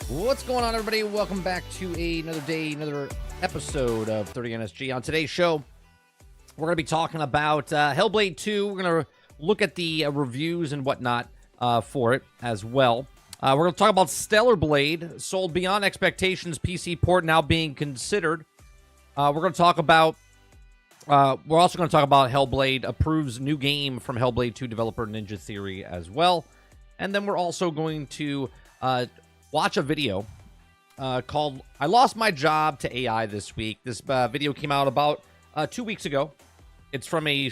What's going on, everybody? Welcome back to another day, another episode of 30NSG. On today's show, we're going to be talking about Hellblade 2. We're going to look at the reviews and whatnot for it as well. We're going to talk about Stellar Blade, sold beyond expectations, PC port now being considered. We're going to talk about, we're also going to talk about Hellblade approves new game from Hellblade 2 developer Ninja Theory as well. And then we're also going to watch a video called I Lost My Job to AI this week. This video came out about 2 weeks ago. It's from a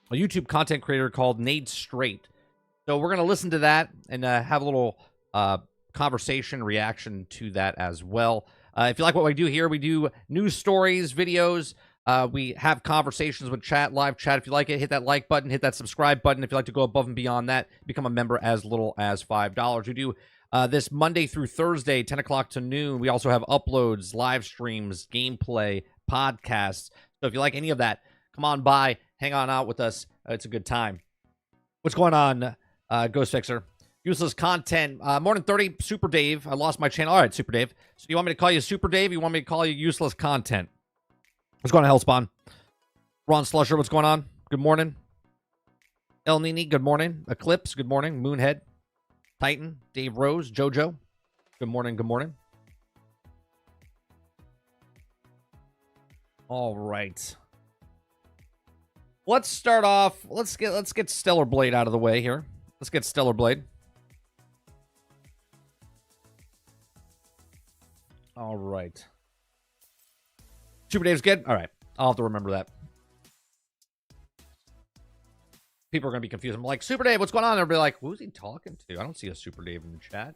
YouTube content creator called Nade Straight. So we're going to listen to that and have a little conversation reaction to that as well. If you like what we do here, we do news stories, videos. We have conversations with chat, live chat. If you like it, hit that like button, hit that subscribe button. If you like to go above and beyond that, become a member as little as $5. We do this Monday through Thursday, 10 o'clock to noon. We also have uploads, live streams, gameplay, podcasts. So if you like any of that, come on by, hang on out with us. It's a good time. What's going on, Ghost Fixer? Useless content. Morning 30, Super Dave. I lost my channel. All right, Super Dave. So you want me to call you Super Dave? You want me to call you useless content? What's going on, Hellspawn? Ron Slusher, what's going on? Good morning. El Nini, good morning. Eclipse, good morning. Moonhead. Titan, Dave Rose, Jojo. Good morning, good morning. All right. Let's start off. Let's get Stellar Blade out of the way here. Let's get Stellar Blade. All right. Super Dave's good? All right. I'll have to remember that. People are going to be confused. I'm like, Super Dave, what's going on? They'll be like, who's he talking to? I don't see a Super Dave in the chat.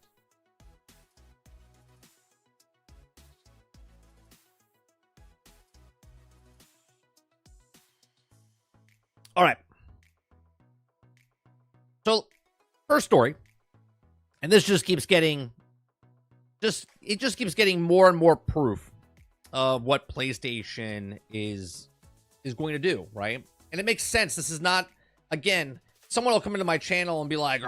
All right. So, first story. And this just keeps getting... It just keeps getting more and more proof of what PlayStation is going to do, right? And it makes sense. This is not... Again, someone will come into my channel and be like,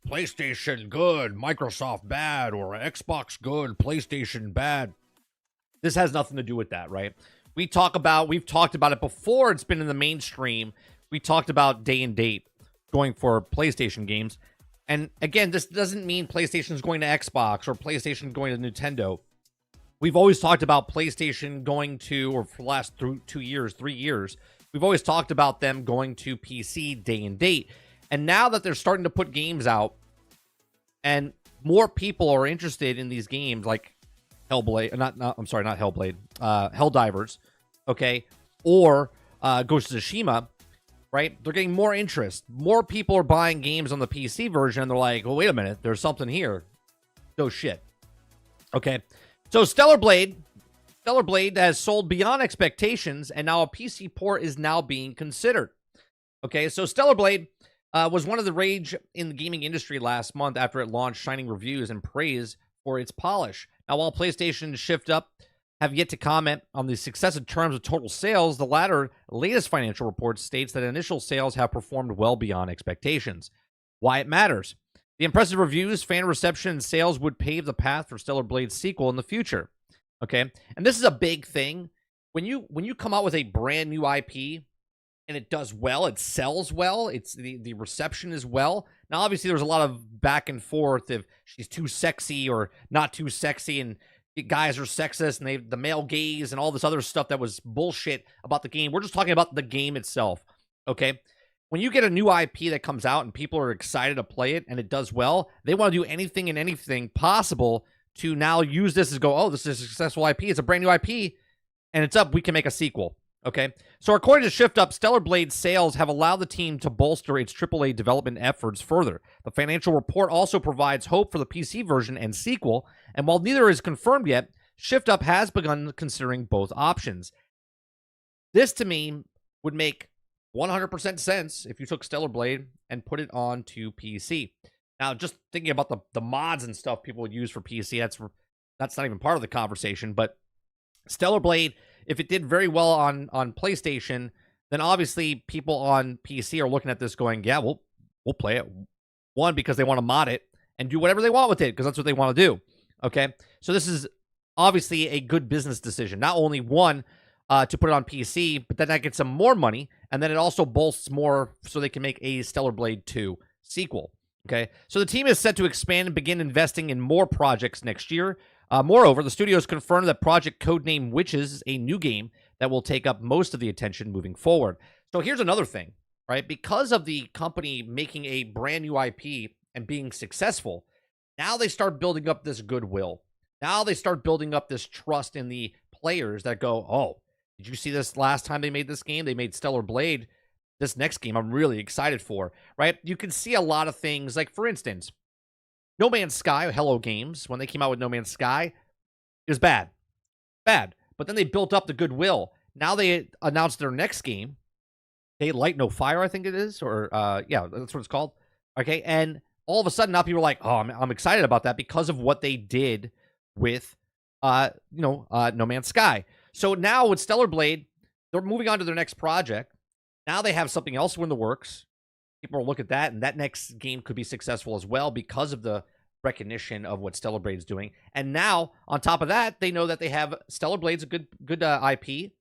PlayStation good, Microsoft bad, or Xbox good, PlayStation bad. This has nothing to do with that, right? We've talked about it before. It's been in the mainstream. We talked about day and date going for PlayStation games. And again, this doesn't mean PlayStation's going to Xbox or PlayStation going to Nintendo. We've always talked about PlayStation going to, or for the last 3 years, we've always talked about them going to PC day and date. And now that they're starting to put games out and more people are interested in these games like Hellblade, not Hellblade, Helldivers, okay, or Ghost of Tsushima, right? They're getting more interest. More people are buying games on the PC version and they're like, well, wait a minute, there's something here. No shit. Okay. So Stellar Blade has sold beyond expectations, and now a PC port is now being considered. Okay, so Stellar Blade was one of the rage in the gaming industry last month after it launched, shining reviews and praise for its polish. Now, while PlayStation Shift Up have yet to comment on the success in terms of total sales, the latest financial report states that initial sales have performed well beyond expectations. Why it matters. The impressive reviews, fan reception, and sales would pave the path for Stellar Blade's sequel in the future. Okay, and this is a big thing. When you come out with a brand new IP and it does well, it sells well, it's the reception is well. Now, obviously, there's a lot of back and forth if she's too sexy or not too sexy, and guys are sexist, and the male gaze and all this other stuff that was bullshit about the game. We're just talking about the game itself. Okay. When you get a new IP that comes out and people are excited to play it and it does well, they want to do anything and anything possible to now use this as go, oh, this is a successful IP. It's a brand new IP and it's up. We can make a sequel. Okay. So according to Shift Up, Stellar Blade sales have allowed the team to bolster its AAA development efforts further. The financial report also provides hope for the PC version and sequel. And while neither is confirmed yet, Shift Up has begun considering both options. This to me would make 100% sense if you took Stellar Blade and put it onto PC. Now, just thinking about the mods and stuff people would use for PC, that's not even part of the conversation. But Stellar Blade, if it did very well on PlayStation, then obviously people on PC are looking at this going, yeah, we'll play it. One, because they want to mod it, and do whatever they want with it because that's what they want to do. Okay, so this is obviously a good business decision. Not only one, to put it on PC, but then that gets them more money, and then it also bolsts more so they can make a Stellar Blade 2 sequel. Okay, so the team is set to expand and begin investing in more projects next year. Moreover, the studio has confirmed that Project Codename Witches is a new game that will take up most of the attention moving forward. So here's another thing, right? Because of the company making a brand new IP and being successful, now they start building up this goodwill. Now they start building up this trust in the players that go, oh, did you see this last time they made this game? They made Stellar Blade. This next game I'm really excited for, right? You can see a lot of things. Like, for instance, No Man's Sky, Hello Games, when they came out with No Man's Sky, it was bad. Bad. But then they built up the goodwill. Now they announced their next game, okay, Light No Fire, I think it is, or yeah, that's what it's called. Okay, and all of a sudden now people are like, oh, I'm excited about that because of what they did with, No Man's Sky. So now with Stellar Blade, they're moving on to their next project. Now they have something else in the works. People will look at that, and that next game could be successful as well because of the recognition of what Stellar Blade's doing. And now, on top of that, they know that they have Stellar Blade's a good IP.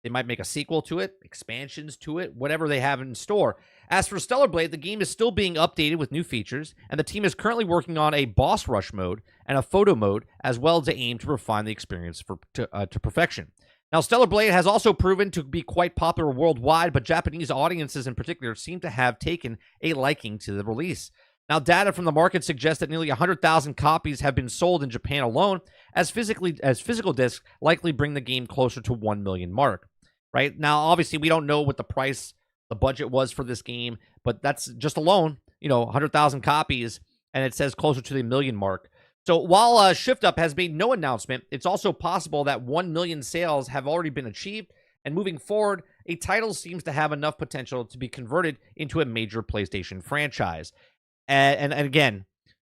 They might make a sequel to it, expansions to it, whatever they have in store. As for Stellar Blade, the game is still being updated with new features, and the team is currently working on a boss rush mode and a photo mode, as well to aim to refine the experience to perfection. Now, Stellar Blade has also proven to be quite popular worldwide, but Japanese audiences in particular seem to have taken a liking to the release. Now, data from the market suggests that nearly 100,000 copies have been sold in Japan alone, as physical discs likely bring the game closer to 1 million mark. Right now, obviously, we don't know what the budget was for this game, but that's just alone, 100,000 copies, and it says closer to the million mark. So while Shift Up has made no announcement, it's also possible that 1 million sales have already been achieved, and moving forward, a title seems to have enough potential to be converted into a major PlayStation franchise. And again,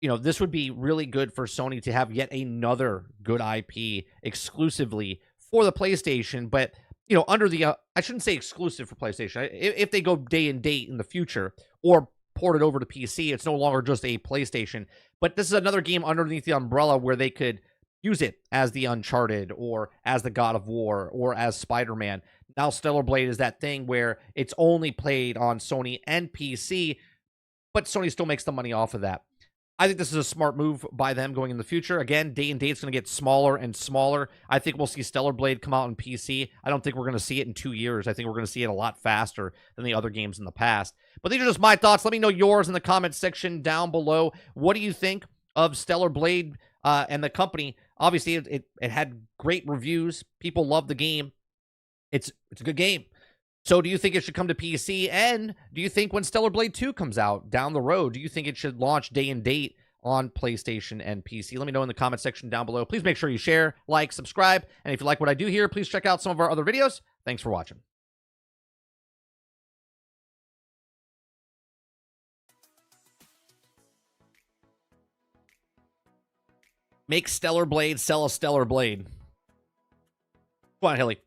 this would be really good for Sony to have yet another good IP exclusively for the PlayStation, but under the, I shouldn't say exclusive for PlayStation. If they go day and date in the future or port it over to PC, it's no longer just a PlayStation. But this is another game underneath the umbrella where they could use it as the Uncharted or as the God of War or as Spider-Man. Now Stellar Blade is that thing where it's only played on Sony and PC, but Sony still makes the money off of that. I think this is a smart move by them going in the future. Again, day and date is going to get smaller and smaller. I think we'll see Stellar Blade come out on PC. I don't think we're going to see it in 2 years. I think we're going to see it a lot faster than the other games in the past. But these are just my thoughts. Let me know yours in the comment section down below. What do you think of Stellar Blade and the company? Obviously, it had great reviews. People love the game. It's a good game. So do you think it should come to PC? And do you think when Stellar Blade 2 comes out down the road, do you think it should launch day and date on PlayStation and PC? Let me know in the comment section down below. Please make sure you share, like, subscribe. And if you like what I do here, please check out some of our other videos. Thanks for watching. Make Stellar Blade sell a Stellar Blade. Come on, Hilly.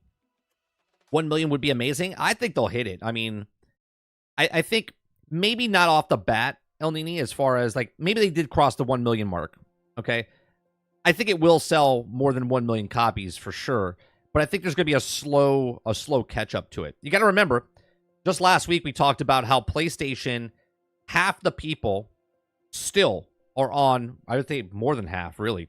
1 million would be amazing. I think they'll hit it. I mean, I think maybe not off the bat, El Nini, as far as, like, maybe they did cross the 1 million mark, okay? I think it will sell more than 1 million copies for sure, but I think there's going to be a slow catch-up to it. You got to remember, just last week we talked about how PlayStation, half the people still are on, I would say more than half, really.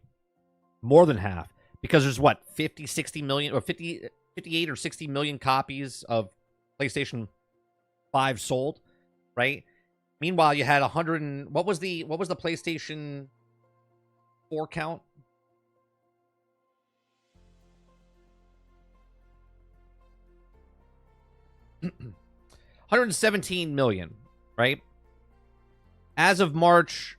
More than half. Because there's, what, 50, 60 million, or 58 or 60 million copies of PlayStation 5 sold, right? Meanwhile, you had 100 and what was the PlayStation 4 count? $117 million, right? As of March,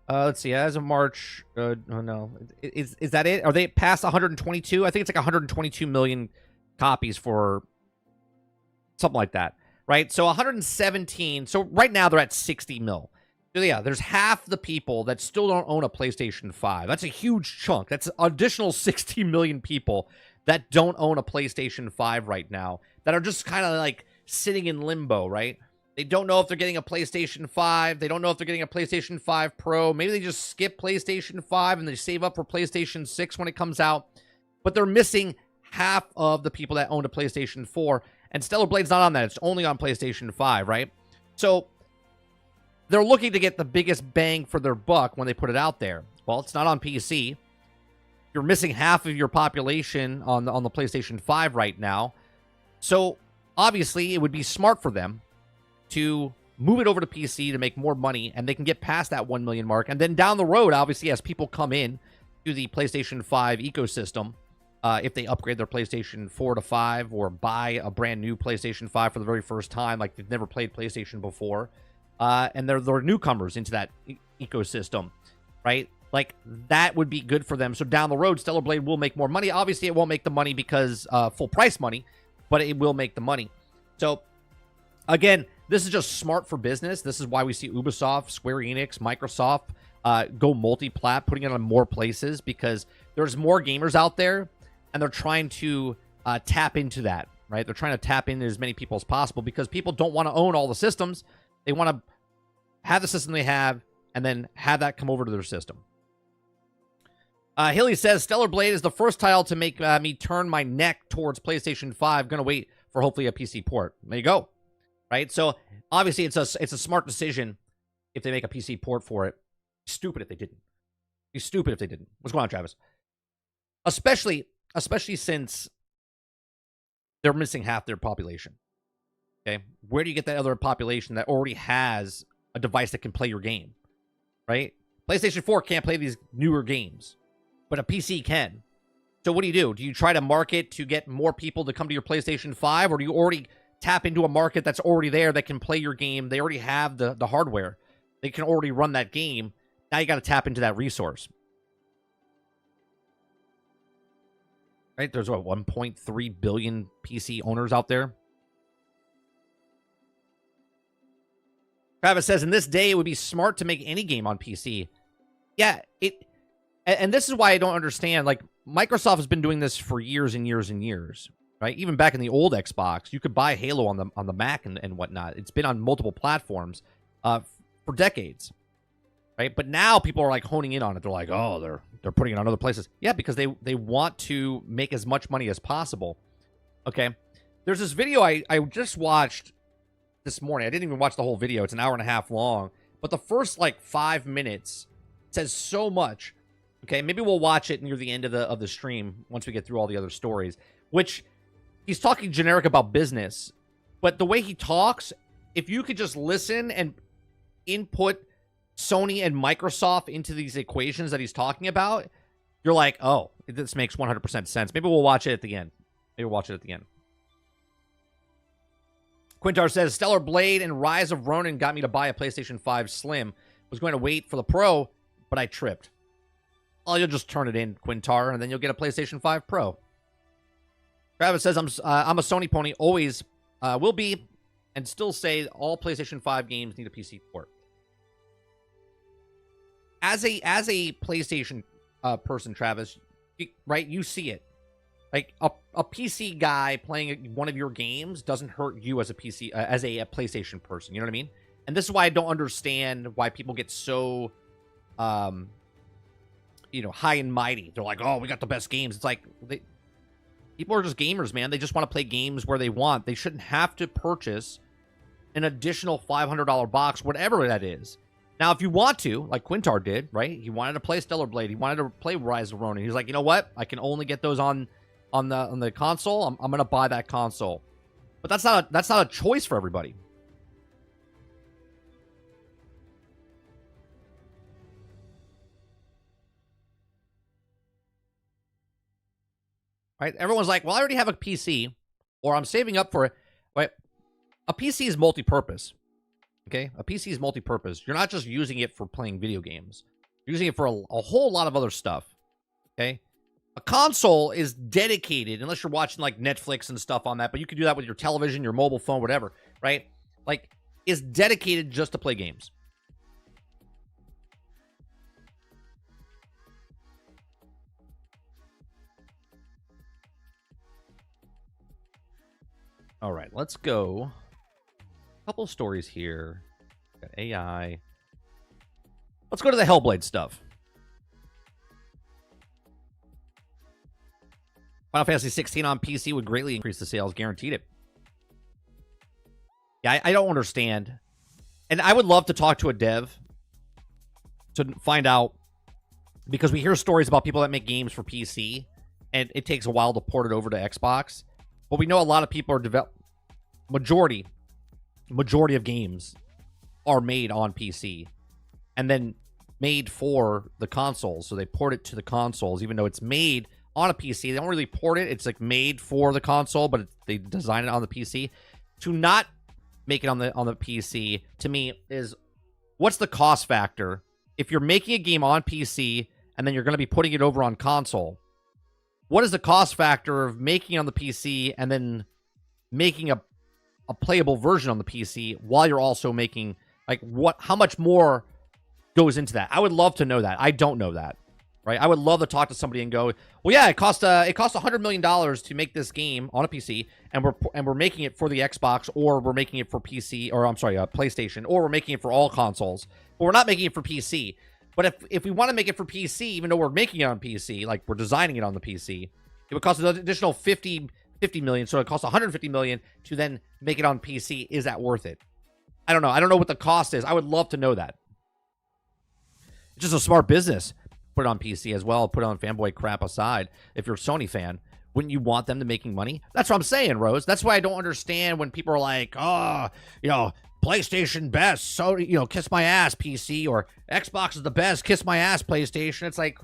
let's see. As of March, oh no, is that it? Are they past 122? I think it's like 122 million copies for something like that, right? So 117. So right now they're at 60 mil. So yeah, there's half the people that still don't own a PlayStation 5. That's a huge chunk. That's an additional 60 million people that don't own a PlayStation 5 right now that are just kind of like sitting in limbo, right? They don't know if they're getting a PlayStation 5. They don't know if they're getting a PlayStation 5 Pro. Maybe they just skip PlayStation 5 and they save up for PlayStation 6 when it comes out. But they're missing half of the people that owned a PlayStation 4. And Stellar Blade's not on that. It's only on PlayStation 5, right? So they're looking to get the biggest bang for their buck when they put it out there. Well, it's not on PC. You're missing half of your population on the PlayStation 5 right now. So obviously it would be smart for them to move it over to PC to make more money, and they can get past that 1 million mark. And then down the road, obviously, as people come in to the PlayStation 5 ecosystem, if they upgrade their PlayStation 4 to 5 or buy a brand new PlayStation 5 for the very first time, like they've never played PlayStation before, and they're newcomers into that ecosystem, right? Like, that would be good for them. So down the road, Stellar Blade will make more money. Obviously, it won't make the money because full price money, but it will make the money. So, again, this is just smart for business. This is why we see Ubisoft, Square Enix, Microsoft go multi-plat, putting it on more places, because there's more gamers out there, and they're trying to tap into that, right? They're trying to tap into as many people as possible, because people don't want to own all the systems. They want to have the system they have and then have that come over to their system. Hilly says, Stellar Blade is the first title to make me turn my neck towards PlayStation 5. Gonna wait for hopefully a PC port. There you go. Right? So, obviously, it's a smart decision if they make a PC port for it. Stupid if they didn't. Be stupid if they didn't. What's going on, Travis? Especially since they're missing half their population. Okay? Where do you get that other population that already has a device that can play your game? Right? PlayStation 4 can't play these newer games, but a PC can. So what do? Do you try to market to get more people to come to your PlayStation 5, or do you already tap into a market that's already there that can play your game? They already have the hardware. They can already run that game. Now you got to tap into that resource. Right? There's what, 1.3 billion PC owners out there. Travis says, in this day, it would be smart to make any game on PC. Yeah, and this is why I don't understand. Like, Microsoft has been doing this for years and years and years. Right? Even back in the old Xbox, you could buy Halo on the Mac and whatnot. It's been on multiple platforms for decades. Right? But now people are like honing in on it. They're like, oh, they're putting it on other places. Yeah, because they want to make as much money as possible. Okay. There's this video I just watched this morning. I didn't even watch the whole video. It's an hour and a half long. But the first like 5 minutes says so much. Okay, maybe we'll watch it near the end of the stream once we get through all the other stories. Which, he's talking generic about business, but the way he talks, if you could just listen and input Sony and Microsoft into these equations that he's talking about, you're like, oh, this makes 100% sense. Maybe we'll watch it at the end. Quintar says, Stellar Blade and Rise of Ronin got me to buy a PlayStation 5 Slim. Was going to wait for the Pro, but I tripped. Oh, you'll just turn it in, Quintar, and then you'll get a PlayStation 5 Pro. Travis says, I'm a Sony pony, always will be, and still say all PlayStation 5 games need a PC port. As a PlayStation person, Travis, right, you see it. Like, a PC guy playing one of your games doesn't hurt you as a PC, as a PlayStation person. You know what I mean? And this is why I don't understand why people get so, high and mighty. They're like, oh, we got the best games. It's like, people are just gamers, man. They just want to play games where they want. They shouldn't have to purchase an additional $500 box, whatever that is. Now, if you want to, like Quintar did, right? He wanted to play Stellar Blade. He wanted to play Rise of Ronin. He's like, you know what? I can only get those on the console. I'm going to buy that console. But that's not a choice for everybody. Right? Everyone's like, well, I already have a PC, or I'm saving up for it. Right? A PC is multi-purpose. Okay? A PC is multi-purpose. You're not just using it for playing video games. You're using it for a whole lot of other stuff. Okay? A console is dedicated, unless you're watching like Netflix and stuff on that, but you can do that with your television, your mobile phone, whatever, right? Like, is dedicated just to play games. All right, let's go couple stories here. Got AI. Let's go to the Hellblade stuff. Final Fantasy 16 on PC would greatly increase the sales, guaranteed it. Yeah, I don't understand. And I would love to talk to a dev to find out, because we hear stories about people that make games for PC, and it takes a while to port it over to Xbox. But we know a lot of people are majority of games are made on PC and then made for the consoles. So they port it to the consoles, even though it's made on a PC. They don't really port it. It's like made for the console, but they design it on the PC. To not make it on the PC, to me, is what's the cost factor? If you're making a game on PC and then you're going to be putting it over on console, what is the cost factor of making it on the PC and then making a playable version on the PC while you're also making, like, how much more goes into that? I would love to know that. I don't know that, right? I would love to talk to somebody and go, well, yeah, it cost $100 million to make this game on a PC, and we're making it for the Xbox, or we're making it for PC, or I'm sorry, PlayStation, or we're making it for all consoles, but we're not making it for PC. But if we want to make it for PC, even though we're making it on PC, like we're designing it on the PC, it would cost an additional 50 million, so it costs 150 million to then make it on PC. Is that worth it? I don't know. I don't know what the cost is. I would love to know that. It's just a smart business. Put it on PC as well. Put it on fanboy crap aside. If you're a Sony fan, wouldn't you want them to making money? That's what I'm saying, Rose. That's why I don't understand when people are like, oh, PlayStation best, so kiss my ass, PC, or Xbox is the best, kiss my ass, PlayStation. It's like,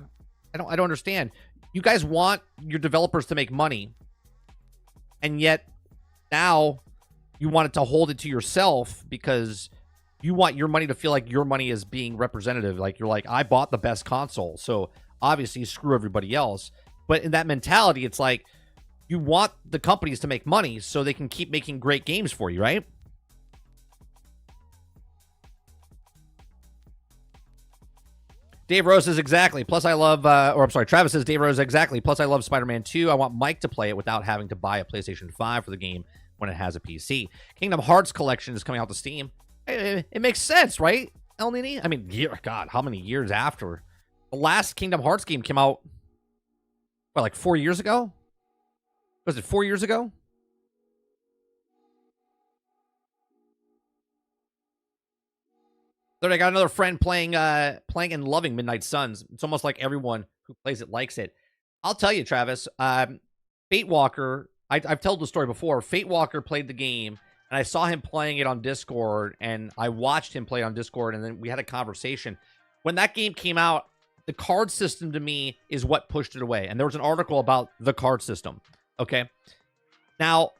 I don't understand. You guys want your developers to make money, and yet now you want it to hold it to yourself because you want your money to feel like your money is being representative. Like, you're like, I bought the best console, so obviously screw everybody else. But in that mentality, it's like you want the companies to make money so they can keep making great games for you, right? Dave Rose says exactly. Plus, I love, Travis says Dave Rose exactly. Plus, I love Spider-Man 2. I want Mike to play it without having to buy a PlayStation 5 for the game when it has a PC. Kingdom Hearts Collection is coming out to Steam. It makes sense, right, El Nini? I mean, God, how many years after? The last Kingdom Hearts game came out, what, like 4 years ago? Was it 4 years ago? Third, I got another friend playing and loving Midnight Suns. It's almost like everyone who plays it likes it. I'll tell you, Travis, Fate Walker, I've told the story before. Fate Walker played the game, and I saw him playing it on Discord, and I watched him play it on Discord, and then we had a conversation. When that game came out, the card system to me is what pushed it away. And there was an article about the card system. Okay. Now,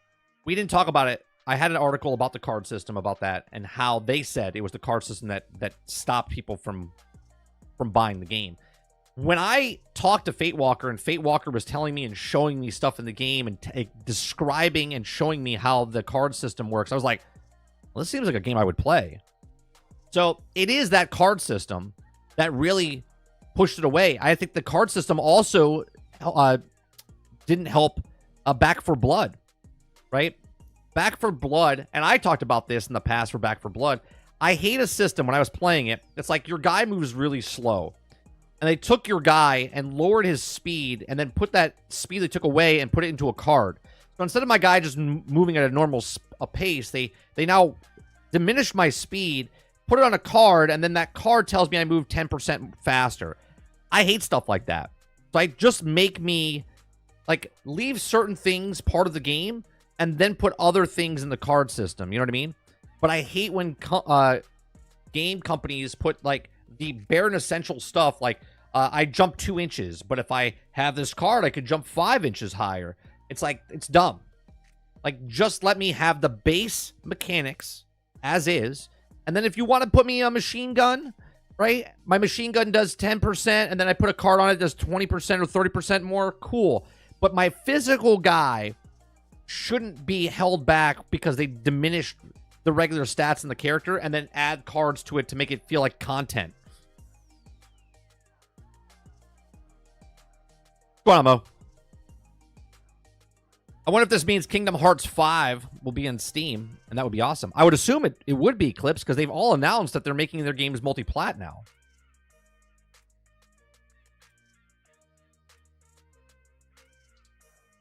we didn't talk about it. I had an article about the card system, about that, and how they said it was the card system that stopped people from buying the game. When I talked to Fate Walker, and Fate Walker was telling me and showing me stuff in the game and describing and showing me how the card system works, I was like, well, this seems like a game I would play. So it is that card system that really pushed it away. I think the card system also didn't help Back for Blood, right? Back for Blood, and I talked about this in the past for Back for Blood. I hate a system when I was playing it. It's like your guy moves really slow, and they took your guy and lowered his speed, and then put that speed they took away and put it into a card. So instead of my guy just moving at a normal pace, they now diminished my speed, put it on a card, and then that card tells me I move 10% faster. I hate stuff like that. So I just make me, like, leave certain things part of the game and then put other things in the card system. You know what I mean? But I hate when game companies put, like, the bare and essential stuff, like, I jump 2 inches, but if I have this card, I could jump 5 inches higher. It's like, it's dumb. Like, just let me have the base mechanics as is. And then if you want to put me a machine gun, right? My machine gun does 10%, and then I put a card on it that does 20% or 30% more. Cool. But my physical guy shouldn't be held back because they diminished the regular stats in the character and then add cards to it to make it feel like content. Go on, Mo. I wonder if this means Kingdom Hearts 5 will be in Steam, and that would be awesome. I would assume it would be, Clips, because they've all announced that they're making their games multi-plat now.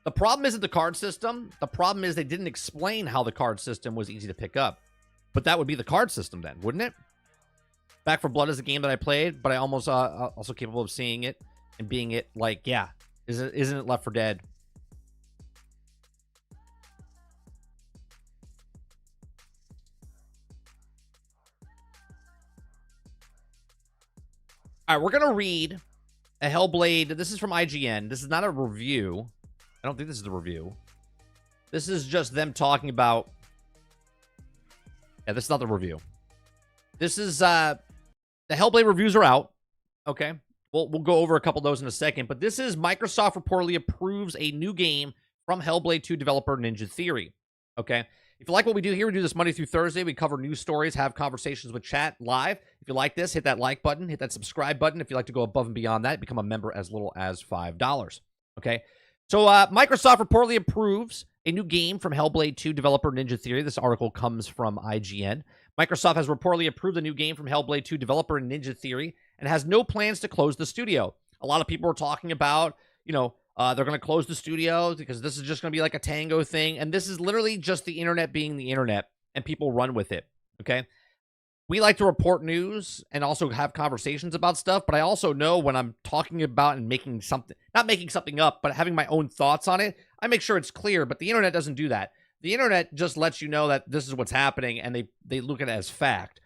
The problem isn't the card system. The problem is they didn't explain how the card system was easy to pick up. But that would be the card system then, wouldn't it? Back 4 Blood is a game that I played, but I almost also capable of seeing it and being it like, yeah, isn't it Left 4 Dead? All right, we're going to read a Hellblade. This is from IGN. This is not a review. I don't think this is the review. This is just them talking about... Yeah, this is not the review. This is... The Hellblade reviews are out. Okay. We'll go over a couple of those in a second. But this is Microsoft reportedly approves a new game from Hellblade 2 developer Ninja Theory. Okay. If you like what we do here, we do this Monday through Thursday. We cover news stories, have conversations with chat live. If you like this, hit that like button, hit that subscribe button. If you'd like to go above and beyond that, become a member as little as $5. Okay. So Microsoft reportedly approves a new game from Hellblade 2 developer Ninja Theory. This article comes from IGN. Microsoft has reportedly approved a new game from Hellblade 2 developer Ninja Theory and has no plans to close the studio. A lot of people are talking about, they're going to close the studio because this is just going to be like a Tango thing. And this is literally just the internet being the internet and people run with it. Okay. We like to report news and also have conversations about stuff, but I also know when I'm talking about and making something, not making something up, but having my own thoughts on it, I make sure it's clear, but the internet doesn't do that. The internet just lets you know that this is what's happening and they look at it as fact.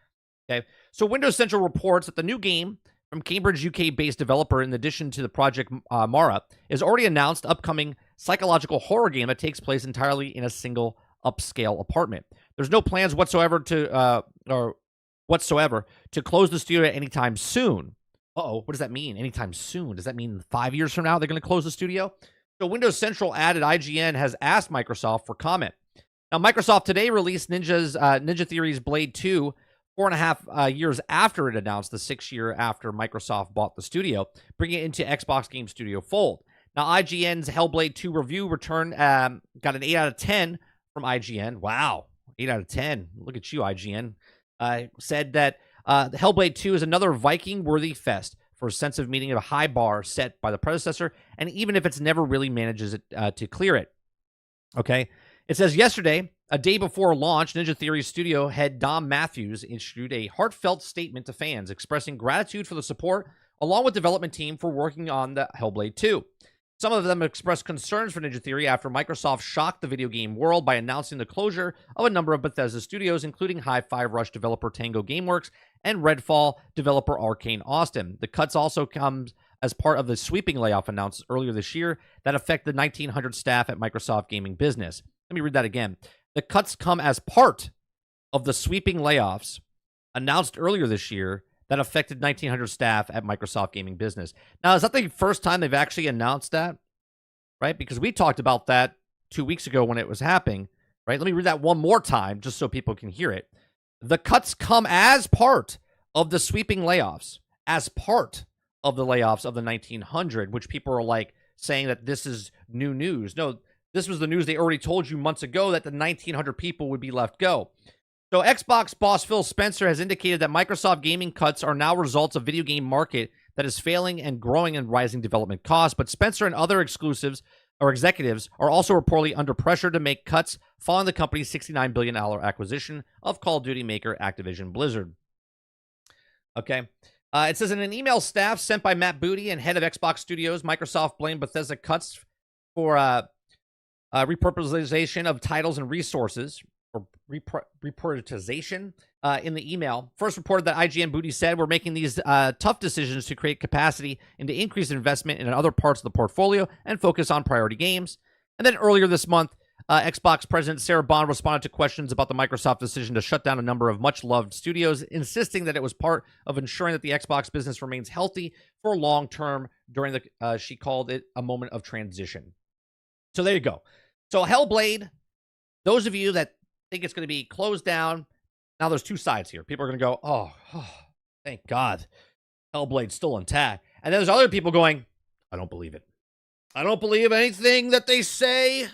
Okay. So Windows Central reports that the new game from Cambridge, UK-based developer, in addition to the project Mara, is already announced upcoming psychological horror game that takes place entirely in a single upscale apartment. There's no plans whatsoever to close the studio anytime soon. Uh-oh, what does that mean? Anytime soon? Does that mean 5 years from now they're going to close the studio? So Windows Central added IGN has asked Microsoft for comment. Now, Microsoft today released Ninja Theory's Blade 2 4.5 years after it announced the 6th year after Microsoft bought the studio, bringing it into Xbox Game Studio fold. Now, IGN's Hellblade 2 review return got an 8 out of 10 from IGN. Wow, 8 out of 10. Look at you, IGN. Said that the Hellblade 2 is another Viking-worthy fest for a sense of meeting at a high bar set by the predecessor, and even if it's never really manages it, to clear it. Okay? It says, yesterday, a day before launch, Ninja Theory studio head Dom Matthews issued a heartfelt statement to fans expressing gratitude for the support, along with development team for working on the Hellblade 2. Some of them expressed concerns for Ninja Theory after Microsoft shocked the video game world by announcing the closure of a number of Bethesda studios, including Hi-Fi Rush developer Tango Gameworks and Redfall developer Arcane Austin. The cuts also comes as part of the sweeping layoff announced earlier this year that affect the 1,900 staff at Microsoft Gaming Business. Let me read that again. The cuts come as part of the sweeping layoffs announced earlier this year that affected 1,900 staff at Microsoft Gaming Business. Now, is that the first time they've actually announced that? Right? Because we talked about that 2 weeks ago when it was happening. Right? Let me read that one more time just so people can hear it. The cuts come as part of the sweeping layoffs, as part of the layoffs of the 1,900, which people are like saying that this is new news. No, this was the news they already told you months ago that the 1,900 people would be left go. So Xbox boss Phil Spencer has indicated that Microsoft gaming cuts are now results of video game market that is failing and growing and rising development costs. But Spencer and other exclusives or executives are also reportedly under pressure to make cuts following the company's $69 billion acquisition of Call of Duty maker Activision Blizzard. Okay. It says in an email staff sent by Matt Booty and head of Xbox Studios, Microsoft blamed Bethesda cuts for repurposing of titles and resources, or prioritization in the email. First reported that IGN Booty said, we're making these tough decisions to create capacity and to increase investment in other parts of the portfolio and focus on priority games. And then earlier this month, Xbox President Sarah Bond responded to questions about the Microsoft decision to shut down a number of much-loved studios, insisting that it was part of ensuring that the Xbox business remains healthy for long-term during the, she called it, a moment of transition. So there you go. So Hellblade, those of you that think it's going to be closed down, now there's two sides here. People are going to go, oh, thank God, Hellblade's still intact. And then there's other people going, I don't believe it. I don't believe anything that they say.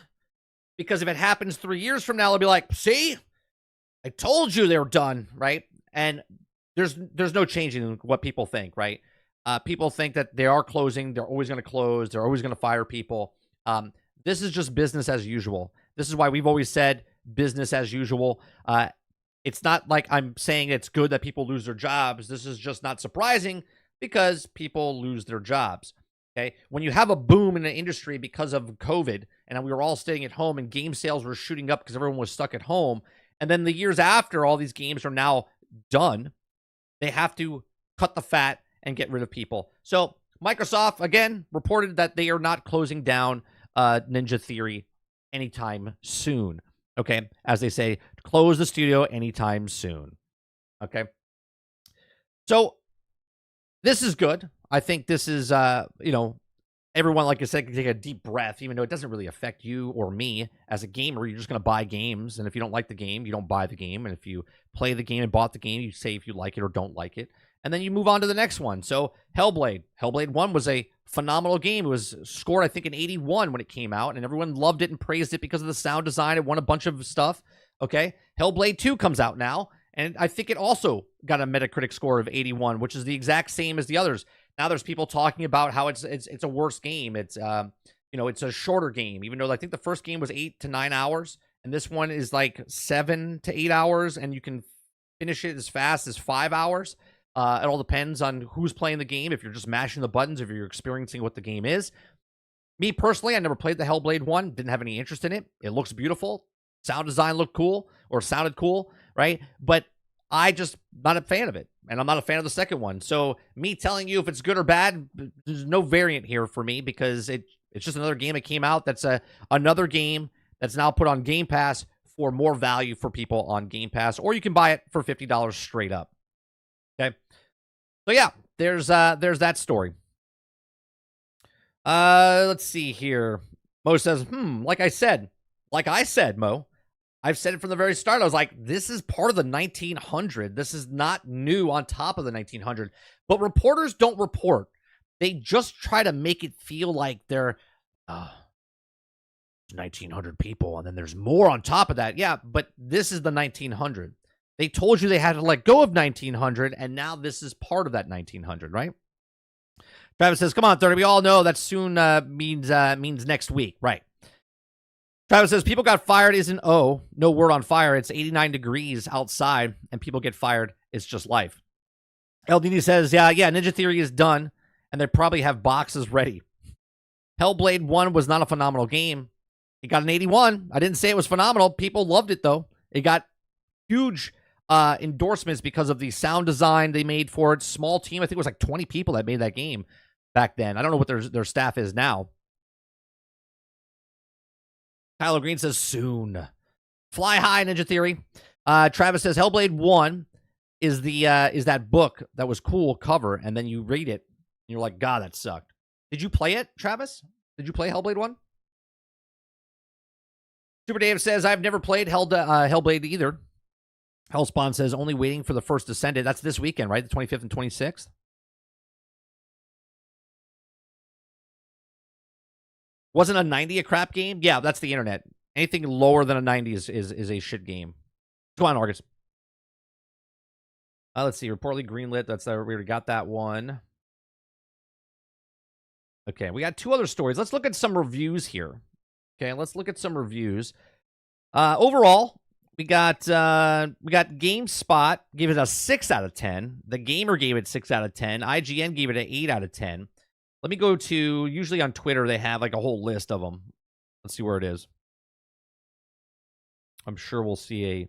Because if it happens 3 years from now, they'll be like, see, I told you they were done, right? And there's no changing what people think, right? People think that they are closing. They're always going to close. They're always going to fire people. This is just business as usual. This is why we've always said business as usual. It's not like I'm saying it's good that people lose their jobs. This is just not surprising because people lose their jobs. Okay. When you have a boom in an industry because of COVID and we were all staying at home and game sales were shooting up because everyone was stuck at home. And then the years after all these games are now done, they have to cut the fat and get rid of people. So Microsoft, again, reported that they are not closing down Ninja Theory anytime soon. Okay. As they say, close the studio anytime soon. Okay. So this is good. I think this is, everyone, like I said, can take a deep breath, even though it doesn't really affect you or me as a gamer. You're just going to buy games. And if you don't like the game, you don't buy the game. And if you play the game and bought the game, you say if you like it or don't like it. And then you move on to the next one. So Hellblade 1 was a phenomenal game. It was scored, I think, an 81 when it came out. And everyone loved it and praised it because of the sound design. It won a bunch of stuff. Okay. Hellblade 2 comes out now. And I think it also got a Metacritic score of 81, which is the exact same as the others. Now there's people talking about how it's a worse game. It's it's a shorter game, even though I think the first game was 8 to 9 hours, and this one is like 7 to 8 hours, and you can finish it as fast as 5 hours. It all depends on who's playing the game. If you're just mashing the buttons, if you're experiencing what the game is. Me personally, I never played the Hellblade 1. Didn't have any interest in it. It looks beautiful. Sound design looked cool or sounded cool, right? But I just not a fan of it, and I'm not a fan of the second one. So me telling you if it's good or bad, there's no variant here for me because it's just another game that came out. That's another game that's now put on Game Pass for more value for people on Game Pass, or you can buy it for $50 straight up. Okay, so yeah, there's that story. Let's see here. Mo says, like I said, Mo. I've said it from the very start. I was like, this is part of the 1900. This is not new on top of the 1900. But reporters don't report. They just try to make it feel like they're 1,900 people, and then there's more on top of that. Yeah, but this is the 1900. They told you they had to let go of 1900, and now this is part of that 1900, right? Travis says, come on, 30. We all know that soon means next week, right? Travis says, people got fired isn't, no word on fire. It's 89 degrees outside, and people get fired. It's just life. LDD says, yeah, Ninja Theory is done, and they probably have boxes ready. Hellblade 1 was not a phenomenal game. It got an 81. I didn't say it was phenomenal. People loved it, though. It got huge endorsements because of the sound design they made for it. Small team. I think it was like 20 people that made that game back then. I don't know what their staff is now. Tyler Green says soon. Fly high, Ninja Theory. Travis says Hellblade 1 is that book that was cool cover, and then you read it, and you're like, God, that sucked. Did you play it, Travis? Did you play Hellblade 1? Super Dave says, I've never played Hellblade either. Hellspawn says, only waiting for the first Descendant. That's this weekend, right? The 25th and 26th? Wasn't a 90 a crap game? Yeah, that's the internet. Anything lower than a 90 is a shit game. Go on, August. Let's see. Reportedly greenlit. We already got that one. Okay, we got two other stories. Let's look at some reviews here. Okay, let's look at some reviews. Overall, we got GameSpot gave it a 6 out of 10. The Gamer gave it 6 out of 10. IGN gave it an 8 out of 10. Let me go to, usually on Twitter, they have like a whole list of them. Let's see where it is. I'm sure we'll see a...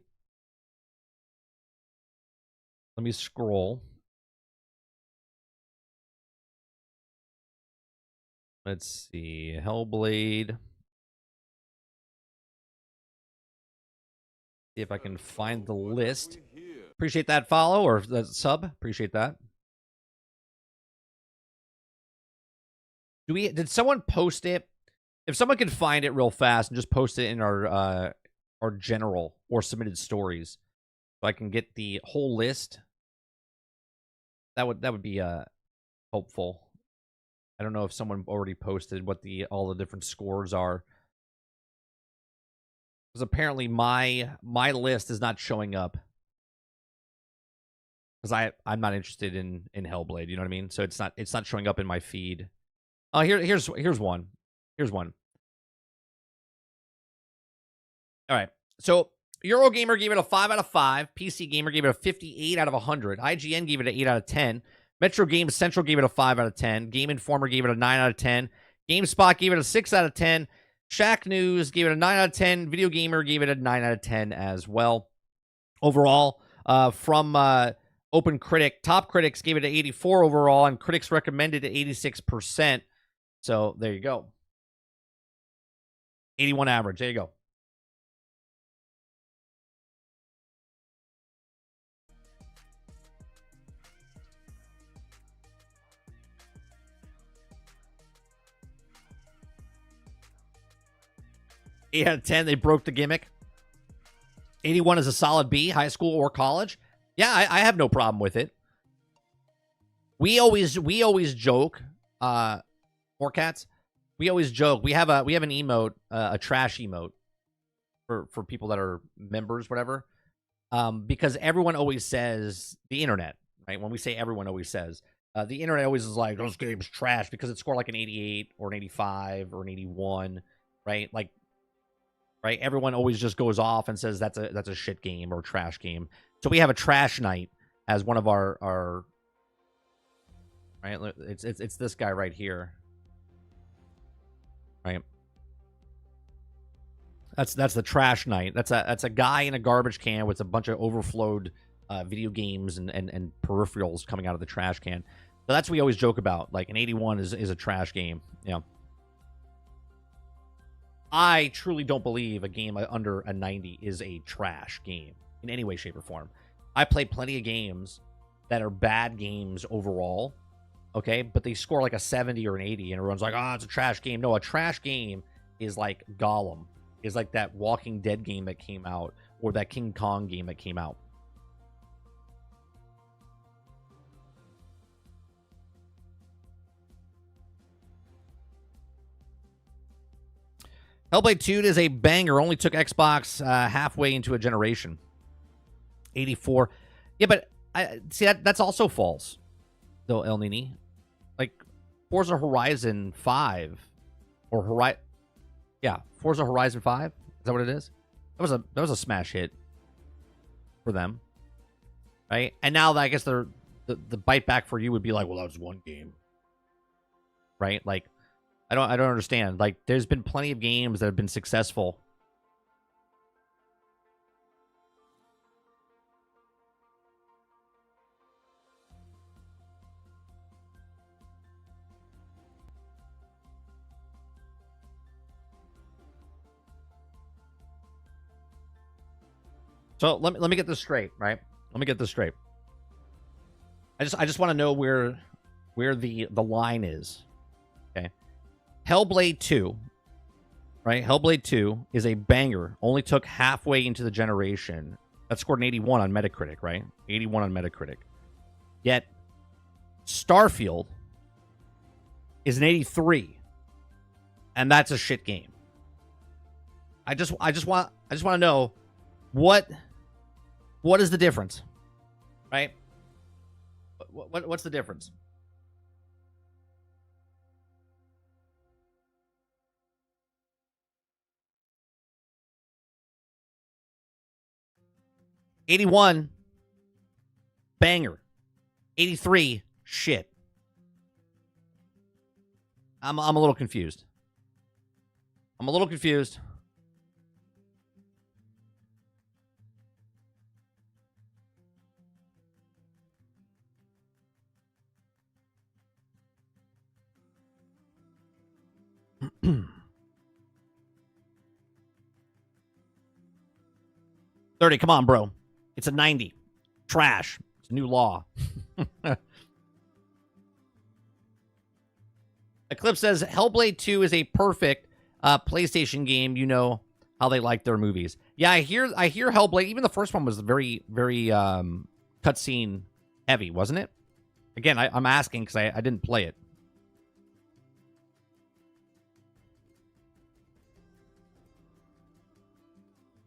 Let me scroll. Let's see. Hellblade. See if I can find the list. Appreciate that follow or the sub. Appreciate that. Did someone post it? If someone could find it real fast and just post it in our general or submitted stories, so I can get the whole list, that would be hopeful. I don't know if someone already posted what all the different scores are. Because apparently my list is not showing up. Because I'm not interested in Hellblade, you know what I mean? So it's not showing up in my feed. Oh, here's one. Here's one. All right. So Eurogamer gave it a 5 out of 5. PC Gamer gave it a 58 out of 100. IGN gave it an 8 out of 10. Metro Games Central gave it a 5 out of 10. Game Informer gave it a 9 out of 10. GameSpot gave it a 6 out of 10. Shack News gave it a 9 out of 10. Video Gamer gave it a 9 out of 10 as well. Overall, from Open Critic, top critics gave it an 84 overall, and critics recommended it 86%. So there you go. 81 average. There you go. Eight out of 10. They broke the gimmick. 81 is a solid B, high school or college. Yeah, I have no problem with it. We always joke, or cats. We always joke. We have an emote, a trash emote for people that are members, whatever. Because everyone always says the internet, right? When we say everyone always says, the internet always is like those games trash because it scored like an 88 or an 85 or an 81, right? Like, right? Everyone always just goes off and says that's a shit game or trash game. So we have a trash night as one of our right. It's this guy right here, right? That's the trash night. That's a guy in a garbage can with a bunch of overflowed video games and peripherals coming out of the trash can. So that's what we always joke about. Like an 81 is a trash game. Yeah. I truly don't believe a game under a 90 is a trash game in any way, shape, or form. I play plenty of games that are bad games overall, okay? But they score like a 70 or an 80, and everyone's like, oh, it's a trash game. No, a trash game is like Gollum, is like that Walking Dead game that came out, or that King Kong game that came out. Hellblade 2 is a banger. Only took Xbox halfway into a generation. 84. Yeah, but I see that's also false, though, El Nini. Like, Forza Horizon 5 or Forza Horizon 5. Is that what it is? That was a smash hit for them, right? And now I guess the bite back for you would be like, well, that was one game, right? Like, I don't understand. Like, there's been plenty of games that have been successful. So let me get this straight, right? Let me get this straight. I just want to know where the line is. Okay. Hellblade 2, right? Hellblade 2 is a banger. Only took halfway into the generation. That scored an 81 on Metacritic, right? 81 on Metacritic. Yet Starfield is an 83, and that's a shit game. I just want to know what is the difference, right? What's the difference? '81 banger. 83 shit. I'm a little confused. I'm a little confused. $30, come on, bro. It's a 90. Trash. It's a new law. Eclipse says Hellblade 2 is a perfect PlayStation game. You know how they like their movies. Yeah, I hear Hellblade. Even the first one was very, very cutscene heavy, wasn't it? Again, I'm asking because I didn't play it.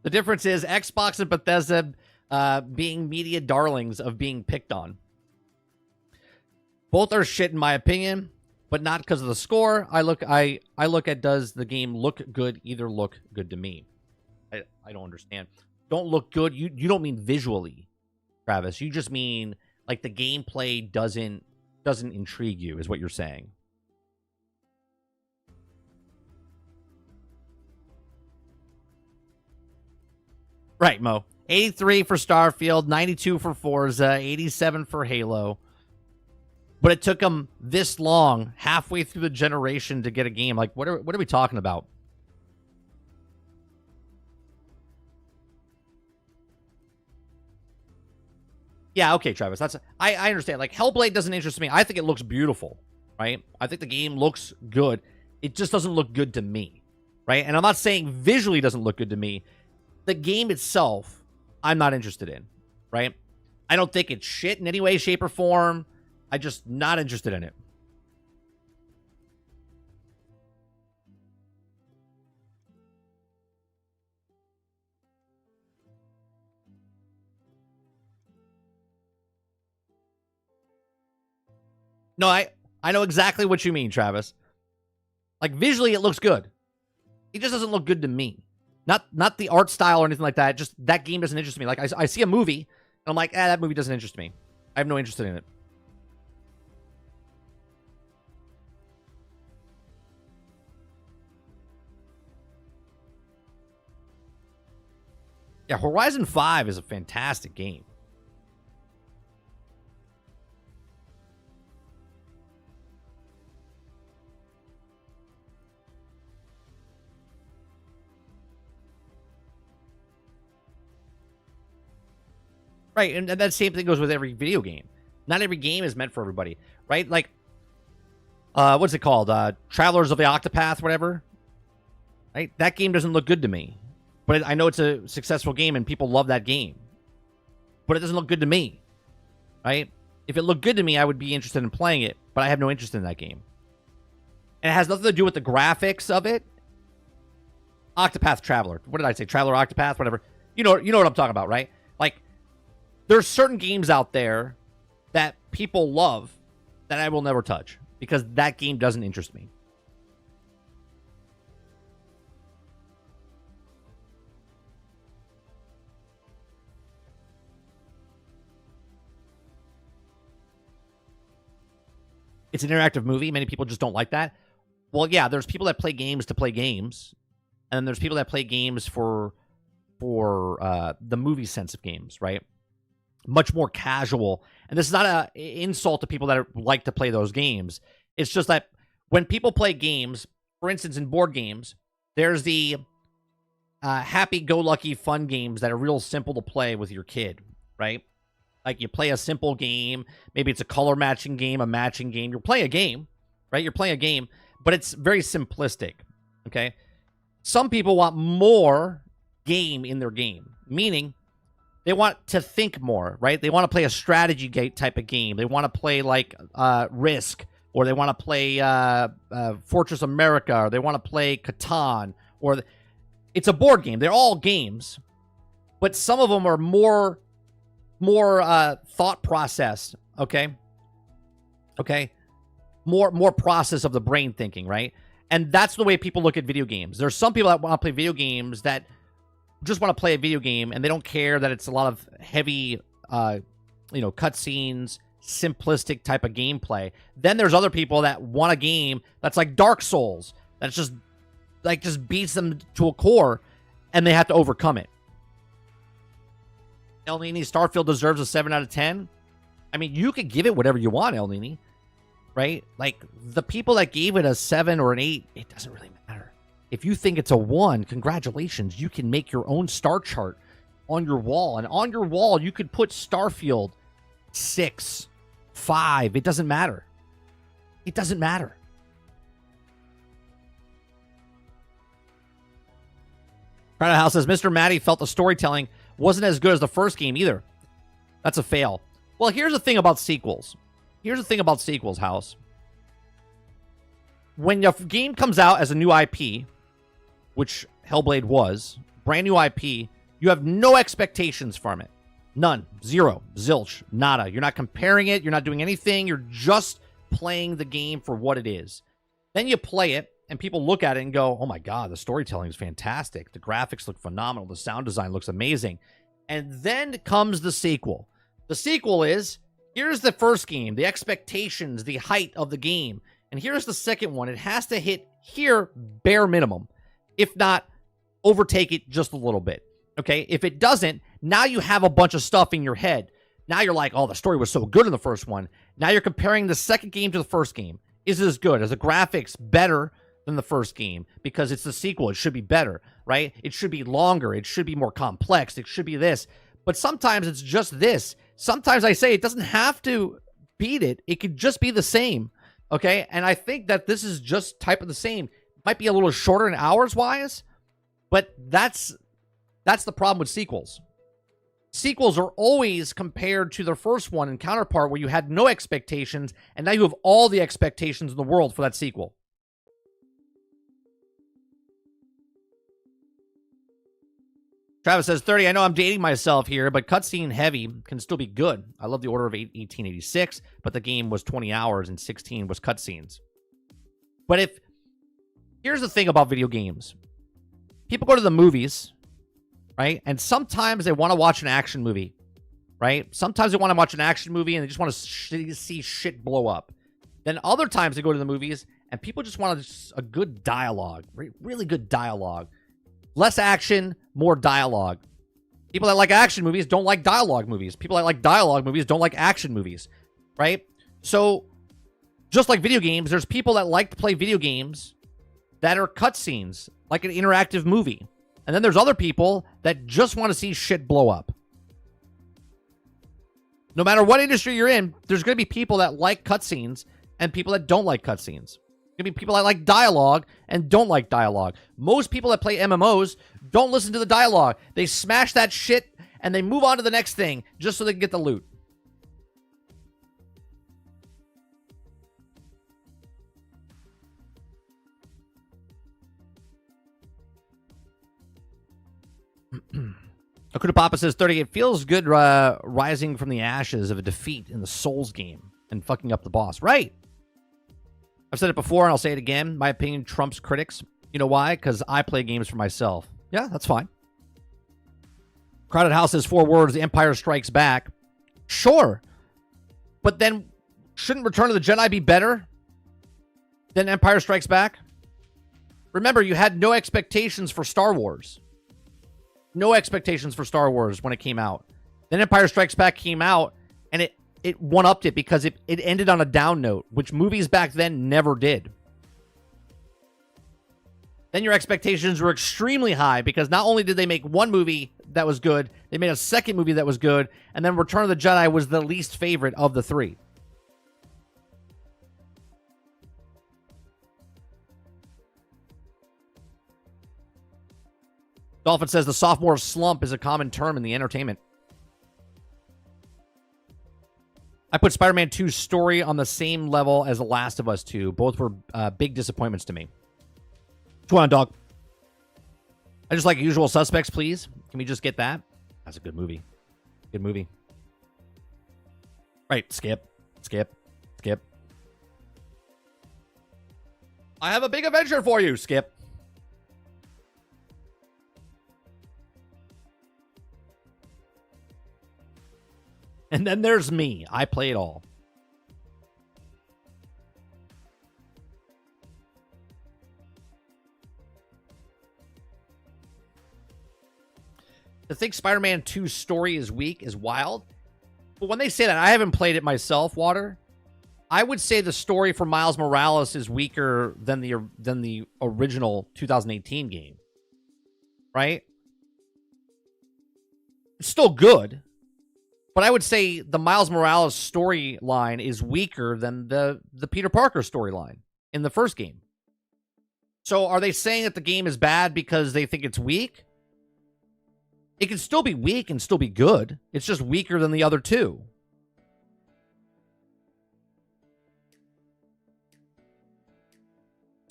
The difference is Xbox and Bethesda being media darlings of being picked on. Both are shit in my opinion, but not because of the score. I look at, does the game look good? Either look good to me. I don't understand. Don't look good. You don't mean visually, Travis. You just mean like the gameplay doesn't intrigue you, is what you're saying. Right, Mo. 83 for Starfield, 92 for Forza, 87 for Halo. But it took them this long, halfway through the generation, to get a game. Like, what are we talking about? Yeah, okay, Travis. I understand. Like, Hellblade doesn't interest me. I think it looks beautiful, right? I think the game looks good. It just doesn't look good to me, right? And I'm not saying visually doesn't look good to me. The game itself, I'm not interested in, right? I don't think it's shit in any way, shape, or form. I'm just not interested in it. No, I know exactly what you mean, Travis. Like, visually, it looks good. It just doesn't look good to me. Not the art style or anything like that. Just that game doesn't interest me. Like, I see a movie, and I'm like, that movie doesn't interest me. I have no interest in it. Yeah, Horizon 5 is a fantastic game. Right, and that same thing goes with every video game. Not every game is meant for everybody, right? Like, what's it called? Travelers of the Octopath, whatever. Right? That game doesn't look good to me. But I know it's a successful game and people love that game. But it doesn't look good to me. Right? If it looked good to me, I would be interested in playing it. But I have no interest in that game. And it has nothing to do with the graphics of it. Octopath Traveler. What did I say? Traveler Octopath? Whatever. You know what I'm talking about, right? Like, there's certain games out there that people love that I will never touch because that game doesn't interest me. It's an interactive movie. Many people just don't like that. Well, yeah, there's people that play games to play games, and then there's people that play games for the movie sense of games, right? Much more casual. And this is not an insult to people that like to play those games. It's just that when people play games, for instance, in board games, there's the happy-go-lucky fun games that are real simple to play with your kid, right? Like, you play a simple game. Maybe it's a color matching game, a matching game. You're playing a game, right? You're playing a game, but it's very simplistic, okay? Some people want more game in their game, meaning they want to think more, right? They want to play a strategy type of game. They want to play like Risk, or they want to play Fortress America, or they want to play Catan, or it's a board game. They're all games, but some of them are more thought process. Okay, more process of the brain thinking, right? And that's the way people look at video games. There's some people that want to play video games that just want to play a video game and they don't care that it's a lot of heavy cutscenes, simplistic type of gameplay. Then there's other people that want a game that's like Dark Souls, that's just beats them to a core and they have to overcome it. El Nini, Starfield deserves a 7 out of 10. I mean, you could give it whatever you want, El Nini, right? Like, the people that gave it a 7 or an 8, it doesn't really matter. If you think it's a 1, congratulations. You can make your own star chart on your wall. And on your wall, you could put Starfield 6, 5. It doesn't matter. It doesn't matter. Prada House says, Mr. Matty felt the storytelling wasn't as good as the first game either. That's a fail. Well, here's the thing about sequels. House. When a game comes out as a new IP, which Hellblade was, brand new IP, You have no expectations from it. None. Zero. Zilch. Nada. You're not comparing it. You're not doing anything. You're just playing the game for what it is. Then you play it, and people look at it and go, oh my God, the storytelling is fantastic. The graphics look phenomenal. The sound design looks amazing. And then comes the sequel. The sequel is, here's the first game, the expectations, the height of the game. And here's the second one. It has to hit here bare minimum. If not, overtake it just a little bit. Okay? If it doesn't, now you have a bunch of stuff in your head. Now you're like, oh, the story was so good in the first one. Now you're comparing the second game to the first game. Is it as good? Is the graphics better than the first game? Because it's the sequel. It should be better, right? It should be longer. It should be more complex. It should be this. But sometimes it's just this. Sometimes I say it doesn't have to beat it. It could just be the same, okay? And I think that this is just type of the same. It might be a little shorter in hours-wise, but that's the problem with sequels. Sequels are always compared to the first one and counterpart where you had no expectations, and now you have all the expectations in the world for that sequel. Travis says, 30, I know I'm dating myself here, but cutscene heavy can still be good. I love the Order of 1886, but the game was 20 hours and 16 was cutscenes. But here's the thing about video games. People go to the movies, right? And sometimes they want to watch an action movie, right? Sometimes they want to watch an action movie and they just want to see shit blow up. Then other times they go to the movies and people just want a good dialogue, really good dialogue. Less action, more dialogue. People that like action movies don't like dialogue movies. People that like dialogue movies don't like action movies, right? So, just like video games, there's people that like to play video games that are cutscenes, like an interactive movie. And then there's other people that just want to see shit blow up. No matter what industry you're in, there's going to be people that like cutscenes and people that don't like cutscenes. Going to be people that like dialogue and don't like dialogue. Most people that play MMOs don't listen to the dialogue. They smash that shit and they move on to the next thing just so they can get the loot. Akuta Papa says, 30, it feels good rising from the ashes of a defeat in the Souls game and fucking up the boss. Right. I've said it before and I'll say it again. My opinion trumps critics. You know why? Because I play games for myself. Yeah, that's fine. Crowded House says 4 words, The Empire Strikes Back. Sure. But then shouldn't Return of the Jedi be better than Empire Strikes Back? Remember, you had no expectations for Star Wars. No expectations for Star Wars when it came out. Then Empire Strikes Back came out and it one-upped it because it ended on a down note, which movies back then never did. Then your expectations were extremely high because not only did they make one movie that was good, they made a second movie that was good, and then Return of the Jedi was the least favorite of the 3. Dolphin says the sophomore slump is a common term in the entertainment. I put Spider-Man 2's story on the same level as The Last of Us 2. Both were big disappointments to me. What's going on, dog? I just like Usual Suspects, please. Can we just get that? That's a good movie. Good movie. Right, skip. I have a big adventure for you, Skip. And then there's me. I play it all. To think Spider-Man 2's story is weak is wild. But when they say that, I haven't played it myself, Water. I would say the story for Miles Morales is weaker than the original 2018 game. Right? It's still good. But I would say the Miles Morales storyline is weaker than the Peter Parker storyline in the first game. So are they saying that the game is bad because they think it's weak? It can still be weak and still be good. It's just weaker than the other two.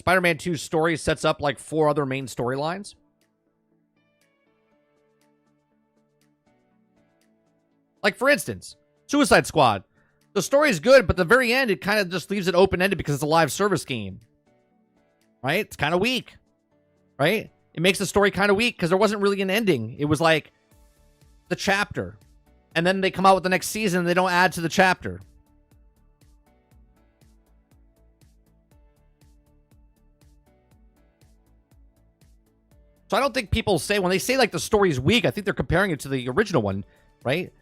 Spider-Man 2's story sets up like 4 other main storylines. Like, for instance, Suicide Squad. The story is good, but the very end, it kind of just leaves it open-ended because it's a live service game. Right? It's kind of weak. Right? It makes the story kind of weak because there wasn't really an ending. It was like the chapter. And then they come out with the next season and they don't add to the chapter. So I don't think people say, when they say like the story's weak, I think they're comparing it to the original one, right?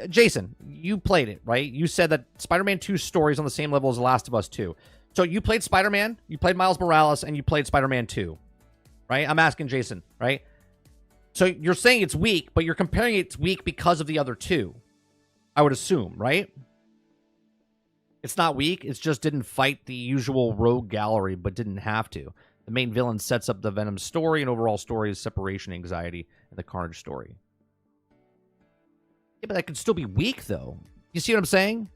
Jason, you played it, right? You said that Spider-Man 2's story is on the same level as The Last of Us 2. So you played Spider-Man, you played Miles Morales, and you played Spider-Man 2, right? I'm asking Jason, right? So you're saying it's weak, but you're comparing it's weak because of the other two, I would assume, right? It's not weak. It just didn't fight the usual rogue gallery, but didn't have to. The main villain sets up the Venom story, and overall story is separation anxiety and the Carnage story. Yeah, but that could still be weak, though. You see what I'm saying?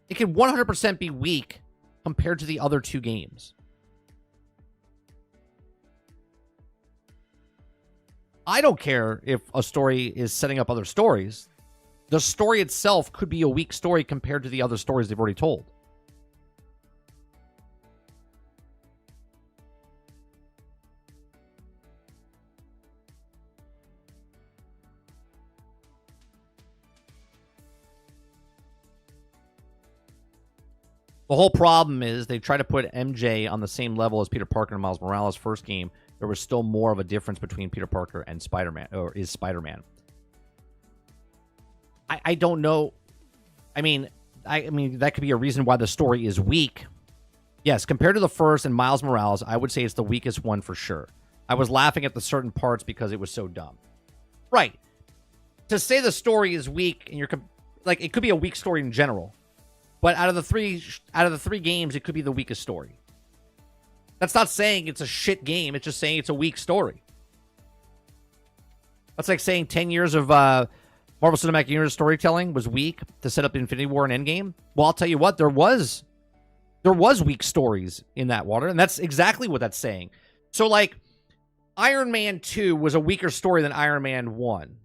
It can 100% be weak compared to the other two games. I don't care if a story is setting up other stories. The story itself could be a weak story compared to the other stories they've already told. The whole problem is they try to put MJ on the same level as Peter Parker and Miles Morales' first game. There was still more of a difference between Peter Parker and Spider-Man, or is Spider-Man. I don't know. I mean, that could be a reason why the story is weak. Yes, compared to the first and Miles Morales, I would say it's the weakest one for sure. I was laughing at the certain parts because it was so dumb. Right. To say the story is weak, and like, it could be a weak story in general. But out of the three games, it could be the weakest story. That's not saying it's a shit game. It's just saying it's a weak story. That's like saying 10 years of Marvel Cinematic Universe storytelling was weak to set up Infinity War and Endgame. Well, I'll tell you what, there was weak stories in that water, and that's exactly what that's saying. So, like, Iron Man 2 was a weaker story than Iron Man 1.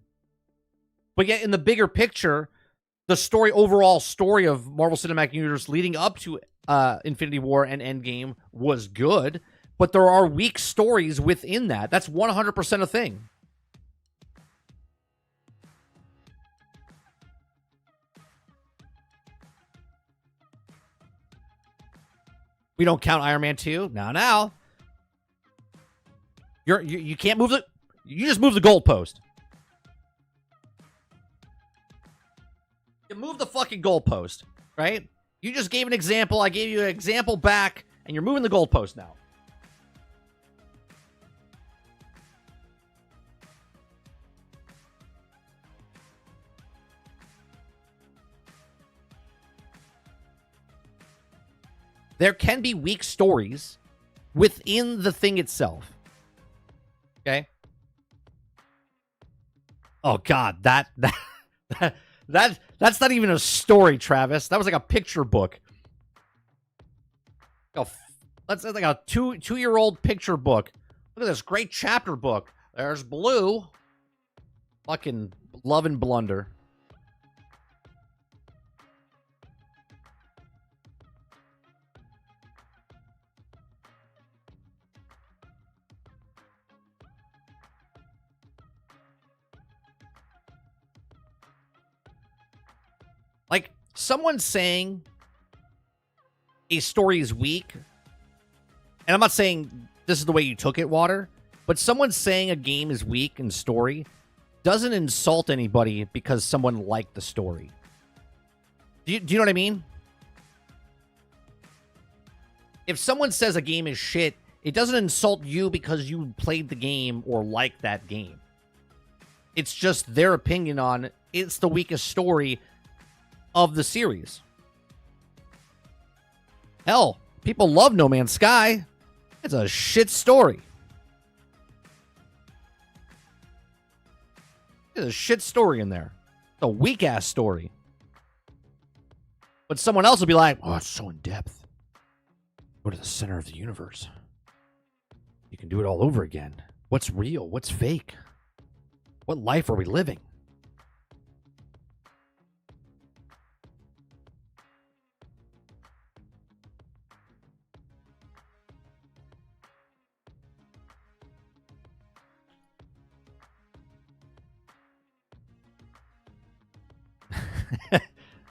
But yet, in the bigger picture, the overall story of Marvel Cinematic Universe leading up to Infinity War and Endgame was good, but there are weak stories within that. That's 100% a thing. We don't count Iron Man 2? Now. You can't move you just move the goalpost. You move the fucking goalpost, right? You just gave an example. I gave you an example back, and you're moving the goalpost now. There can be weak stories within the thing itself. Okay? Oh, God, that's not even a story, Travis. That was like a picture book. That's like a two-year-old picture book. Look at this great chapter book. There's Blue. Fucking love and blunder. Like, someone saying a story is weak, and I'm not saying this is the way you took it, Water, but someone saying a game is weak in story doesn't insult anybody because someone liked the story. Do you know what I mean? If someone says a game is shit, it doesn't insult you because you played the game or liked that game. It's just their opinion on it's the weakest story of the series. Hell, people love No Man's Sky. It's a shit story. There's a shit story in there. It's a weak-ass story. But someone else will be like, oh, it's so in-depth. Go to the center of the universe. You can do it all over again. What's real? What's fake? What life are we living?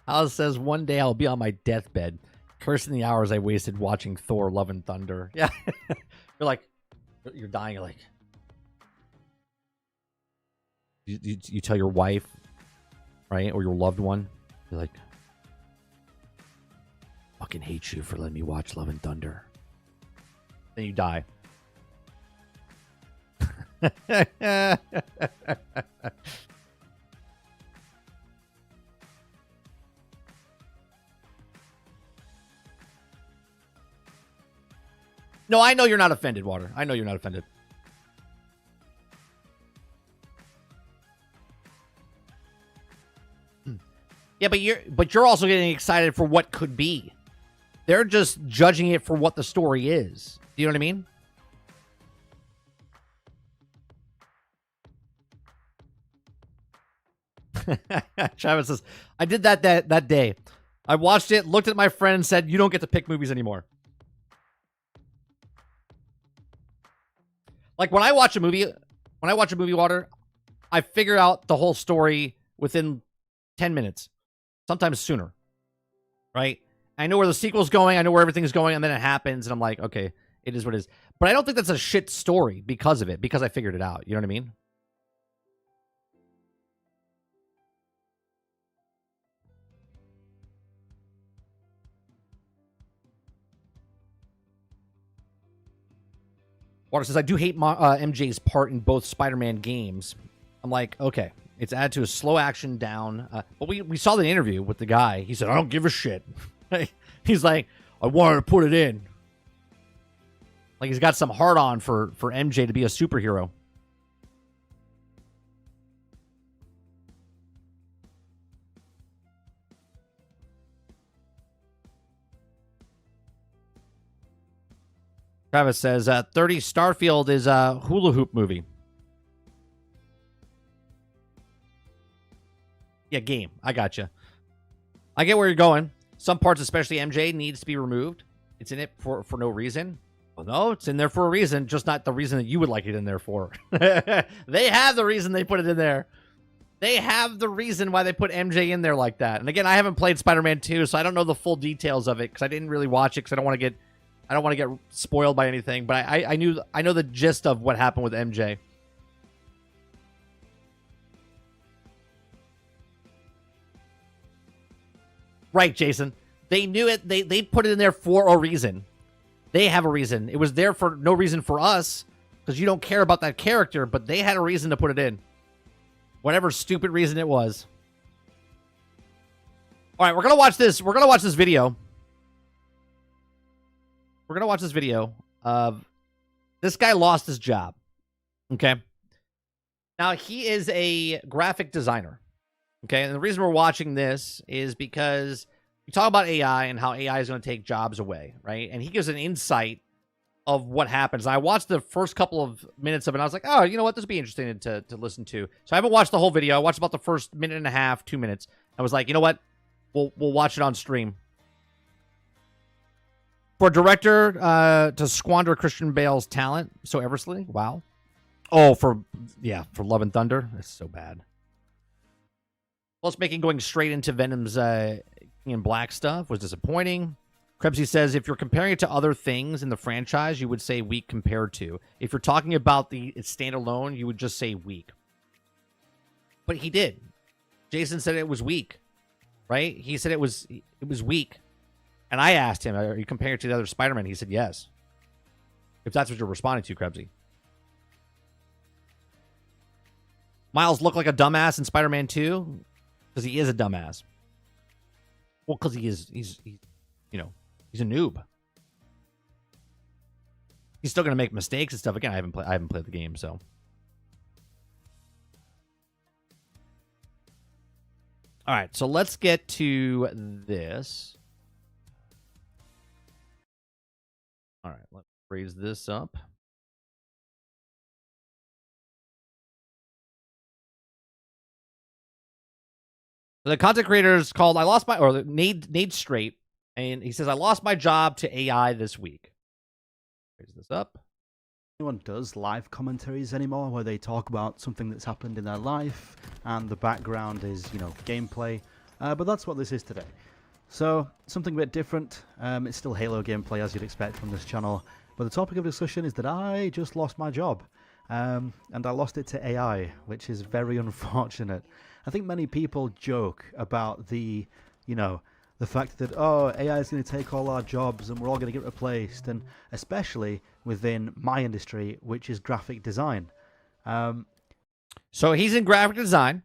Alice says, one day I'll be on my deathbed, cursing the hours I wasted watching Thor, Love and Thunder. Yeah. You're like, you're dying. You're like, you tell your wife, right? Or your loved one. You're like, fucking hate you for letting me watch Love and Thunder. Then you die. No, I know you're not offended, Water. I know you're not offended. Yeah, but you're also getting excited for what could be. They're just judging it for what the story is. Do you know what I mean? Travis says, I did that day. I watched it, looked at my friend, and said, you don't get to pick movies anymore. Like when I watch a movie, Water, I figure out the whole story within 10 minutes, sometimes sooner, right? I know where the sequel's going, I know where everything's going, and then it happens, and I'm like, okay, it is what it is. But I don't think that's a shit story because of it, because I figured it out. You know what I mean? Water says, I do hate MJ's part in both Spider-Man games. I'm like, okay, it's added to a slow action down. But we saw the interview with the guy. He said, I don't give a shit. He's like, I wanted to put it in. Like he's got some hard on for MJ to be a superhero. Travis says, 30 Starfield is a hula hoop movie. Yeah, game. I gotcha. I get where you're going. Some parts, especially MJ, needs to be removed. It's in it for no reason. Well, no, it's in there for a reason, just not the reason that you would like it in there for. They have the reason they put it in there. They have the reason why they put MJ in there like that. And again, I haven't played Spider-Man 2, so I don't know the full details of it because I didn't really watch it because I don't want to get spoiled by anything. But I know the gist of what happened with MJ. Right, Jason. They knew it. They put it in there for a reason. They have a reason. It was there for no reason for us because you don't care about that character, but they had a reason to put it in. Whatever stupid reason it was. All right, we're going to watch this. We're going to watch this video. We're going to watch this video of this guy lost his job. Okay. Now, he is a graphic designer. Okay. And the reason we're watching this is because we talk about AI and how AI is going to take jobs away, right? And he gives an insight of what happens. And I watched the first couple of minutes of it, and I was like, oh, you know what? This would be interesting to listen to. So I haven't watched the whole video. I watched about the first minute and a half, 2 minutes. I was like, you know what? We'll watch it on stream. For a director to squander Christian Bale's talent so eversely, wow. Oh, for Love and Thunder, that's so bad. Plus, making going straight into Venom's in Black stuff was disappointing. Krebsy says, if you're comparing it to other things in the franchise, you would say weak compared to. If you're talking about the standalone, you would just say weak. But he did. Jason said it was weak, right? He said it was weak. And I asked him, are you comparing it to the other Spider-Man? He said yes. If that's what you're responding to, Krebsy. Miles looked like a dumbass in Spider-Man 2 because he is a dumbass. Well, because he's a noob. He's still going to make mistakes and stuff. Again, I haven't played the game, so. All right, so let's get to this. All right, let's raise this up. The content creator is called Nade Straight, and he says, I lost my job to AI this week. Raise this up. Anyone does live commentaries anymore where they talk about something that's happened in their life and the background is, you know, gameplay. But that's what this is today. So, something a bit different. It's still Halo gameplay as you'd expect from this channel. But the topic of discussion is that I just lost my job. And I lost it to AI, which is very unfortunate. I think many people joke about the fact that, oh, AI is going to take all our jobs and we're all going to get replaced, and especially within my industry, which is graphic design. So he's in graphic design,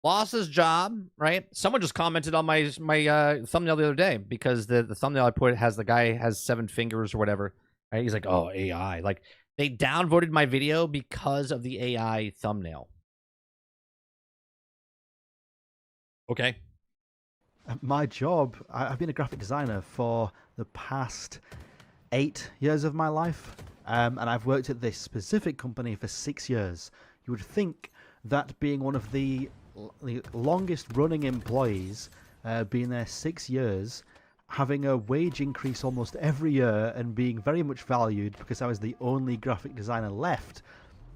lost his job, right? Someone just commented on my thumbnail the other day because the thumbnail I put has the guy has 7 fingers or whatever, right? He's like, oh, AI. Like, they downvoted my video because of the AI thumbnail. Okay. My job, I've been a graphic designer for the past 8 years of my life, and I've worked at this specific company for 6 years. You would think that being one of the longest running employees, being there 6 years, having a wage increase almost every year and being very much valued because I was the only graphic designer left,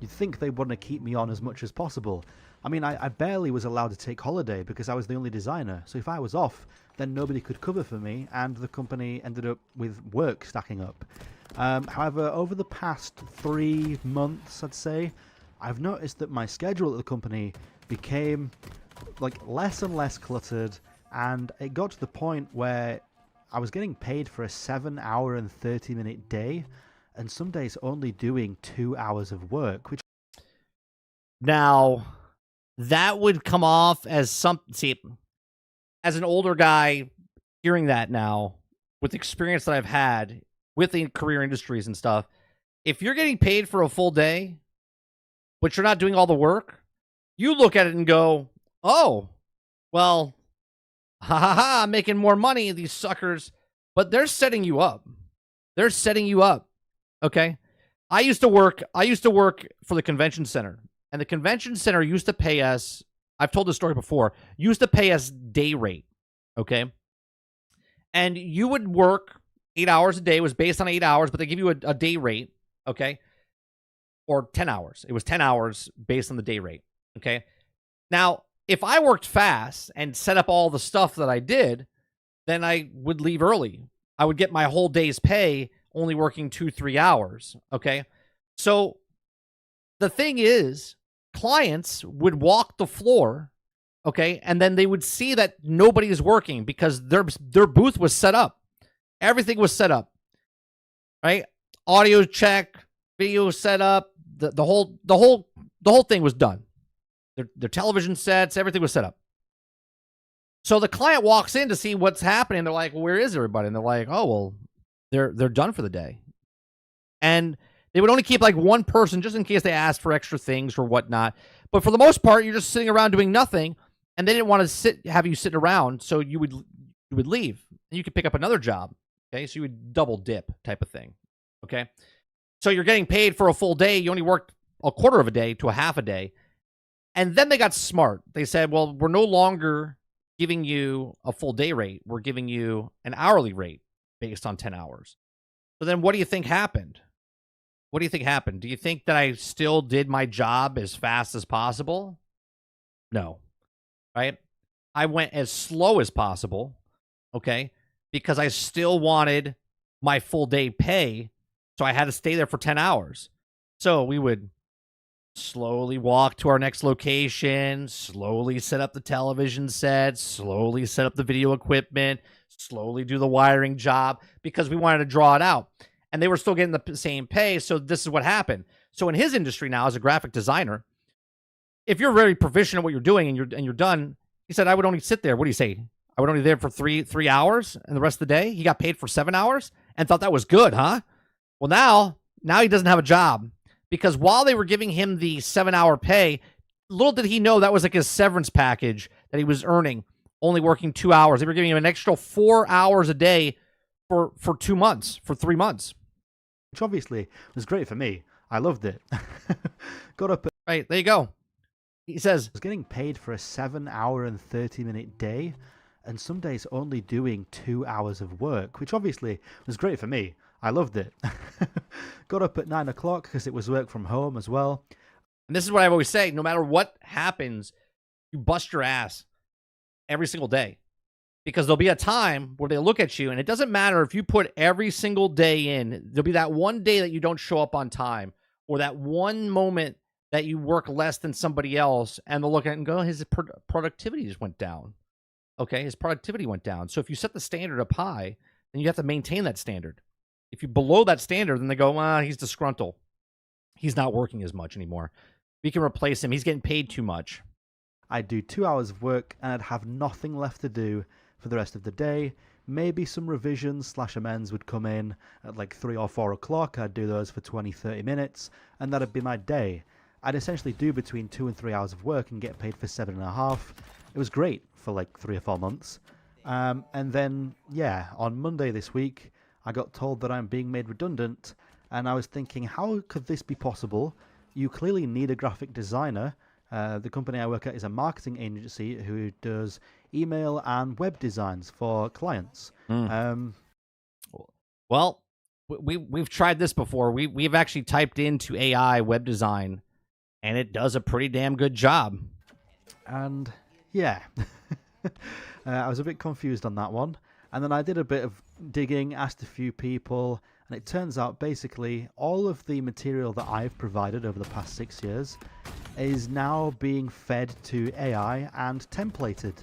you'd think they want to keep me on as much as possible. I mean, I barely was allowed to take holiday because I was the only designer. So if I was off, then nobody could cover for me, and the company ended up with work stacking up. However, over the past 3 months, I'd say, I've noticed that my schedule at the company became like less and less cluttered, and it got to the point where I was getting paid for a 7-hour and 30-minute day, and some days only doing 2 hours of work, which... Now, that would come off as as an older guy hearing that now, with the experience that I've had with the career industries and stuff, if you're getting paid for a full day, but you're not doing all the work, you look at it and go, oh, well, I'm making more money, these suckers. But they're setting you up. They're setting you up. Okay? I used to work for the convention center. And the convention center used to pay us, I've told this story before, used to pay us day rate, okay? And you would work 8 hours a day. It was based on 8 hours, but they give you a day rate, okay? Or 10 hours. It was 10 hours based on the day rate, okay? Now, if I worked fast and set up all the stuff that I did, then I would leave early. I would get my whole day's pay only working 2-3 hours, okay? So the thing is, clients would walk the floor, okay, and then they would see that nobody is working because their booth was set up. Everything was set up, right? Audio check, video set up, the whole thing was done. Their television sets, everything was set up. So the client walks in to see what's happening. They're like, well, where is everybody? And they're like, oh, well, they're done for the day. And they would only keep like one person just in case they asked for extra things or whatnot. But for the most part, you're just sitting around doing nothing, and they didn't want to have you sit around, so you would leave. And you could pick up another job. Okay, so you would double dip type of thing. Okay, so you're getting paid for a full day. You only worked a quarter of a day to a half a day. And then they got smart. They said, well, we're no longer giving you a full day rate. We're giving you an hourly rate based on 10 hours. So then what do you think happened? What do you think happened? Do you think that I still did my job as fast as possible? No. Right? I went as slow as possible, okay? Because I still wanted my full day pay, so I had to stay there for 10 hours. So we would slowly walk to our next location, slowly set up the television set, slowly set up the video equipment, slowly do the wiring job because we wanted to draw it out. And they were still getting the same pay, so this is what happened. So in his industry now, as a graphic designer, if you're very proficient at what you're doing and you're done, he said, I would only sit there. What do you say? I would only there for three hours, and the rest of the day he got paid for 7 hours and thought that was good, huh? Well, now he doesn't have a job because while they were giving him the 7-hour pay, little did he know that was like his severance package that he was earning, only working 2 hours. They were giving him an extra 4 hours a day for 2 months, for 3 months. Which obviously was great for me. I loved it. Got up. Right, there you go. He says, I was getting paid for a 7-hour and 30-minute day, and some days only doing 2 hours of work, which obviously was great for me. I loved it. Got up at 9 o'clock because it was work from home as well. and this is what I always say, no matter what happens, you bust your ass every single day. Because there'll be a time where they look at you, and it doesn't matter if you put every single day in, there'll be that one day that you don't show up on time, or that one moment that you work less than somebody else, and they'll look at it and go, his productivity just went down. Okay, his productivity went down. So if you set the standard up high, then you have to maintain that standard. If you below that standard, then they go, he's disgruntled. He's not working as much anymore. We can replace him. He's getting paid too much. I'd do 2 hours of work, and I'd have nothing left to do for the rest of the day. Maybe some revisions / amends would come in at like 3 or 4 o'clock. I'd do those for 20-30 minutes, and that'd be my day. I'd essentially do between 2 and 3 hours of work and get paid for 7.5. It was great for like 3 or 4 months. And then, yeah, on Monday this week, I got told that I'm being made redundant, and I was thinking, how could this be possible? You clearly need a graphic designer. The company I work at is a marketing agency who does email and web designs for clients. Well, we've tried this before. We've actually typed into AI web design, and it does a pretty damn good job. And yeah, I was a bit confused on that one. And then I did a bit of digging, asked a few people, and it turns out basically all of the material that I've provided over the past 6 years is now being fed to AI and templated.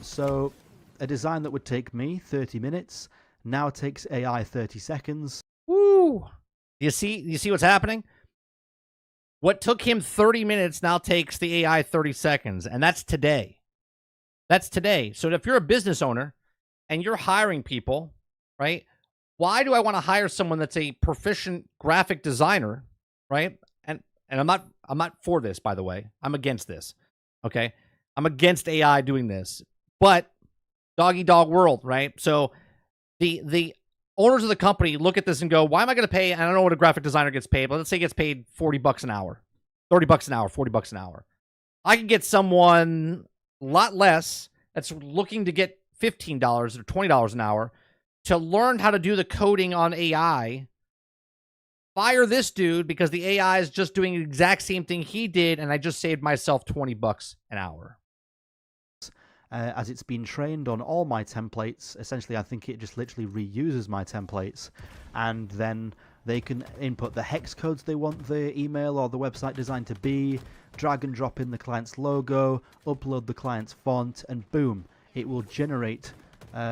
So a design that would take me 30 minutes now takes AI 30 seconds. Woo! You see what's happening? What took him 30 minutes now takes the AI 30 seconds, and that's today. That's today. So if you're a business owner and you're hiring people, right? Why do I want to hire someone that's a proficient graphic designer, right? And I'm not for this, by the way. I'm against this. Okay? I'm against AI doing this. But doggy dog world, right? So the owners of the company look at this and go, why am I going to pay? I don't know what a graphic designer gets paid, but let's say he gets paid $40 an hour, $30 an hour, $40 an hour. I can get someone a lot less that's looking to get $15 or $20 an hour to learn how to do the coding on AI. Fire this dude because the AI is just doing the exact same thing he did, and I just saved myself $20 an hour. As it's been trained on all my templates, essentially I think it just literally reuses my templates, and then they can input the hex codes they want the email or the website design to be, drag and drop in the client's logo, upload the client's font, and boom, it will generate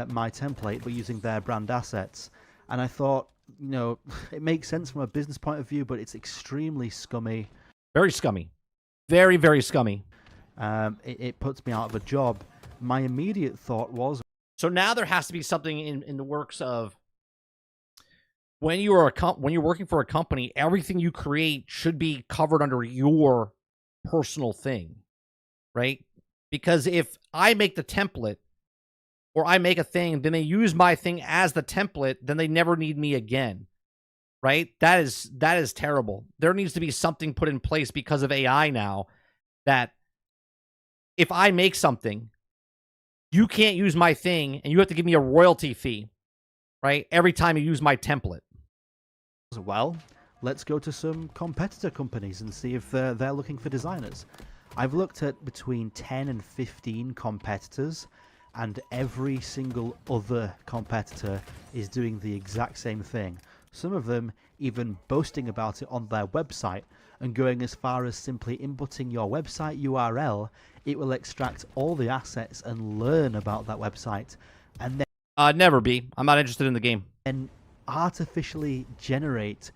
my template but using their brand assets. And I thought, you know, it makes sense from a business point of view, but it's extremely scummy. Very scummy. Very, very scummy. It puts me out of a job. My immediate thought was, so now there has to be something in the works of when you are when you're working for a company, everything you create should be covered under your personal thing, right? Because if I make the template or I make a thing, then they use my thing as the template, then they never need me again, right? That is terrible. There needs to be something put in place because of AI now that if I make something, you can't use my thing, and you have to give me a royalty fee, right? Every time you use my template. Well, let's go to some competitor companies and see if they're looking for designers. I've looked at between 10 and 15 competitors, and every single other competitor is doing the exact same thing. Some of them even boasting about it on their website and going as far as simply inputting your website URL. It will extract all the assets and learn about that website, and then Never be. I'm not interested in the game. And artificially generate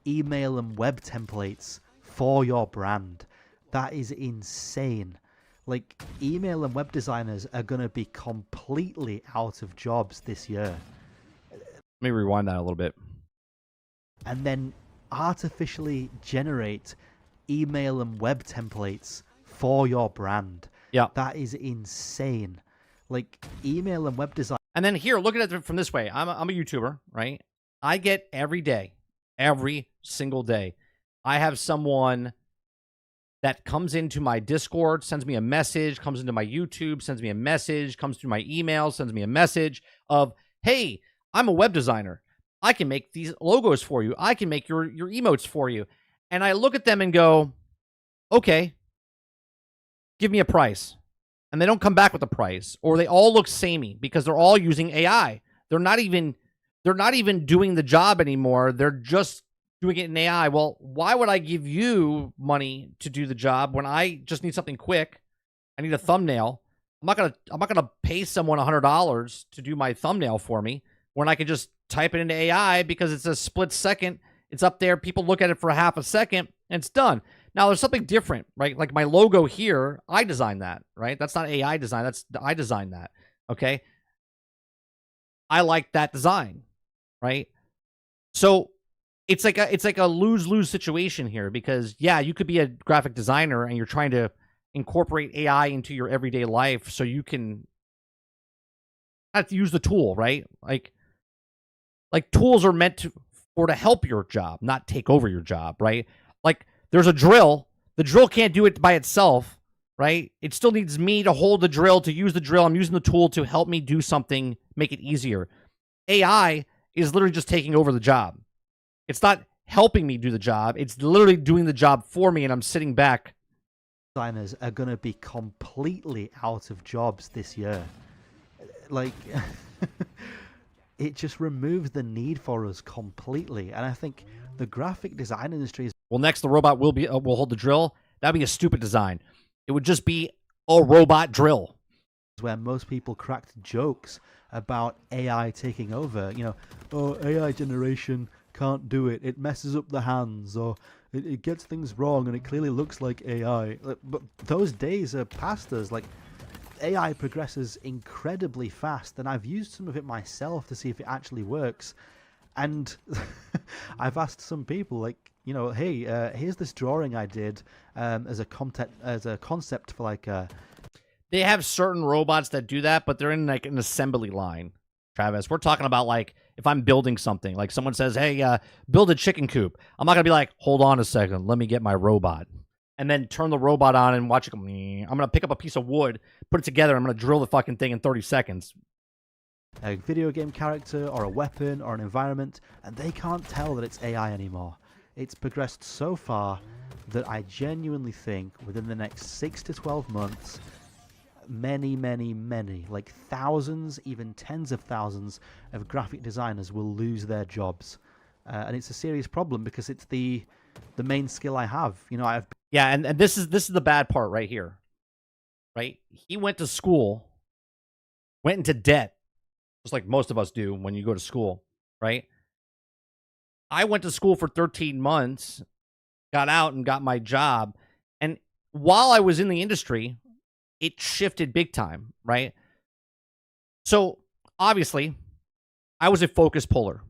email and web templates for your brand. That is insane. Like, email and web designers are going to be completely out of jobs this year. Let me rewind that a little bit. And then artificially generate email and web templates for your brand. Yeah. That is insane. Like, email and web design. And then here, look at it from this way. I'm a YouTuber, right? I get every day, every single day, I have someone that comes into my Discord, sends me a message, comes into my YouTube, sends me a message, comes through my email, sends me a message of, hey, I'm a web designer. I can make these logos for you. I can make your emotes for you. And I look at them and go, okay, give me a price. And they don't come back with a price, or they all look samey because they're all using AI. They're not even doing the job anymore. They're just doing it in AI. Well, why would I give you money to do the job when I just need something quick? I need a thumbnail. I'm not gonna pay someone $100 to do my thumbnail for me when I can just type it into AI because it's a split second. It's up there. People look at it for a half a second and it's done. Now there's something different, right? Like my logo here, I designed that, right? That's not AI design. I designed that. Okay. I like that design, right? So it's like a lose-lose situation here because yeah, you could be a graphic designer and you're trying to incorporate AI into your everyday life so you can have to use the tool, right? Like tools are meant to help your job, not take over your job, right? Like there's a drill. The drill can't do it by itself, right? It still needs me to hold the drill, to use the drill. I'm using the tool to help me do something, make it easier. AI is literally just taking over the job. It's not helping me do the job. It's literally doing the job for me, and I'm sitting back. Designers are going to be completely out of jobs this year. Like, it just removes the need for us completely. And I think the graphic design industry is... Well, next the robot will hold the drill. That'd be a stupid design. It would just be a robot drill. Where most people cracked jokes about AI taking over. You know, oh, AI generation can't do it. It messes up the hands, or it gets things wrong, and it clearly looks like AI. But those days are past us. Like, AI progresses incredibly fast, and I've used some of it myself to see if it actually works. And I've asked some people, like, you know, hey, here's this drawing I did as a concept for like a... They have certain robots that do that, but they're in like an assembly line, Travis. We're talking about like if I'm building something, like someone says, hey, build a chicken coop. I'm not going to be like, hold on a second, let me get my robot. And then turn the robot on and watch it go, I'm going to pick up a piece of wood, put it together, I'm going to drill the fucking thing in 30 seconds. A video game character or a weapon or an environment, and they can't tell that it's AI anymore. It's progressed so far that I genuinely think within the next 6 to 12 months, many, like thousands, even tens of thousands of graphic designers will lose their jobs. And it's a serious problem because it's the main skill I have. You know, and this is the bad part right here. Right? He went to school, went into debt, just like most of us do when you go to school, right? I went to school for 13 months, got out and got my job. And while I was in the industry, it shifted big time, right? So obviously, I was a focus puller.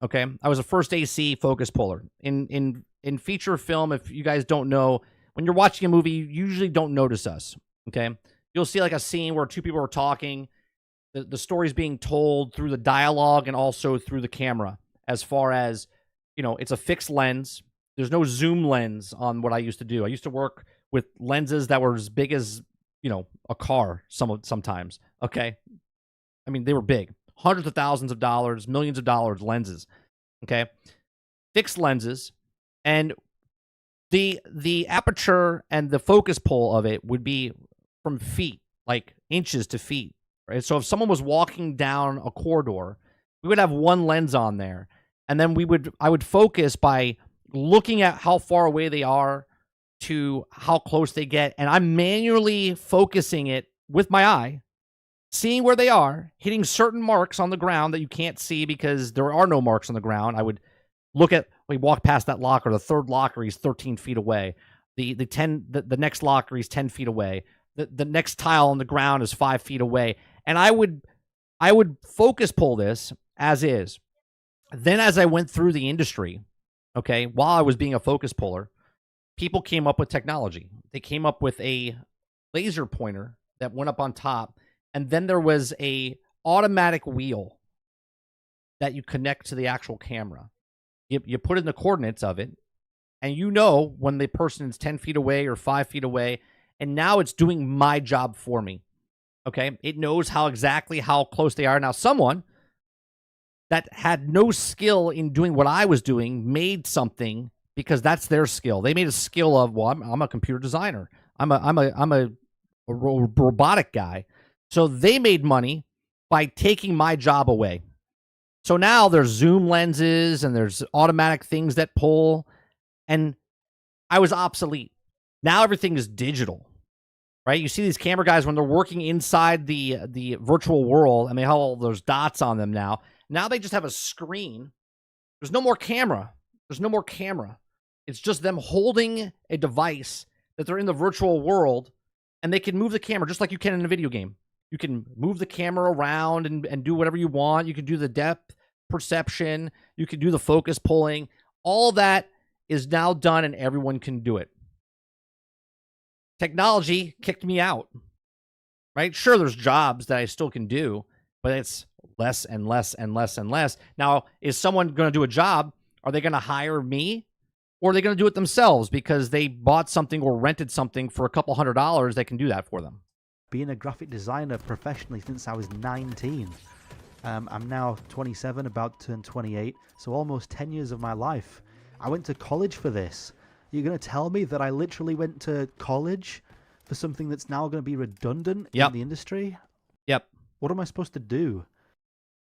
Okay, I was a first AC focus puller in feature film. If you guys don't know, when you're watching a movie, you usually don't notice us. Okay, you'll see like a scene where two people are talking. The story's being told through the dialogue and also through the camera. As far as, you know, it's a fixed lens. There's no zoom lens on what I used to do. I used to work with lenses that were as big as, you know, a car sometimes. Okay, I mean, they were big, hundreds of thousands of dollars, millions of dollars lenses. Okay, fixed lenses, and the aperture and the focus pull of it would be from feet, like inches to feet. Right, so if someone was walking down a corridor, we would have one lens on there, and then I would focus by looking at how far away they are to how close they get, and I'm manually focusing it with my eye, seeing where they are, hitting certain marks on the ground that you can't see because there are no marks on the ground. I would we walk past that locker, the third locker, he's 13 feet away. The next locker, he's 10 feet away. The next tile on the ground is 5 feet away. And I would focus pull this as is. Then as I went through the industry, okay, while I was being a focus puller, people came up with technology. They came up with a laser pointer that went up on top, and then there was a automatic wheel that you connect to the actual camera. You put in the coordinates of it, And you know when the person is 10 feet away or 5 feet away, and now it's doing my job for me. Okay? It knows exactly how close they are. Now, someone that had no skill in doing what I was doing made something because that's their skill. They made a skill of, well, I'm a computer designer. I'm a robotic guy. So they made money by taking my job away. So now there's zoom lenses and there's automatic things that pull, and I was obsolete. Now everything is digital, right? You see these camera guys when they're working inside the virtual world, and they have all those dots on them now. Now they just have a screen. There's no more camera. There's no more camera. It's just them holding a device that they're in the virtual world, and they can move the camera just like you can in a video game. You can move the camera around and do whatever you want. You can do the depth perception. You can do the focus pulling. All that is now done, and everyone can do it. Technology kicked me out, right? Sure, there's jobs that I still can do, but it's less and less and less and less. Now, is someone going to do a job? Are they going to hire me? Or are they going to do it themselves because they bought something or rented something for a couple $100? They can do that for them. Being a graphic designer professionally since I was 19. I'm now 27, about to turn 28, so almost 10 years of my life. I went to college for this. You're going to tell me that I literally went to college for something that's now going to be redundant in the industry? Yep. What am I supposed to do?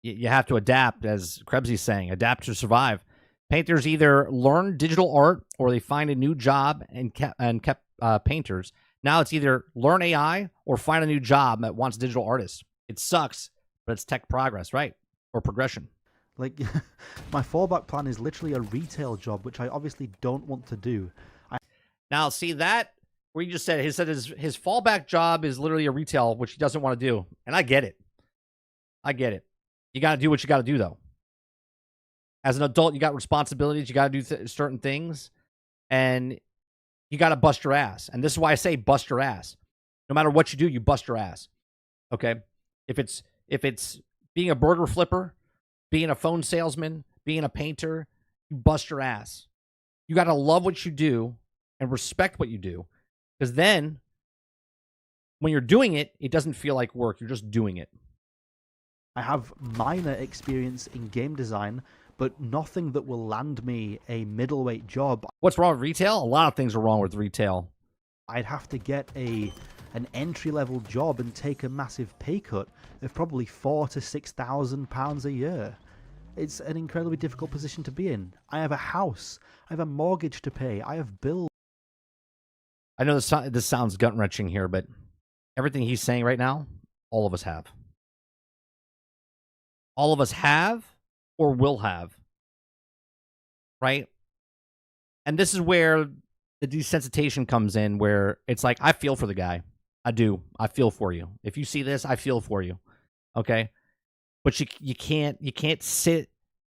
You have to adapt, as Krebsy's saying, adapt to survive. Painters either learn digital art or they find a new job and kept painters. Now it's either learn AI or find a new job that wants digital artists. It sucks, but it's tech progress, right? Or progression. Like, my fallback plan is literally a retail job, which I obviously don't want to do. Now, see that? Where you just said, his fallback job is literally a retail, which he doesn't want to do. And I get it. I get it. You got to do what you got to do, though. As an adult, you got responsibilities. You got to do certain things. And you got to bust your ass. And this is why I say bust your ass. No matter what you do, you bust your ass. Okay? If it's being a burger flipper, being a phone salesman, being a painter, you bust your ass. You got to love what you do and respect what you do. Because then, when you're doing it, it doesn't feel like work. You're just doing it. I have minor experience in game design, but nothing that will land me a middleweight job. What's wrong with retail? A lot of things are wrong with retail. I'd have to get an entry-level job and take a massive pay cut of probably £4,000 to £6,000 a year. It's an incredibly difficult position to be in. I have a house. I have a mortgage to pay. I have bills. I know this sounds gut-wrenching here, but everything he's saying right now, all of us have. All of us have or will have. Right? And this is where the desensitization comes in, where it's like, I feel for the guy. I do. I feel for you. If you see this, I feel for you. Okay? But you can't sit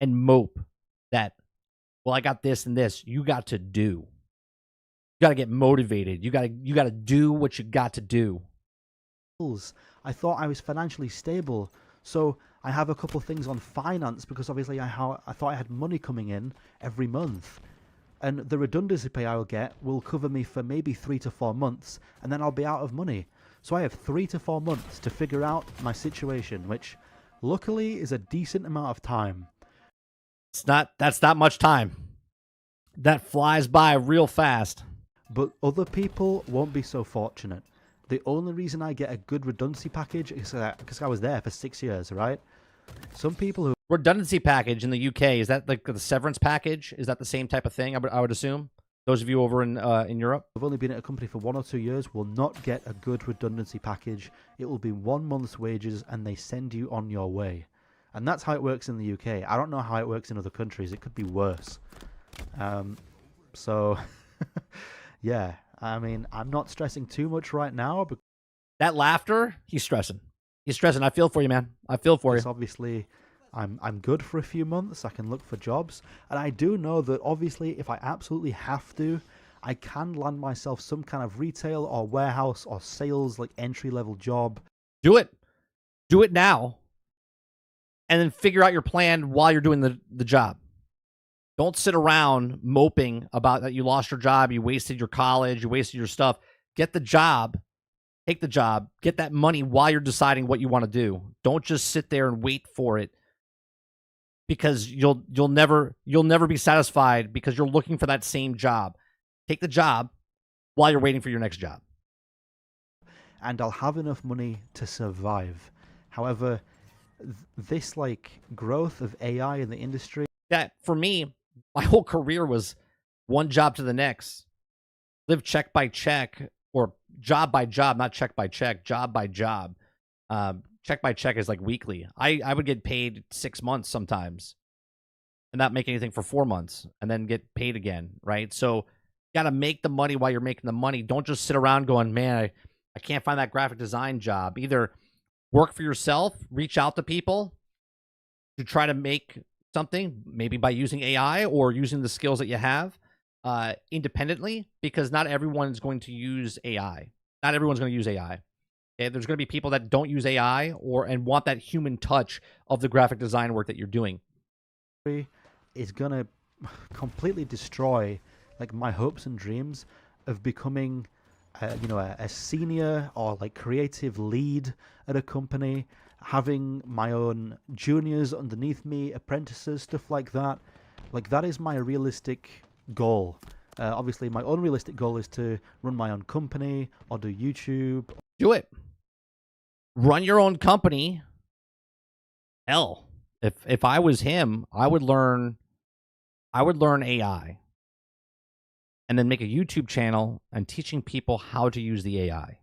and mope that, well, I got this and this. You got to do. You got to get motivated. You got to do what you got to do. I thought I was financially stable, so I have a couple things on finance because obviously I thought I had money coming in every month. And the redundancy pay I will get will cover me for maybe 3 to 4 months, and then I'll be out of money. So I have 3 to 4 months to figure out my situation, which luckily is a decent amount of time. That's not much time. That flies by real fast. But other people won't be so fortunate. The only reason I get a good redundancy package is because I was there for 6 years, right? Some people who... Redundancy package in the UK, is that like the severance package? Is that the same type of thing, I would assume? Those of you over in Europe? have only been at a company for 1 or 2 years will not get a good redundancy package. It will be 1 month's wages and they send you on your way. And that's how it works in the UK. I don't know how it works in other countries. It could be worse. So, yeah. I mean, I'm not stressing too much right now. But that laughter, he's stressing. He's stressing. I feel for you, man. I feel for you. Obviously, I'm good for a few months. I can look for jobs. And I do know that obviously if I absolutely have to, I can land myself some kind of retail or warehouse or sales like entry-level job. Do it. Do it now. And then figure out your plan while you're doing the job. Don't sit around moping about that you lost your job, you wasted your college, you wasted your stuff. Get the job, take the job, get that money while you're deciding what you want to do. Don't just sit there and wait for it, because you'll never be satisfied because you're looking for that same job. Take the job while you're waiting for your next job. And I'll have enough money to survive. However, this like growth of AI in the industry. That for me, my whole career was one job to the next. Live check by check, or job by job, not check by check, job by job. Check by check is like weekly. I would get paid 6 months sometimes and not make anything for 4 months and then get paid again, right? So you got to make the money while you're making the money. Don't just sit around going, man, I can't find that graphic design job. Either work for yourself, reach out to people to try to make something, maybe by using AI or using the skills that you have independently, because not everyone's going to use AI. Not everyone's going to use AI. Okay? There's going to be people that don't use AI and want that human touch of the graphic design work that you're doing. Is going to completely destroy like my hopes and dreams of becoming a senior or like creative lead at a company, having my own juniors underneath me, apprentices, stuff like that. Like that is my realistic goal. Obviously, my unrealistic goal is to run my own company or do YouTube. Do it. Run your own company. Hell, if I was him, I would learn AI. And then make a YouTube channel and teaching people how to use the AI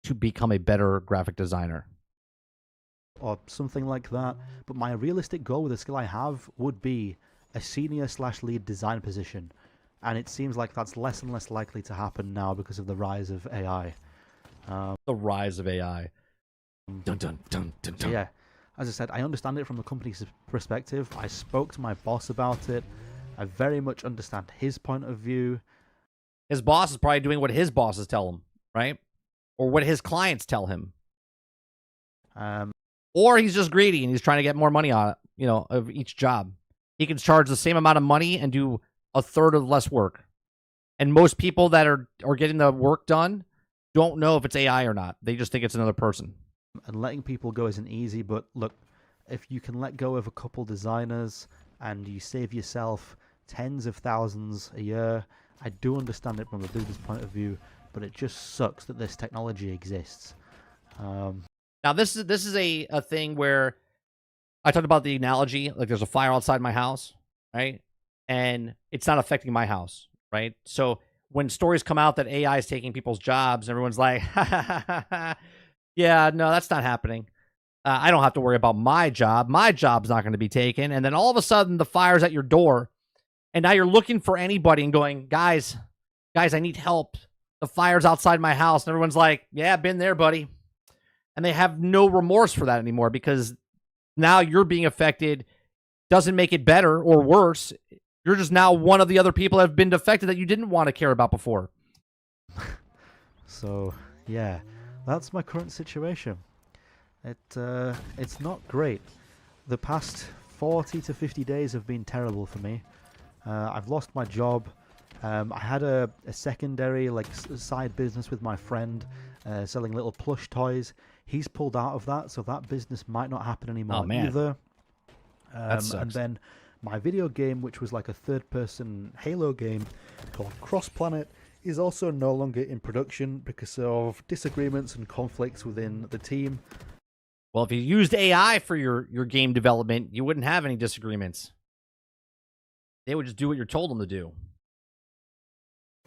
to become a better graphic designer. Or something like that. But my realistic goal with the skill I have would be a senior/lead design position. And it seems like that's less and less likely to happen now because of the rise of AI. The rise of AI. Dun, dun, dun, dun, dun. Yeah. As I said, I understand it from the company's perspective. I spoke to my boss about it. I very much understand his point of view. His boss is probably doing what his bosses tell him, right? Or what his clients tell him. Or he's just greedy and he's trying to get more money on it, of each job. He can charge the same amount of money and do a third of less work. And most people that are getting the work done don't know if it's AI or not. They just think it's another person. And letting people go isn't easy, but look, if you can let go of a couple designers and you save yourself tens of thousands a year, I do understand it from a business point of view, but it just sucks that this technology exists. Now, this is a thing where I talked about the analogy, like there's a fire outside my house, right? And it's not affecting my house, right? So when stories come out that AI is taking people's jobs, everyone's like, yeah, no, that's not happening. I don't have to worry about my job. My job's not going to be taken. And then all of a sudden, the fire's at your door. And now you're looking for anybody and going, guys, I need help. The fire's outside my house. And everyone's like, yeah, been there, buddy. And they have no remorse for that anymore because now you're being affected. Doesn't make it better or worse. You're just now one of the other people that have been affected that you didn't want to care about before. So, yeah, that's my current situation. It's not great. The past 40 to 50 days have been terrible for me. I've lost my job. I had a secondary side business with my friend selling little plush toys. He's pulled out of that, so that business might not happen anymore either. That sucks. And then my video game, which was like a third-person Halo game called Cross Planet, is also no longer in production because of disagreements and conflicts within the team. Well, if you used AI for your game development, you wouldn't have any disagreements. They would just do what you're told them to do.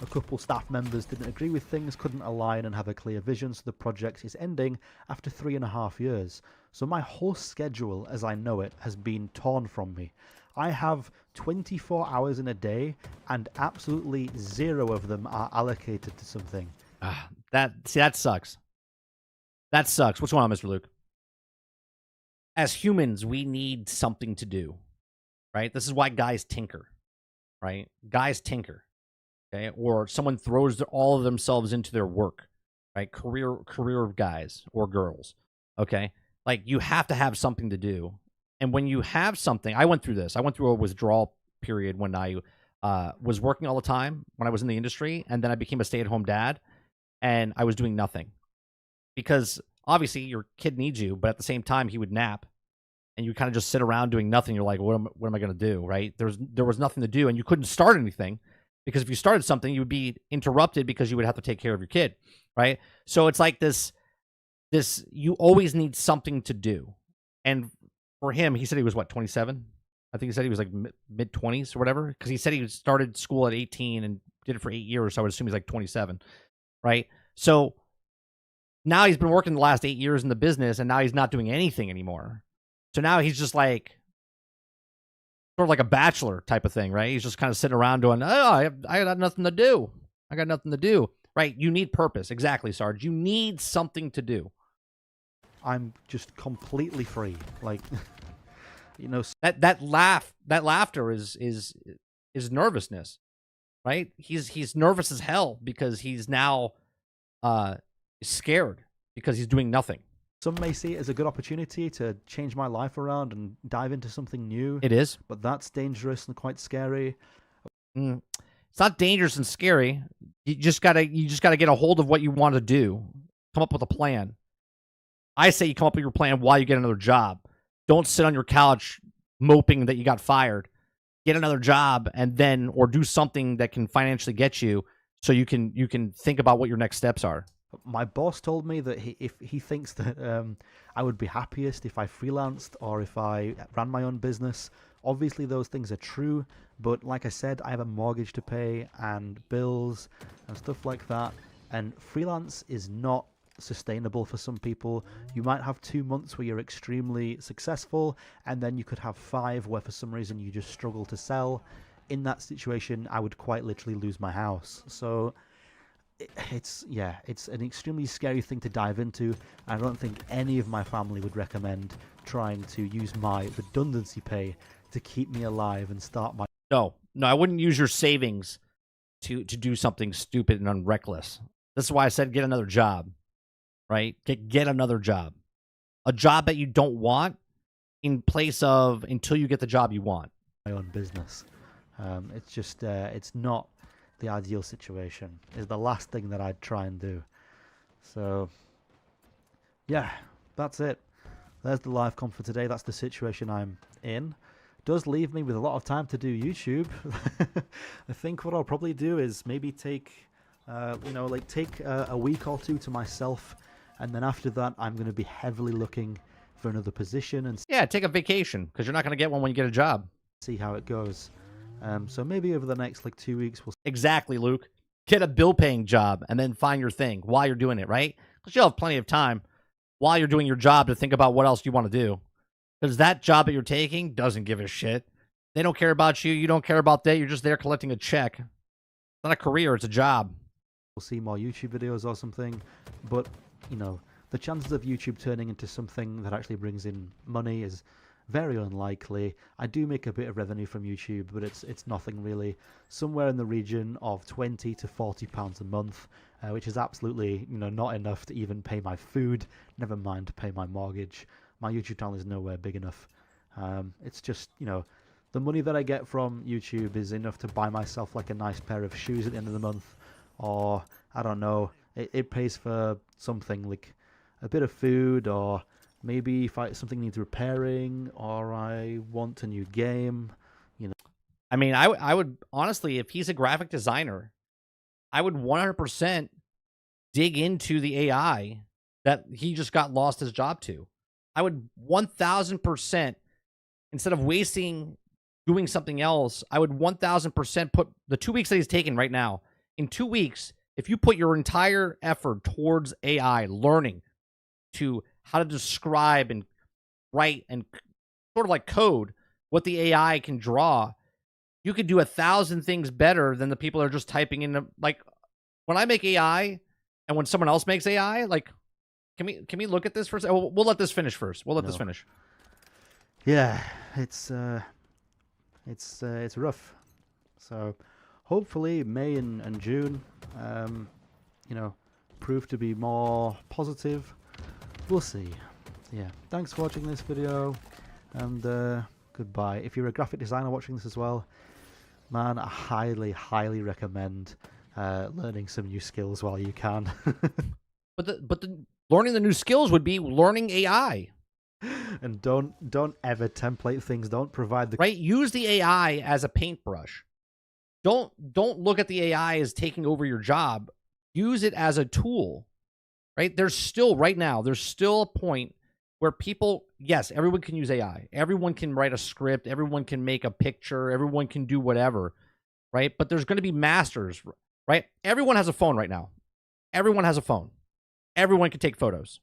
A couple staff members didn't agree with things, couldn't align and have a clear vision, so the project is ending after 3.5 years. So my whole schedule, as I know it, has been torn from me. I have 24 hours in a day, and absolutely 0 of them are allocated to something. That sucks. That sucks. What's going on, Mr. Luke? As humans, we need something to do, right? This is why guys tinker, right? Guys tinker, okay? Or someone throws all of themselves into their work, right? Career guys or girls, okay? Like, you have to have something to do. And when you have something, I went through this. I went through a withdrawal period when I was working all the time when I was in the industry, and then I became a stay-at-home dad, and I was doing nothing because obviously your kid needs you, but at the same time he would nap, and you kind of just sit around doing nothing. You're like, what am I going to do, right? There was nothing to do, and you couldn't start anything because if you started something, you would be interrupted because you would have to take care of your kid, right? So it's like this you always need something to do, and for him, he said he was what, 27? I think he said he was like mid 20s or whatever, because he said he started school at 18 and did it for 8 years. So I would assume he's like 27, right? So now he's been working the last 8 years in the business, and now he's not doing anything anymore. So now he's just like sort of like a bachelor type of thing, right? He's just kind of sitting around doing, I got nothing to do. I got nothing to do, right? You need purpose. Exactly, Sarge. You need something to do. I'm just completely free. Like, you know, that laughter is nervousness, right? He's nervous as hell because he's now scared because he's doing nothing. Some may see it as a good opportunity to change my life around and dive into something new. It is, but that's dangerous and quite scary. It's not dangerous and scary. You just gotta get a hold of what you want to do. Come up with a plan. I say you come up with your plan while you get another job. Don't sit on your couch moping that you got fired. Get another job and then, or do something that can financially get you so you can think about what your next steps are. My boss told me that if he thinks that I would be happiest if I freelanced or if I ran my own business. Obviously, those things are true, but like I said, I have a mortgage to pay and bills and stuff like that, and freelance is not sustainable for some people. You might have 2 months where you're extremely successful, and then you could have 5 where for some reason you just struggle to sell. In that situation, I would quite literally lose my house. So it's an extremely scary thing to dive into. I don't think any of my family would recommend trying to use my redundancy pay to keep me alive and start my... No, I wouldn't use your savings to do something stupid and unreckless. This is why I said get another job, right? Get another job. A job that you don't want in place of until you get the job you want. My own business. It's just, it's not the ideal situation. It's the last thing that I'd try and do. So, yeah, that's it. There's the live comp for today. That's the situation I'm in. Does leave me with a lot of time to do YouTube. I think what I'll probably do is maybe take, take a week or 2 to myself, and then after that, I'm going to be heavily looking for another position and take a vacation because you're not going to get one when you get a job. See how it goes. So maybe over the next 2 weeks we'll... Exactly, Luke. Get a bill-paying job and then find your thing while you're doing it, right? Because you'll have plenty of time while you're doing your job to think about what else you want to do. Because that job that you're taking doesn't give a shit. They don't care about you. You don't care about that. You're just there collecting a check. It's not a career. It's a job. We'll see more YouTube videos or something. But, the chances of YouTube turning into something that actually brings in money is very unlikely. I do make a bit of revenue from YouTube, but it's nothing really. Somewhere in the region of £20 to £40 a month, which is absolutely not enough to even pay my food, never mind to pay my mortgage. My YouTube channel is nowhere big enough. It's just, the money that I get from YouTube is enough to buy myself a nice pair of shoes at the end of the month, or I don't know, it pays for something like a bit of food, or maybe if something needs repairing, or I want a new game, I mean, I would honestly, if he's a graphic designer, I would 100% dig into the AI that he just got lost his job to. I would 1000%, instead of wasting doing something else, I would 1000% put the 2 weeks that he's taking right now. In 2 weeks, if you put your entire effort towards AI, learning to how to describe and write and sort of code what the AI can draw, you could do 1,000 things better than the people that are just typing in. When I make AI and when someone else makes AI, can we look at this first? We'll let this finish first. We'll let this finish. Yeah, it's rough. So hopefully May and June, prove to be more positive. We'll see. Yeah, thanks for watching this video, and goodbye. If you're a graphic designer watching this as well, man, I highly, highly recommend learning some new skills while you can. But the learning the new skills would be learning AI. And don't ever template things. Don't provide the right. Use the AI as a paintbrush. Don't look at the AI as taking over your job. Use it as a tool. Right? There's still a point where people, yes, everyone can use AI. Everyone can write a script. Everyone can make a picture. Everyone can do whatever. Right? But there's going to be masters. Right? Everyone has a phone right now. Everyone has a phone. Everyone can take photos.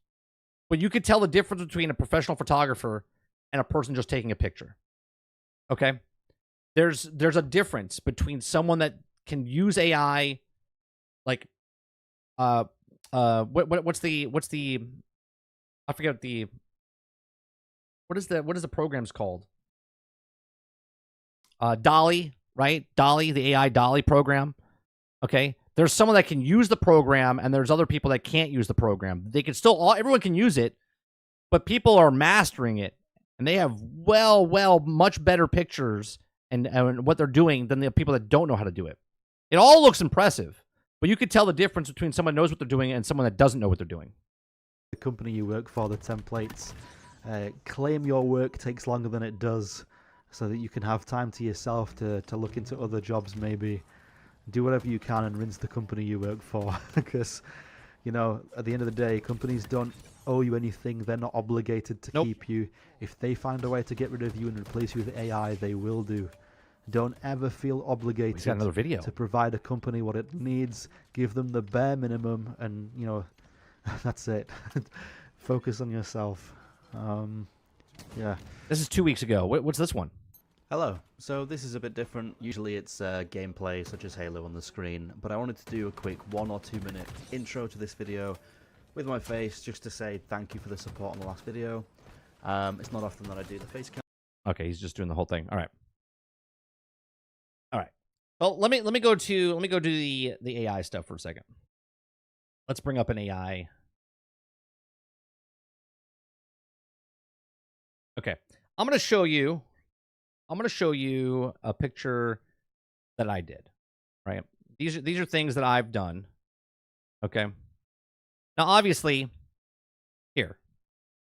But you could tell the difference between a professional photographer and a person just taking a picture. Okay? There's a difference between someone that can use AI, like what's the I forget what is the program's called? Dolly, right? Dolly, the AI Dolly program. Okay? There's someone that can use the program, and there's other people that can't use the program. They can still, everyone can use it, but people are mastering it, and they have much better pictures and what they're doing than the people that don't know how to do it. It all looks impressive, but you could tell the difference between someone that knows what they're doing and someone that doesn't know what they're doing. The company you work for, the templates, claim your work takes longer than it does, so that you can have time to yourself to look into other jobs maybe. Do whatever you can and rinse the company you work for, because, you know, at the end of the day, companies don't owe you anything. They're not obligated to keep you. If they find a way to get rid of you and replace you with AI, they will do. Don't ever feel obligated to provide a company what it needs. Give them the bare minimum, and, you know, that's it. Focus on yourself. Yeah. This is 2 weeks ago. What's this one? Hello. So this is a bit different. Usually it's gameplay such as Halo on the screen, but I wanted to do a quick 1 or 2 minute intro to this video with my face, just to say thank you for the support on the last video. It's not often that I do the face cam. Okay, he's just doing the whole thing. All right. Well, let me go to the AI stuff for a second. Let's bring up an AI. Okay, I'm going to show you a picture that I did, right? These are things that I've done. Okay. Now, obviously, here,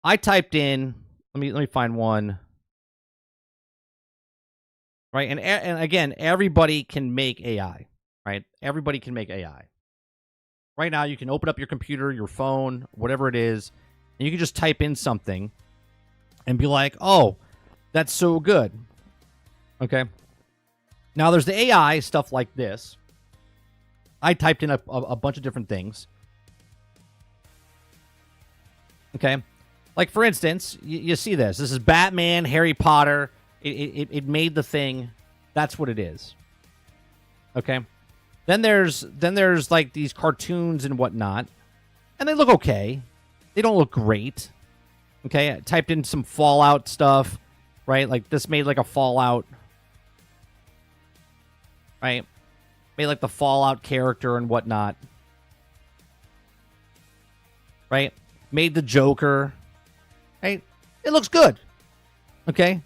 I typed in, let me find one. Right? And again, everybody can make AI, right? Everybody can make AI. Right now, you can open up your computer, your phone, whatever it is, and you can just type in something and be like, oh, that's so good. Okay. Now there's the AI stuff like this. I typed in a bunch of different things. Okay. Like, for instance, you see this. This is Batman, Harry Potter. It made the thing. That's what it is. Okay. Then there's like these cartoons and whatnot. And they look okay. They don't look great. Okay. I typed in some Fallout stuff. Right? Like, this made like a Fallout. Right? Made like the Fallout character and whatnot. Right? Made the Joker. Right? It looks good. Okay?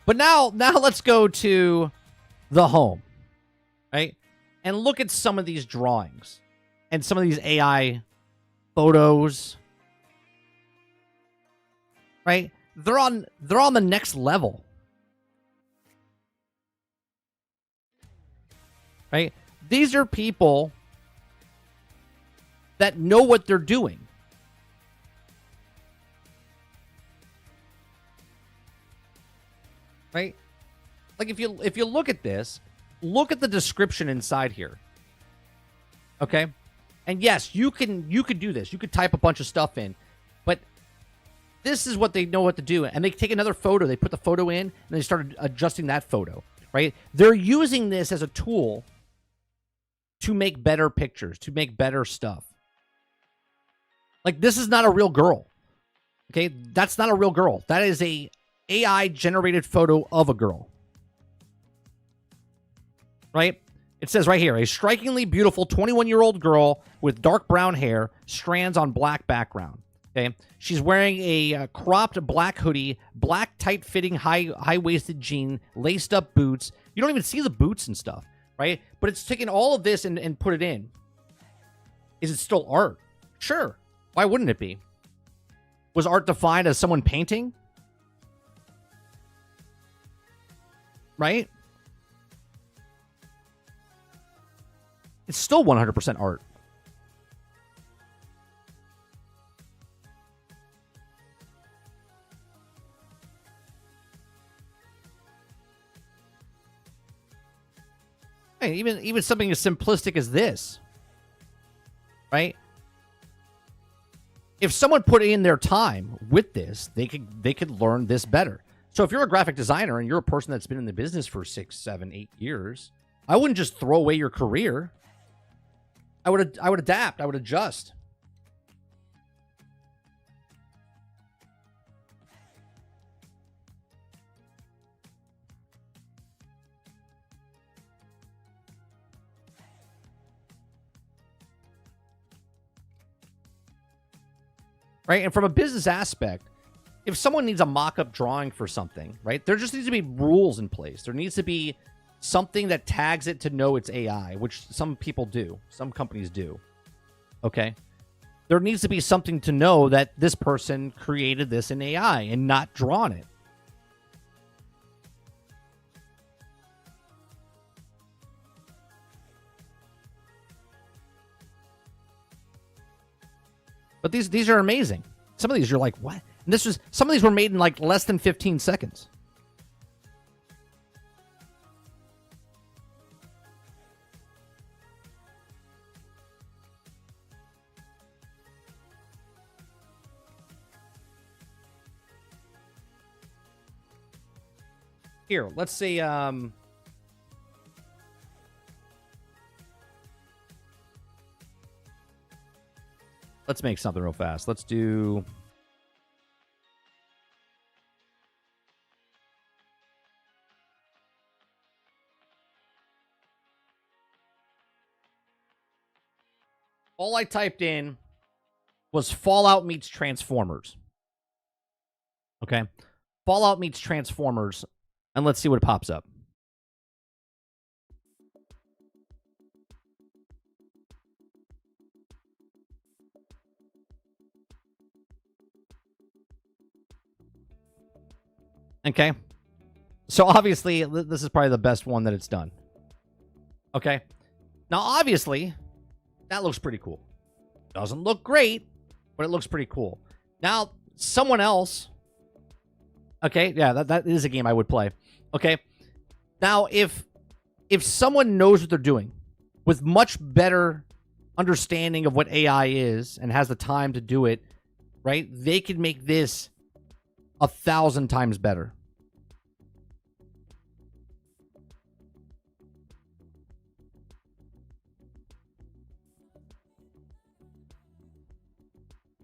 But now let's go to the home. Right? And look at some of these drawings. And some of these AI photos. Right? They're on the next level. Right? These are people that know what they're doing. Right? Like, if you look at this, look at the description inside here. Okay? And yes, you could do this. You could type a bunch of stuff in, but this is what they know what to do. And they take another photo, they put the photo in, and they start adjusting that photo. Right? They're using this as a tool to make better pictures, to make better stuff. Like, this is not a real girl. Okay? That's not a real girl. That is a AI-generated photo of a girl. Right? It says right here, a strikingly beautiful 21-year-old girl with dark brown hair, strands on black background. Okay, she's wearing a cropped black hoodie, black tight-fitting high-waisted jean, laced-up boots. You don't even see the boots and stuff, right? But it's taken all of this and put it in. Is it still art? Sure. Why wouldn't it be? Was art defined as someone painting? Right? It's still 100% art. Hey, even something as simplistic as this, right? If someone put in their time with this, they could learn this better. So if you're a graphic designer and you're a person that's been in the business for 6, 7, 8 years, I wouldn't just throw away your career. I would adapt. I would adjust. Right? And from a business aspect, if someone needs a mock-up drawing for something, right, there just needs to be rules in place. There needs to be something that tags it to know it's AI, which some people do. Some companies do. Okay? There needs to be something to know that this person created this in AI and not drawn it. But these are amazing. Some of these you're like, what? And some of these were made in like less than 15 seconds. Here, let's see. Let's make something real fast. Let's do. All I typed in was Fallout meets Transformers. Okay. Fallout meets Transformers. And let's see what pops up. Okay. So obviously, this is probably the best one that it's done. Okay. Now, obviously, that looks pretty cool. Doesn't look great, but it looks pretty cool. Now, someone else. Okay, yeah, that is a game I would play. Okay. Now, if someone knows what they're doing with much better understanding of what AI is and has the time to do it, right, they could make this 1,000 times better.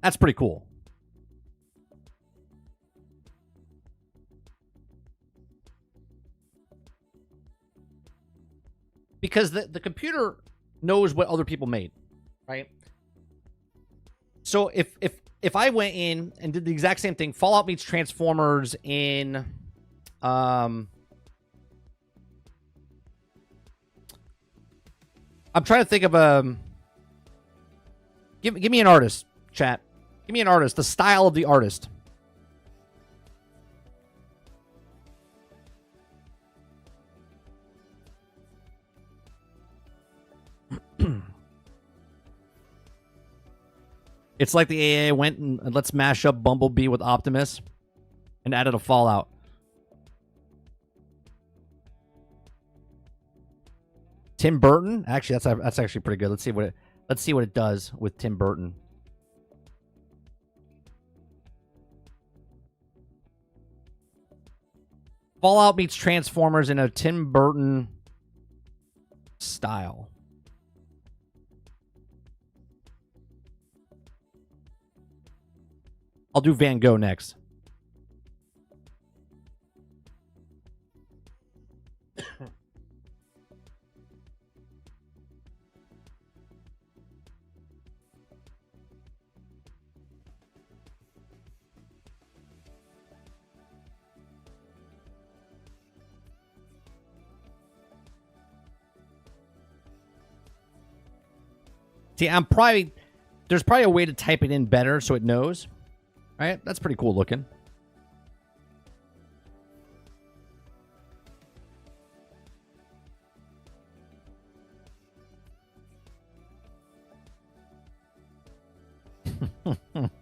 That's pretty cool. Because the computer knows what other people made, right? So if I went in and did the exact same thing, Fallout meets Transformers in I'm trying to think of give me an artist, chat. Give me an artist, the style of the artist. It's like the AA went and let's mash up Bumblebee with Optimus and added a Fallout. Tim Burton? Actually, that's actually pretty good. Let's see what it does with Tim Burton. Fallout meets Transformers in a Tim Burton style. I'll do Van Gogh next. See, there's probably a way to type it in better so it knows. Right? That's pretty cool looking.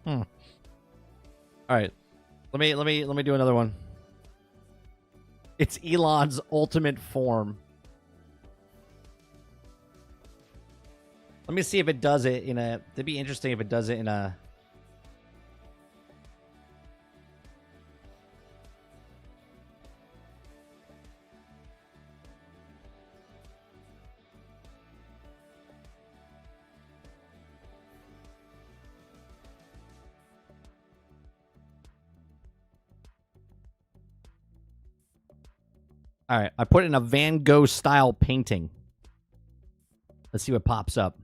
All right. Let me do another one. It's Elon's ultimate form. Let me see if it does it in a... It'd be interesting if it does it in a... All right, I put in a Van Gogh style painting. Let's see what pops up.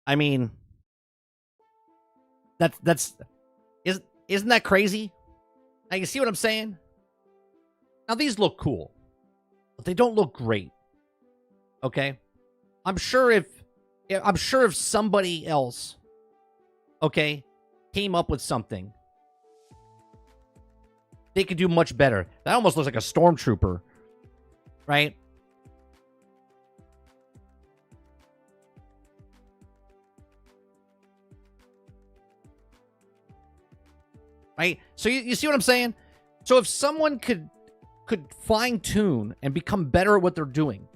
I mean, isn't that crazy? Now you see what I'm saying? Now these look cool, but they don't look great. Okay, I'm sure if somebody else, okay, came up with something, they could do much better. That almost looks like a stormtrooper, right? Right? So you see what I'm saying? So if someone could fine tune and become better at what they're doing,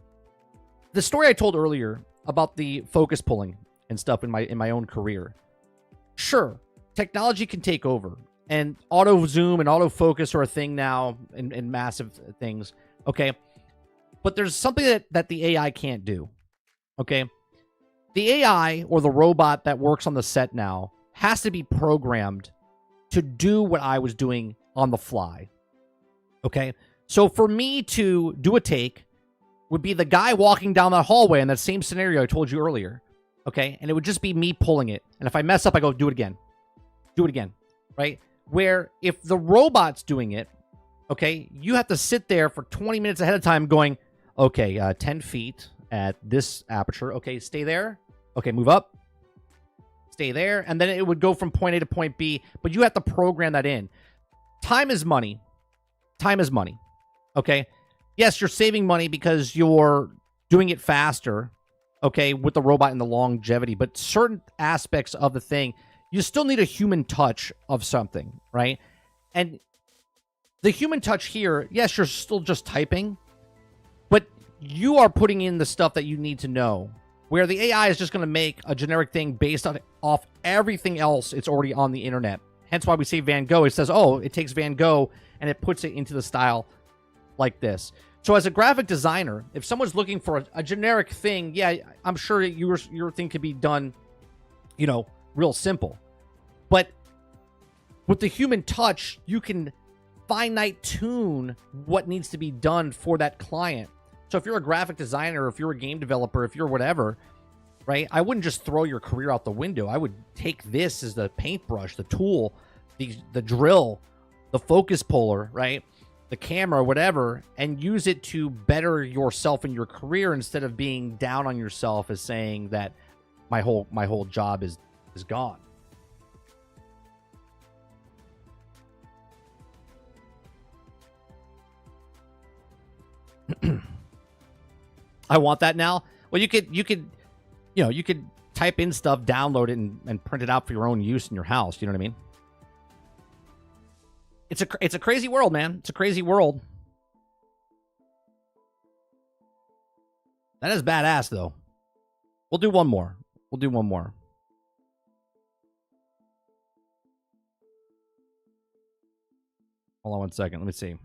the story I told earlier about the focus pulling and stuff in my own career. Sure, technology can take over, and auto zoom and autofocus are a thing now in massive things. Okay, but there's something that the AI can't do. Okay, the AI or the robot that works on the set now has to be programmed to do what I was doing on the fly. Okay, so for me to do a take would be the guy walking down that hallway in that same scenario I told you earlier. Okay, and it would just be me pulling it. And if I mess up, I go, do it again. Do it again, right? Where if the robot's doing it, okay, you have to sit there for 20 minutes ahead of time going, okay, 10 feet at this aperture. Okay, stay there. Okay, move up. Stay there. And then it would go from point A to point B, but you have to program that in. Time is money. Time is money. Okay? Yes, you're saving money because you're doing it faster, okay, with the robot and the longevity, but certain aspects of the thing, you still need a human touch of something, right? And the human touch here, yes, you're still just typing, but you are putting in the stuff that you need to know, where the AI is just going to make a generic thing based off everything else it's already on the internet. Hence why we say Van Gogh. It says, oh, it takes Van Gogh and it puts it into the style like this. So as a graphic designer, if someone's looking for a generic thing, yeah, I'm sure your thing could be done, you know, real simple. But with the human touch, you can finite tune what needs to be done for that client. So if you're a graphic designer, if you're a game developer, if you're whatever, right, I wouldn't just throw your career out the window. I would take this as the paintbrush, the tool, the drill, the focus puller, right, the camera, whatever, and use it to better yourself in your career instead of being down on yourself as saying that my whole job is gone. I want that now. Well, you could type in stuff, download it, and print it out for your own use in your house. You know what I mean? It's a crazy world, man. It's a crazy world. That is badass, though. We'll do one more. We'll do one more. Hold on one second. Let me see.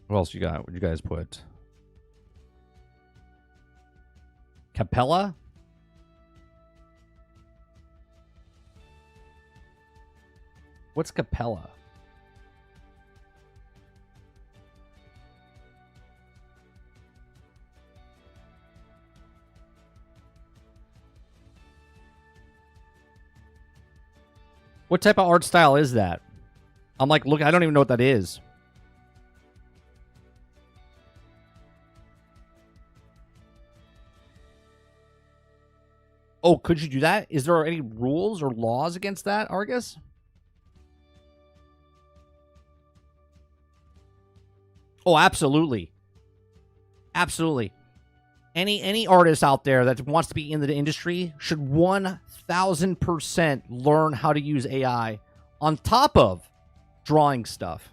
What else you got? What you guys put? Capella? What's Capella? What type of art style is that? I'm like, look, I don't even know what that is. Oh, could you do that? Is there any rules or laws against that, Argus? Oh, absolutely. Absolutely. Any artist out there that wants to be in the industry should 1000% learn how to use AI on top of drawing stuff.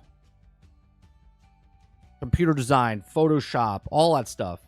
Computer design, Photoshop, all that stuff.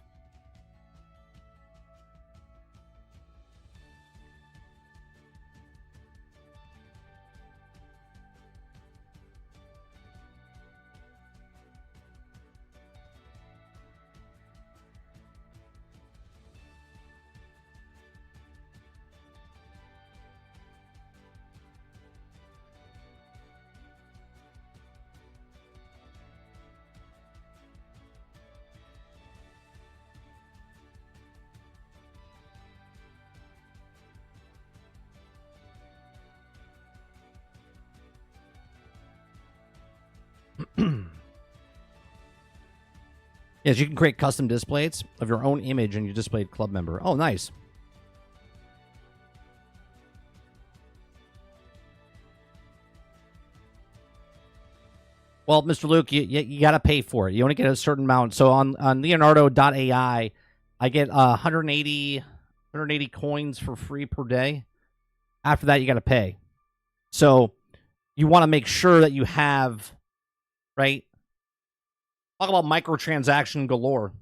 Yes, you can create custom displays of your own image and your displayed club member. Oh, nice. Well, Mr. Luke, you got to pay for it. You only get a certain amount. So on Leonardo.ai, I get 180 coins for free per day. After that, you got to pay. So you want to make sure that you have, right? Talk about microtransaction galore.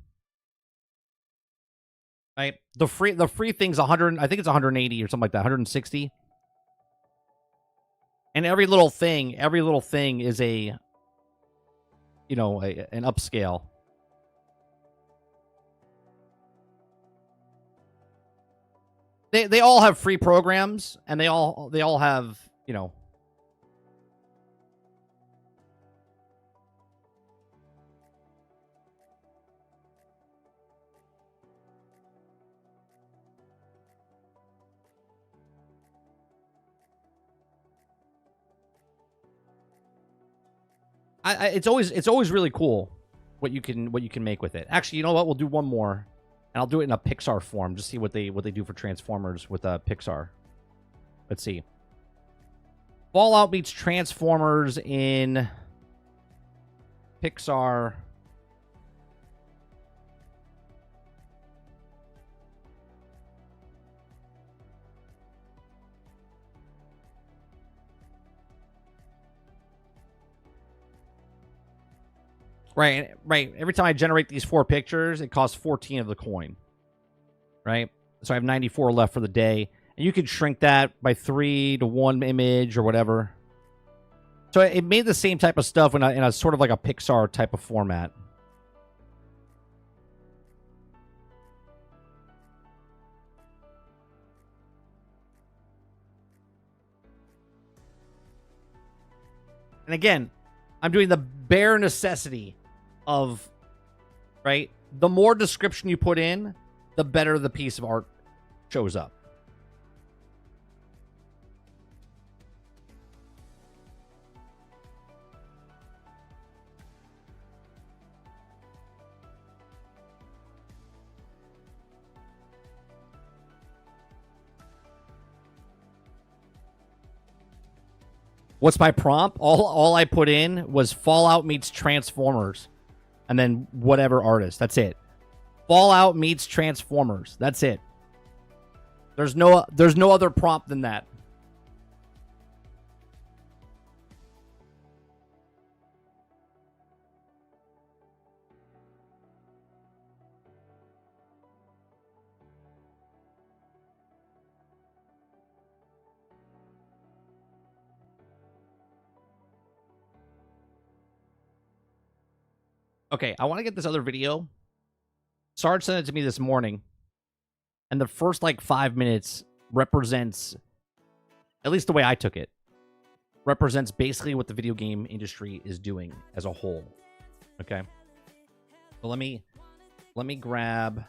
Right? The free thing's 100, I think it's 180 or something like that, 160. And every little thing is a, you know, an upscale. They all have free programs, and they all have, you know, it's always really cool what you can make with it. Actually, you know what? We'll do one more, and I'll do it in a Pixar form. Just see what they do for Transformers with Pixar. Let's see. Fallout meets Transformers in Pixar. Right. Every time I generate these 4 pictures, it costs 14 of the coin. Right? So I have 94 left for the day. And you can shrink that by 3 to 1 image or whatever. So it made the same type of stuff in a sort of like a Pixar type of format. And again, I'm doing the bare necessity of, right? The more description you put in, the better the piece of art shows up. What's my prompt? All I put in was Fallout meets Transformers. And then whatever artist. That's it. Fallout meets Transformers. That's it. There's no other prompt than that. Okay, I want to get this other video. Sarge sent it to me this morning. And the first like 5 minutes represents, at least the way I took it, represents basically what the video game industry is doing as a whole. Okay. So let me grab.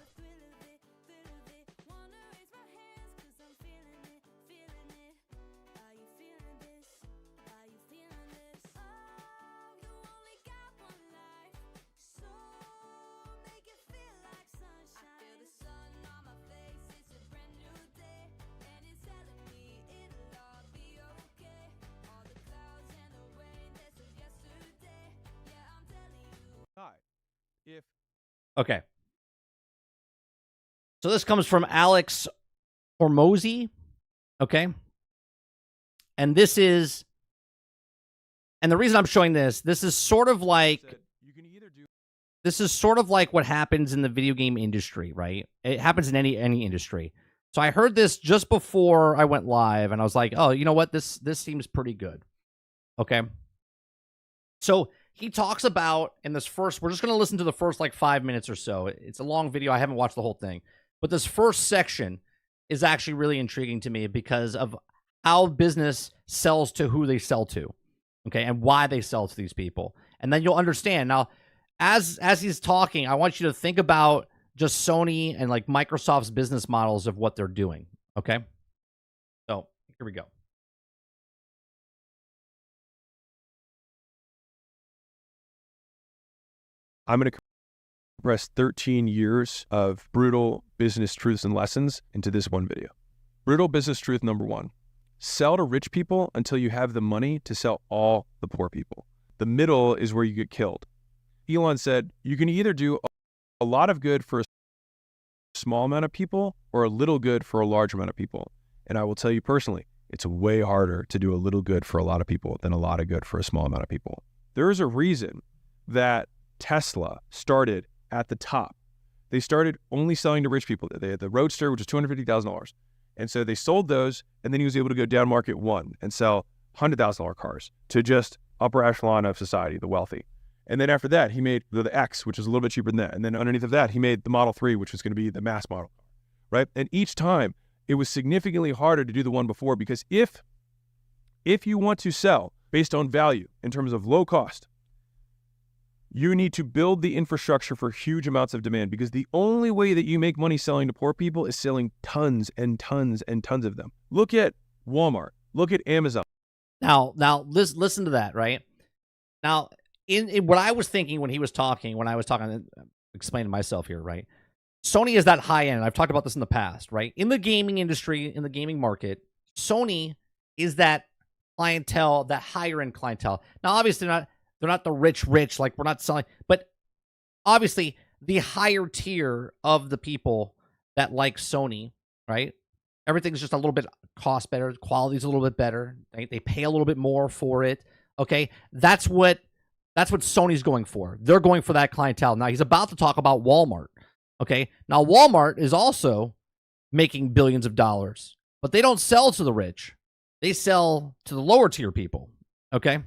Okay. So this comes from Alex Hormozy. Okay. And this is, and the reason I'm showing this is sort of like, this is sort of like what happens in the video game industry, right? It happens in any industry. So I heard this just before I went live, and I was like, oh, you know what? This seems pretty good. Okay. So he talks about in this first, we're just going to listen to the first like 5 minutes or so. It's a long video. I haven't watched the whole thing. But this first section is actually really intriguing to me because of how business sells to who they sell to, okay, and why they sell to these people. And then you'll understand. Now, as he's talking, I want you to think about just Sony and like Microsoft's business models of what they're doing, okay? So here we go. I'm going to compress 13 years of brutal business truths and lessons into this one video. Brutal business truth number 1. Sell to rich people until you have the money to sell all the poor people. The middle is where you get killed. Elon said, you can either do a lot of good for a small amount of people or a little good for a large amount of people. And I will tell you personally, it's way harder to do a little good for a lot of people than a lot of good for a small amount of people. There is a reason that Tesla started at the top. They started only selling to rich people. They had the Roadster, which is $250,000. And so they sold those, and then he was able to go down market one and sell $100,000 cars to just upper echelon of society, the wealthy. And then after that, he made the X, which is a little bit cheaper than that. And then underneath of that, he made the Model 3, which was going to be the mass model, right? And each time, it was significantly harder to do the one before, because if you want to sell based on value in terms of low cost, you need to build the infrastructure for huge amounts of demand, because the only way that you make money selling to poor people is selling tons and tons and tons of them. Look at Walmart. Look at Amazon. Now, listen to that, right? Now, in what I was thinking when he was talking, explaining myself here, right? Sony is that high end. I've talked about this in the past, right? In the gaming industry, in the gaming market, Sony is that clientele, that higher end clientele. Now, obviously, they're not the rich, like we're not selling, but obviously the higher tier of the people that like Sony, right? Everything's just a little bit cost better, quality's a little bit better. Right? They pay a little bit more for it. Okay, that's what Sony's going for. They're going for that clientele. Now he's about to talk about Walmart. Okay, now Walmart is also making billions of dollars, but they don't sell to the rich. They sell to the lower tier people. Okay.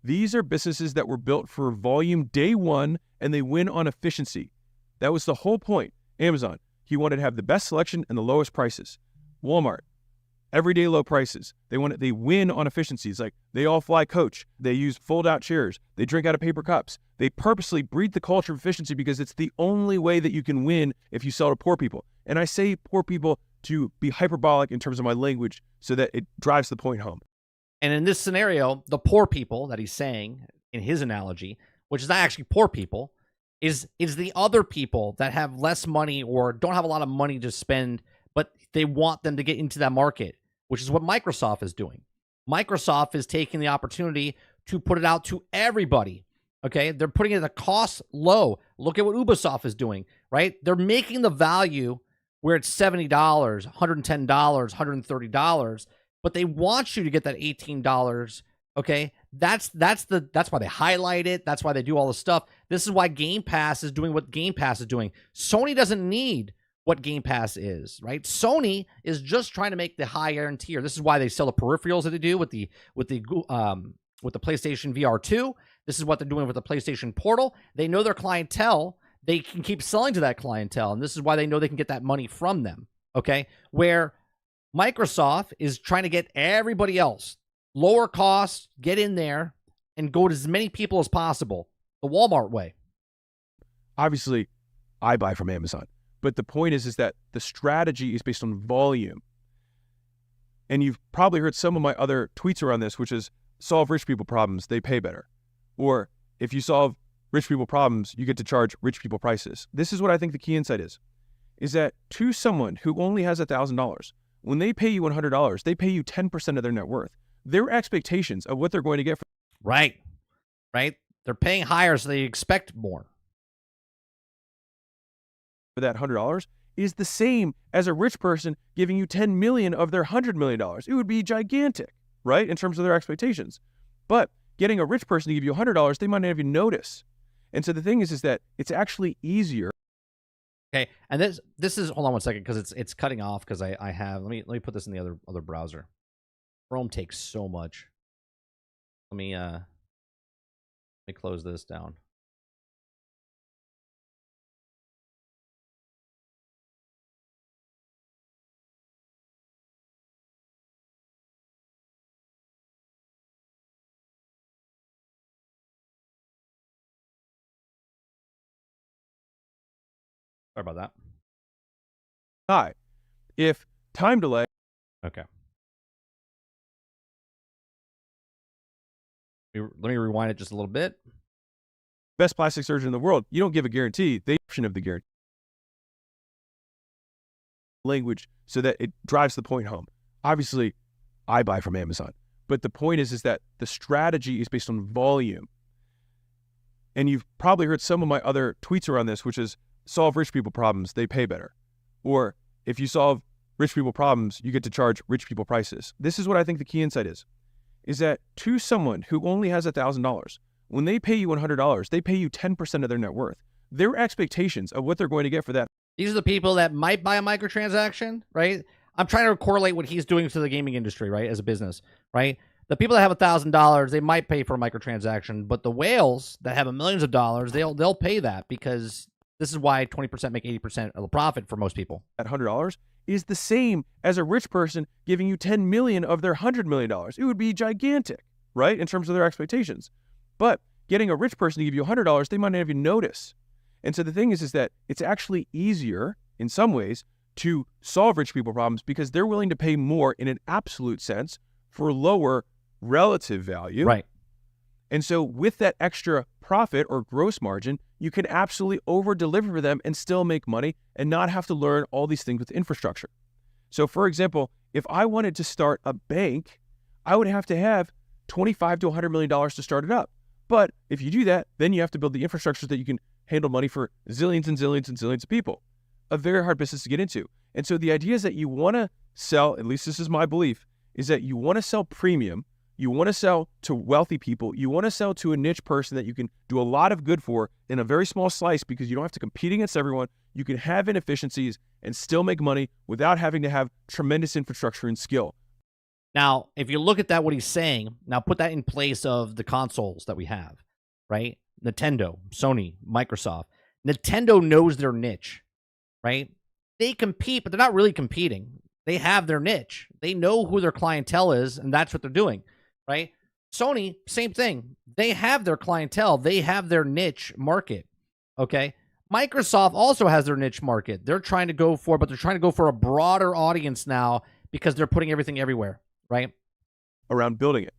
These are businesses that were built for volume day one, and they win on efficiency. That was the whole point. Amazon, he wanted to have the best selection and the lowest prices. Walmart, everyday low prices. They win on efficiencies. Like, they all fly coach. They use fold-out chairs. They drink out of paper cups. They purposely breed the culture of efficiency because it's the only way that you can win if you sell to poor people. And I say poor people to be hyperbolic in terms of my language so that it drives the point home. And in this scenario, the poor people that he's saying in his analogy, which is not actually poor people, is the other people that have less money or don't have a lot of money to spend, but they want them to get into that market, which is what Microsoft is doing. Microsoft is taking the opportunity to put it out to everybody. Okay, they're putting it at a cost low. Look at what Ubisoft is doing, right? They're making the value where it's $70, $110, $130. But they want you to get that $18, okay? That's why they highlight it. That's why they do all this stuff. This is why Game Pass is doing what Game Pass is doing. Sony doesn't need what Game Pass is, right? Sony is just trying to make the higher end tier. This is why they sell the peripherals that they do with the PlayStation VR 2. This is what they're doing with the PlayStation Portal. They know their clientele. they can keep selling to that clientele. And this is why they know they can get that money from them. Okay. Where Microsoft is trying to get everybody else lower cost, get in there and go to as many people as possible. The Walmart way. Obviously, I buy from Amazon. But the point is that the strategy is based on volume. And you've probably heard some of my other tweets around this, which is solve rich people problems, they pay better. Or if you solve rich people problems, you get to charge rich people prices. This is what I think the key insight is that to someone who only has $1,000, when they pay you $100, they pay you 10% of their net worth. Their expectations of what they're going to get Right. They're paying higher, so they expect more. For that $100 is the same as a rich person giving you 10 million of their $100 million. It would be gigantic, right? In terms of their expectations. But getting a rich person to give you $100, they might not even notice. And so the thing is that it's actually easier. Okay. And this is, hold on one second, because it's cutting off because I have, let me put this in the other browser. Chrome takes so much. Let me close this down. Sorry about that. High. If time delay. Okay. Let me rewind it just a little bit. Best plastic surgeon in the world, you don't give a guarantee, they option of the guarantee. Language so that it drives the point home. Obviously, I buy from Amazon. But the point is that the strategy is based on volume. And you've probably heard some of my other tweets around this, which is solve rich people problems, they pay better. Or if you solve rich people problems, you get to charge rich people prices. This is what I think the key insight is that to someone who only has $1,000, when they pay you $100, they pay you 10% of their net worth. Their expectations of what they're going to get for that. These are the people that might buy a microtransaction, right? I'm trying to correlate what he's doing to the gaming industry, right, as a business, right? The people that have $1,000, they might pay for a microtransaction, but the whales that have millions of dollars, they'll pay that, because this is why 20% make 80% of the profit for most people. That $100 is the same as a rich person giving you 10 million of their $100 million. It would be gigantic, right? In terms of their expectations. But getting a rich person to give you $100, they might not even notice. And so the thing is that it's actually easier in some ways to solve rich people problems because they're willing to pay more in an absolute sense for lower relative value. Right. And so with that extra profit or gross margin, you can absolutely over deliver for them and still make money and not have to learn all these things with infrastructure. So for example, if I wanted to start a bank, I would have to have $25 to $100 million to start it up. But if you do that, then you have to build the infrastructure so that you can handle money for zillions and zillions and zillions of people. A very hard business to get into. And so the idea is that you want to sell, at least this is my belief, is that you want to sell premium. You want to sell to wealthy people. You want to sell to a niche person that you can do a lot of good for in a very small slice because you don't have to compete against everyone. You can have inefficiencies and still make money without having to have tremendous infrastructure and skill. Now, if you look at that, what he's saying, now put that in place of the consoles that we have, right? Nintendo, Sony, Microsoft. Nintendo knows their niche, right? They compete, but they're not really competing. They have their niche. They know who their clientele is, and that's what they're doing, right? Sony, same thing. They have their clientele. They have their niche market, okay? Microsoft also has their niche market. They're trying to go for, but they're trying to go for a broader audience now because they're putting everything everywhere, right? Around building it.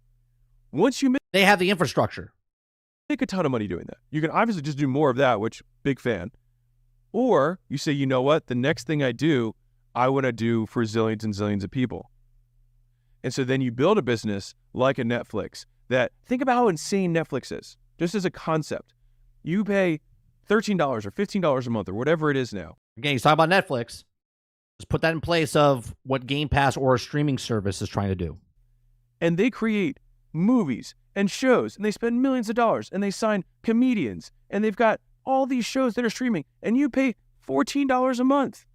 Once you they have the infrastructure. Make a ton of money doing that. You can obviously just do more of that, which big fan. Or you say, you know what? The next thing I do, I want to do for zillions and zillions of people. And so then you build a business like a Netflix that, think about how insane Netflix is. Just as a concept, you pay $13 or $15 a month or whatever it is now. Again, he's talking about Netflix. Just put that in place of what Game Pass or a streaming service is trying to do. And they create movies and shows, and they spend millions of dollars, and they sign comedians, and they've got all these shows that are streaming, and you pay $14 a month.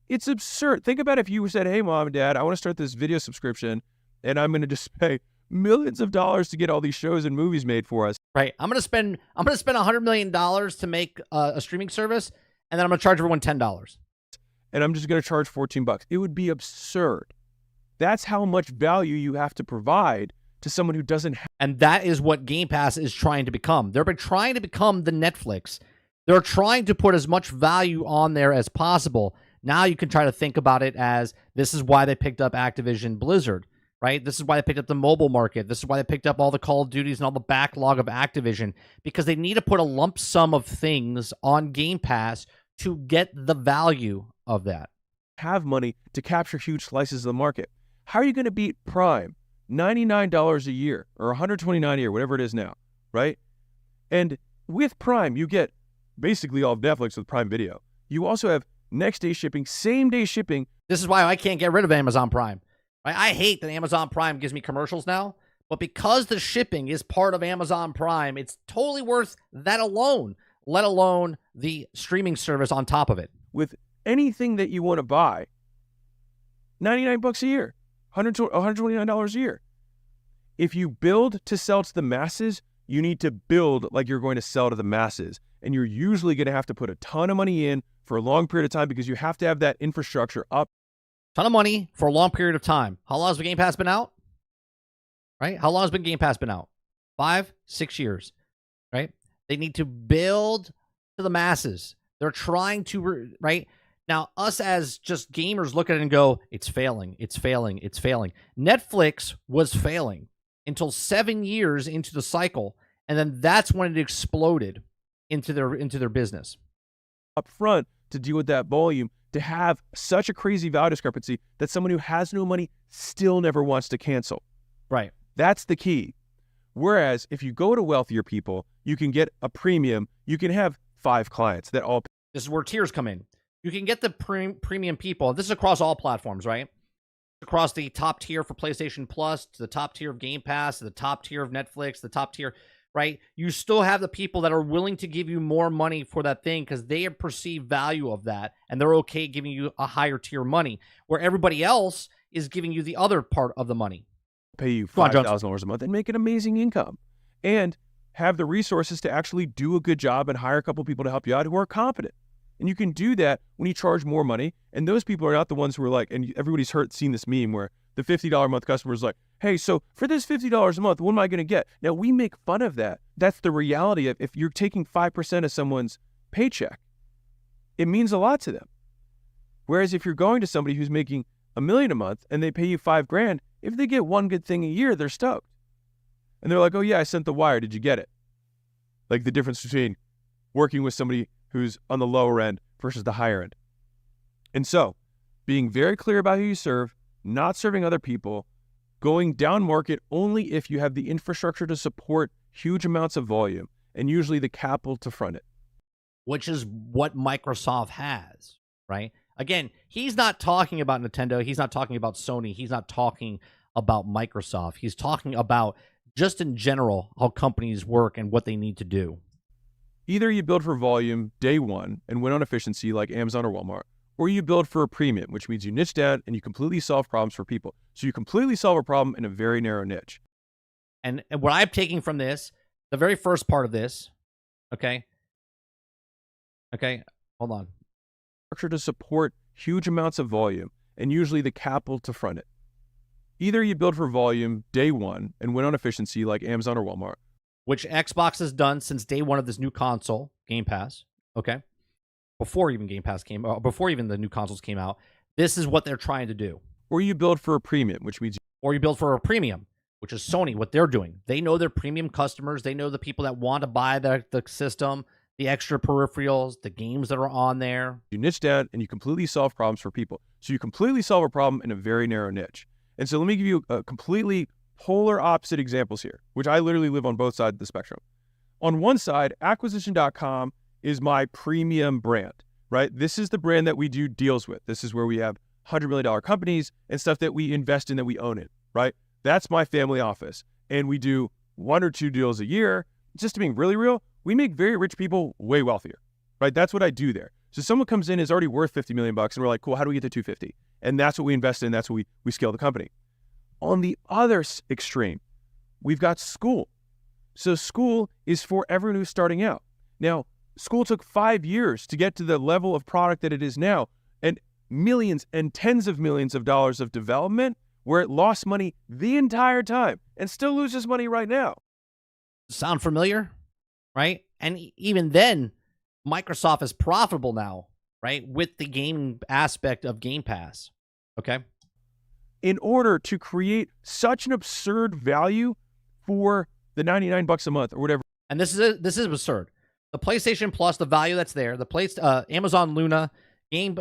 It's absurd. Think about if you said, hey, mom and dad, I want to start this video subscription, and I'm going to just pay millions of dollars to get all these shows and movies made for us. right? I'm gonna spend $100 million to make a streaming service, and then I'm gonna charge everyone $10. And I'm just going to charge $14. It would be absurd. That's how much value you have to provide to someone who doesn't have. And that is what Game Pass is trying to become. They're trying to become the Netflix. They're trying to put as much value on there as possible. Now you can try to think about it as this is why they picked up Activision Blizzard, right? This is why they picked up the mobile market. This is why they picked up all the Call of Duties and all the backlog of Activision, because they need to put a lump sum of things on Game Pass to get the value of that. Have money to capture huge slices of the market. How are you going to beat Prime? $99 a year or $129 a year, whatever it is now, right? And with Prime, you get basically all of Netflix with Prime Video. You also have next day shipping, same day shipping. This is why I can't get rid of Amazon Prime. Right? I hate that Amazon Prime gives me commercials now, but because the shipping is part of Amazon Prime, it's totally worth that alone, let alone the streaming service on top of it. With anything that you want to buy, $99 a year, $129 a year. If you build to sell to the masses, you need to build like you're going to sell to the masses. And you're usually going to have to put a ton of money in for a long period of time because you have to have that infrastructure up. Ton of money for a long period of time. How long has the Game Pass been out? Right? How long has Game Pass been out? 5, 6 years. Right? They need to build to the masses. They're trying to, right? Now, us as just gamers look at it and go, it's failing, it's failing, it's failing. Netflix was failing until 7 years into the cycle, and then that's when it exploded into their business. Up front to deal with that volume, to have such a crazy value discrepancy that someone who has no money still never wants to cancel. Right. That's the key. Whereas if you go to wealthier people, you can get a premium. You can have 5 clients that all. This is where tiers come in. You can get the premium people. This is across all platforms, right? Across the top tier for PlayStation Plus, to the top tier of Game Pass, to the top tier of Netflix, the top tier, right? You still have the people that are willing to give you more money for that thing because they have perceived value of that, and they're okay giving you a higher tier money, where everybody else is giving you the other part of the money. Pay you $5,000 a month and make an amazing income, and have the resources to actually do a good job and hire a couple people to help you out who are competent. And you can do that when you charge more money. And those people are not the ones who are like, and everybody's seen this meme where the $50 a month customer is like, hey, so for this $50 a month, what am I going to get? Now, we make fun of that. That's the reality of if you're taking 5% of someone's paycheck, it means a lot to them. Whereas if you're going to somebody who's making $1 million a month and they pay you $5,000, if they get one good thing a year, they're stoked. And they're like, oh yeah, I sent the wire. Did you get it? Like the difference between working with somebody who's on the lower end versus the higher end. And so being very clear about who you serve, not serving other people, going down market only if you have the infrastructure to support huge amounts of volume and usually the capital to front it. Which is what Microsoft has, right? Again, he's not talking about Nintendo. He's not talking about Sony. He's not talking about Microsoft. He's talking about just in general how companies work and what they need to do. Either you build for volume day one and win on efficiency like Amazon or Walmart, or you build for a premium, which means you niche down and you completely solve problems for people. So you completely solve a problem in a very narrow niche. And what I'm taking from this, the very first part of this, okay, hold on. Structure to support huge amounts of volume and usually the capital to front it. Either you build for volume day one and win on efficiency like Amazon or Walmart, which Xbox has done since day one of this new console, Game Pass, okay? Before even before even the new consoles came out, this is what they're trying to do. Or you build for a premium, which means... Or you build for a premium, which is Sony, what they're doing. They know their premium customers. They know the people that want to buy the system, the extra peripherals, the games that are on there. You niche down and you completely solve problems for people. So you completely solve a problem in a very narrow niche. And so let me give you a completely polar opposite examples here, which I literally live on both sides of the spectrum. On one side, acquisition.com is my premium brand, right? This is the brand that we do deals with. This is where we have $100 million companies and stuff that we invest in, that we own it, right? That's my family office. And we do 1 or 2 deals a year. Just to be really real, we make very rich people way wealthier, right? That's what I do there. So someone comes in, is already worth $50 million, and we're like, cool, how do we get to 250? And that's what we invest in. That's what we scale the company. On the other extreme, we've got school. So school is for everyone who's starting out. Now, school took 5 years to get to the level of product that it is now, and millions and tens of millions of dollars of development where it lost money the entire time and still loses money right now. Sound familiar? Right? And even then, Microsoft is profitable now, right? With the gaming aspect of Game Pass. Okay. In order to create such an absurd value for the $99 a month or whatever. And this is absurd. The PlayStation Plus, the value that's there, the Amazon Luna, Game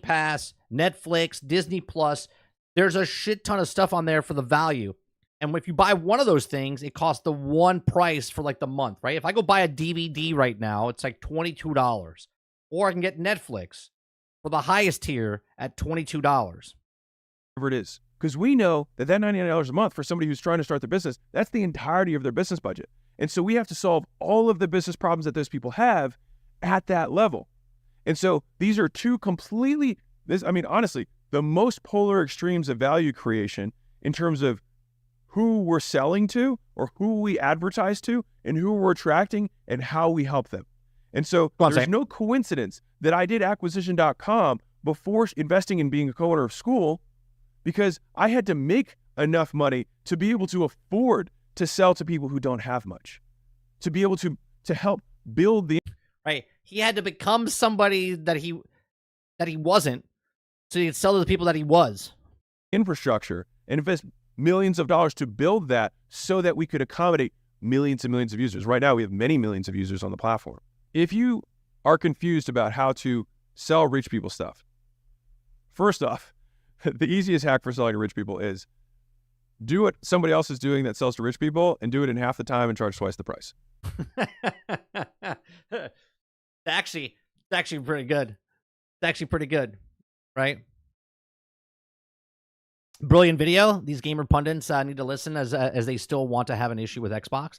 Pass, Netflix, Disney Plus, there's a shit ton of stuff on there for the value. And if you buy one of those things, it costs the one price for like the month, right? If I go buy a DVD right now, it's like $22. Or I can get Netflix for the highest tier at $22. Whatever it is. Because we know that $99 a month for somebody who's trying to start their business, that's the entirety of their business budget. And so we have to solve all of the business problems that those people have at that level. And so these are two completely, honestly, the most polar extremes of value creation in terms of who we're selling to or who we advertise to and who we're attracting and how we help them. And so there's no coincidence that I did acquisition.com before investing in being a co-owner of school, because I had to make enough money to be able to afford to sell to people who don't have much, to be able to help build the... Right. He had to become somebody that he wasn't, so he could sell to the people that he was. Infrastructure and invest millions of dollars to build that so that we could accommodate millions and millions of users. Right now, we have many millions of users on the platform. If you are confused about how to sell rich people stuff, first off, the easiest hack for selling to rich people is do what somebody else is doing that sells to rich people and do it in half the time and charge twice the price. It's actually pretty good. It's actually pretty good, right? Brilliant video. These gamer pundits need to listen as they still want to have an issue with Xbox.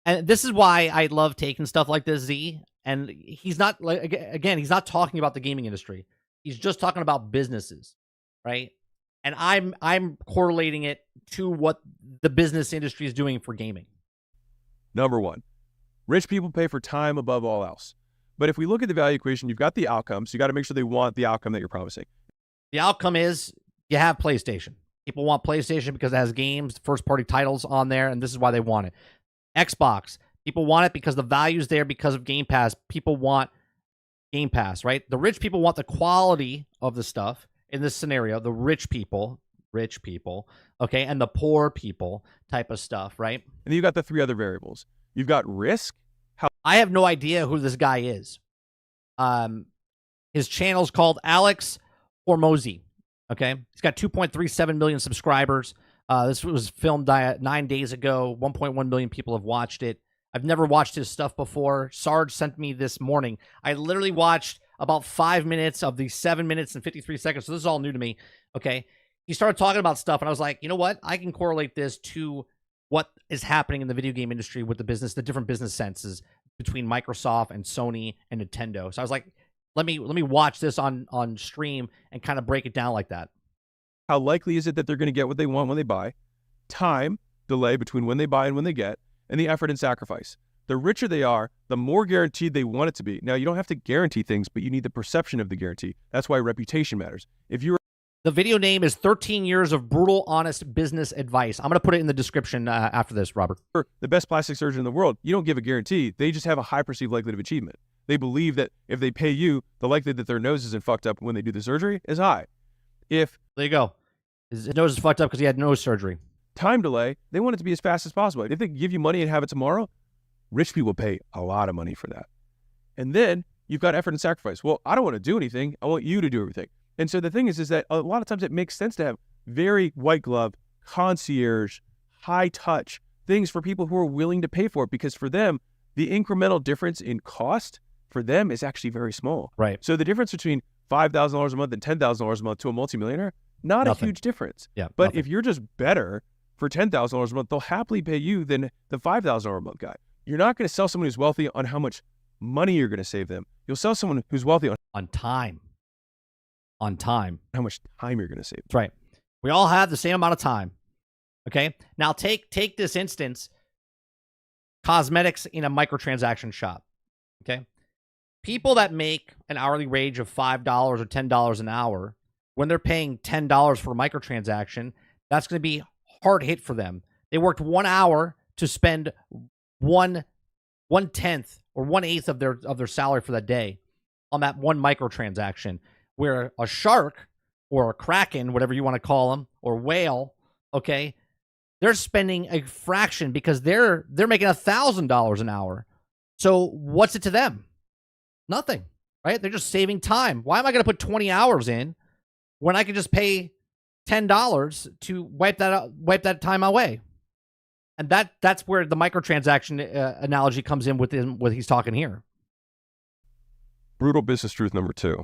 And this is why I love taking stuff like this, Z. And he's not, like, again, he's not talking about the gaming industry. He's just talking about businesses, right? And I'm correlating it to what the business industry is doing for gaming. Number one, rich people pay for time above all else. But if we look at the value equation, you've got the outcomes. You got to make sure they want the outcome that you're promising. The outcome is you have PlayStation. People want PlayStation because it has games, first-party titles on there, and this is why they want it. Xbox, people want it because the value's there because of Game Pass. People want Game Pass, right? The rich people want the quality of the stuff. In this scenario, the rich people, okay, and the poor people type of stuff, right? And then you've got the three other variables. You've got risk. I have no idea who this guy is. His channel's called Alex Hormozy, okay? He's got 2.37 million subscribers. This was filmed 9 days ago. 1.1 million people have watched it. I've never watched his stuff before. Sarge sent me this morning. I literally watched about 5 minutes of the 7 minutes and 53 seconds. So this is all new to me. Okay. He started talking about stuff and I was like, you know what? I can correlate this to what is happening in the video game industry with the different business senses between Microsoft and Sony and Nintendo. So I was like, let me watch this on stream and kind of break it down like that. How likely is it that they're going to get what they want when they buy? Time delay between when they buy and when they get, and the effort and sacrifice. The richer they are, the more guaranteed they want it to be. Now, you don't have to guarantee things, but you need the perception of the guarantee. That's why reputation matters. The video name is 13 Years of Brutal, Honest Business Advice. I'm going to put it in the description after this, Robert. The best plastic surgeon in the world, you don't give a guarantee. They just have a high perceived likelihood of achievement. They believe that if they pay you, the likelihood that their nose isn't fucked up when they do the surgery is high. There you go. His nose is fucked up because he had nose surgery. Time delay, they want it to be as fast as possible. If they give you money and have it tomorrow, rich people pay a lot of money for that. And then you've got effort and sacrifice. Well, I don't want to do anything. I want you to do everything. And so the thing is that a lot of times it makes sense to have very white glove, concierge, high touch things for people who are willing to pay for it, because for them, the incremental difference in cost for them is actually very small. Right. So the difference between $5,000 a month and $10,000 a month to a multimillionaire, not nothing. A huge difference. Yeah. But nothing. If you're just better for $10,000 a month, they'll happily pay you than the $5,000 a month guy. You're not going to sell someone who's wealthy on how much money you're going to save them. You'll sell someone who's wealthy on time. On time. How much time you're going to save. That's right. We all have the same amount of time. Okay. Now take this instance. cosmetics in a microtransaction shop. Okay. People that make an hourly wage of $5 or $10 an hour, when they're paying $10 for a microtransaction, that's going to be hard hit for them. They worked 1 hour to spend 1/10 or 1/8 of their salary for that day on that one microtransaction. Where a shark or a kraken, whatever you want to call them, or whale, okay, they're spending a fraction because they're making $1,000 an hour. So what's it to them? Nothing, right? They're just saving time. Why am I going to put 20 hours in when I can just pay $10 to wipe that time away? And that's where the microtransaction analogy comes in with what he's talking here. Brutal business truth number 2.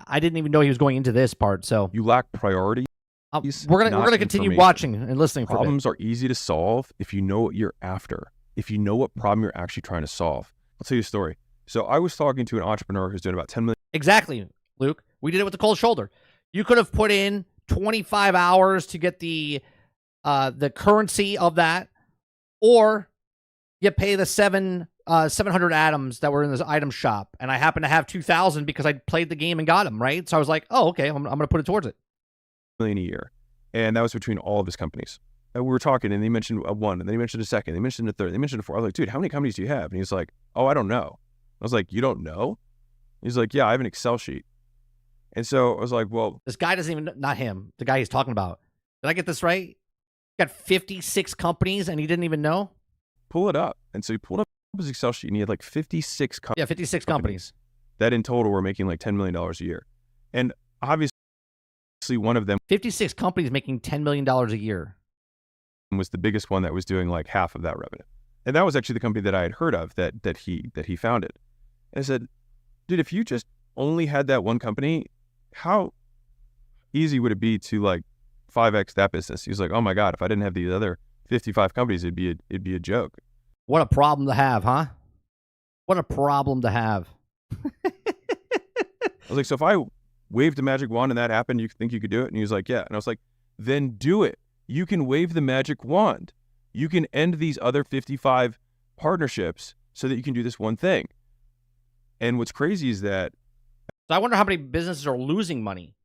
I didn't even know he was going into this part. So You lack priority. we're gonna continue watching and listening. Problems are easy to solve if you know what you're after. If you know what problem you're actually trying to solve. I'll tell you a story. So I was talking to an entrepreneur who's doing about 10 million. Exactly, Luke. We did it with the cold shoulder. You could have put in 25 hours to get the currency of that, or you pay the 700 atoms that were in this item shop, and I happen to have 2,000 because I played the game and got them, right? So I was like, oh, okay, I'm going to put it towards it. $1 million a year. And that was between all of his companies. And we were talking, and he mentioned one, and then he mentioned a second, they mentioned a third, they mentioned a fourth. I was like, dude, how many companies do you have? And he's like, oh, I don't know. I was like, you don't know? He's like, yeah, I have an Excel sheet. And so I was like, well, this guy doesn't even, not him, the guy he's talking about. Did I get this right? He got 56 companies and he didn't even know? pull it up. And so he pulled up his Excel sheet and he had like 56 companies. Yeah, 56 companies. That in total were making like $10 million a year. And obviously one of them 56 companies making $10 million a year. Was the biggest one that was doing like half of that revenue. And that was actually the company that I had heard of that he founded. And I said, dude, if you just only had that one company, how easy would it be to like 5x that business? He was like, oh my God, if I didn't have these other 55 companies, it'd be a joke. What a problem to have, huh? What a problem to have. I was like, so if I waved a magic wand and that happened, you think you could do it? And he was like, yeah. And I was like, then do it. You can wave the magic wand. You can end these other 55 partnerships so that you can do this one thing. And what's crazy is that. So I wonder how many businesses are losing money.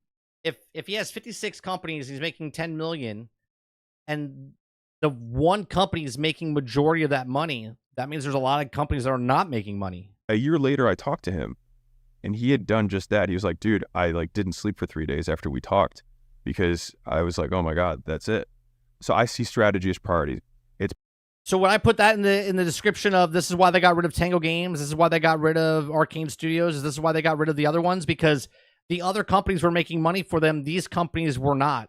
If he has 56 companies, he's making 10 million, and the one company is making majority of that money, that means there's a lot of companies that are not making money. A year later, I talked to him, and he had done just that. He was like, dude, I like didn't sleep for 3 days after we talked because I was like, oh my God, that's it. So I see strategy as priority. So when I put that in the description of this is why they got rid of Tango Games, this is why they got rid of Arcane Studios, this is why they got rid of the other ones, because the other companies were making money for them. These companies were not.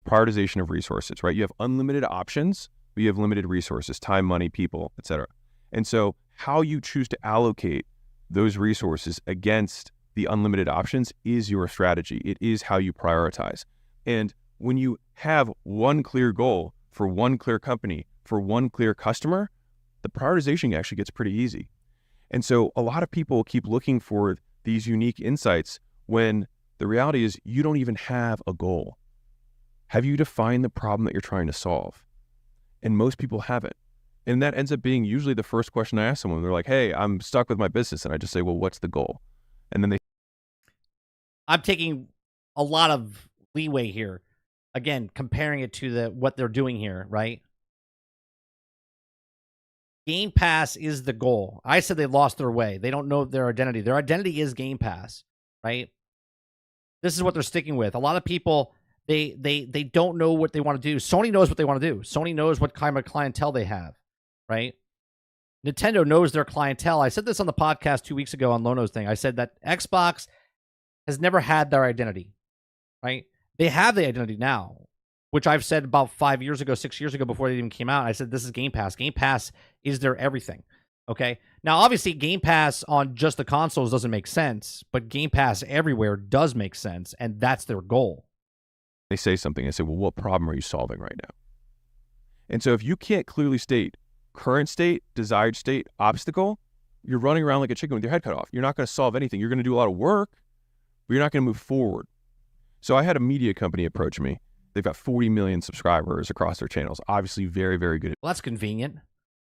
Prioritization of resources, right? You have unlimited options, but you have limited resources, time, money, people, etc. And so how you choose to allocate those resources against the unlimited options is your strategy. It is how you prioritize. And when you have one clear goal for one clear company, for one clear customer, the prioritization actually gets pretty easy. And so a lot of people keep looking for these unique insights when the reality is you don't even have a goal. Have you defined the problem that you're trying to solve? And most people haven't. And that ends up being usually the first question I ask someone. They're like, hey, I'm stuck with my business. And I just say, well, what's the goal? And then I'm taking a lot of leeway here. Again, comparing it to what they're doing here, right? Game Pass is the goal. I said they lost their way. They don't know their identity. Their identity is Game Pass, right? This is what they're sticking with. A lot of people, they don't know what they want to do. Sony knows what they want to do. Sony knows what kind of clientele they have, right? Nintendo knows their clientele. I said this on the podcast 2 weeks ago on Lono's thing. I said that Xbox has never had their identity, right? They have the identity now, which I've said about 5 years ago, 6 years ago, before they even came out. I said, this is Game Pass. Game Pass is their everything. Okay. Now, obviously, Game Pass on just the consoles doesn't make sense, but Game Pass everywhere does make sense, and that's their goal. they say something, I say, well, what problem are you solving right now? And so if you can't clearly state current state, desired state, obstacle, you're running around like a chicken with your head cut off. You're not going to solve anything. You're going to do a lot of work, but you're not going to move forward. So I had a media company approach me. They've got 40 million subscribers across their channels. Obviously very, very good. Well, that's convenient.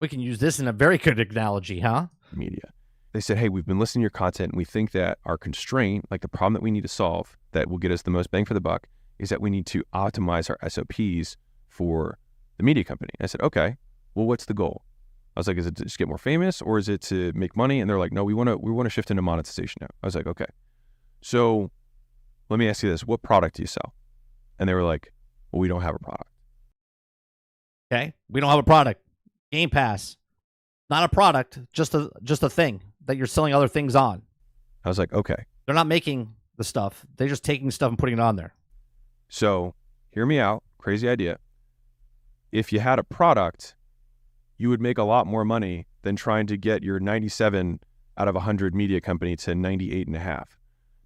We can use this in a very good analogy, huh? Media. They said, hey, we've been listening to your content and we think that our constraint, like the problem that we need to solve that will get us the most bang for the buck, is that we need to optimize our SOPs for the media company. I said, okay, well, what's the goal? I was like, is it to just get more famous or is it to make money? And they're like, no, we want to shift into monetization now. I was like, okay. So let me ask you this, what product do you sell? And they were like, well, we don't have a product. Okay. We don't have a product. Game Pass. Not a product, just a thing that you're selling other things on. I was like, okay. They're not making the stuff. They're just taking stuff and putting it on there. So hear me out. Crazy idea. If you had a product, you would make a lot more money than trying to get your 97 out of 100 media company to 98.5.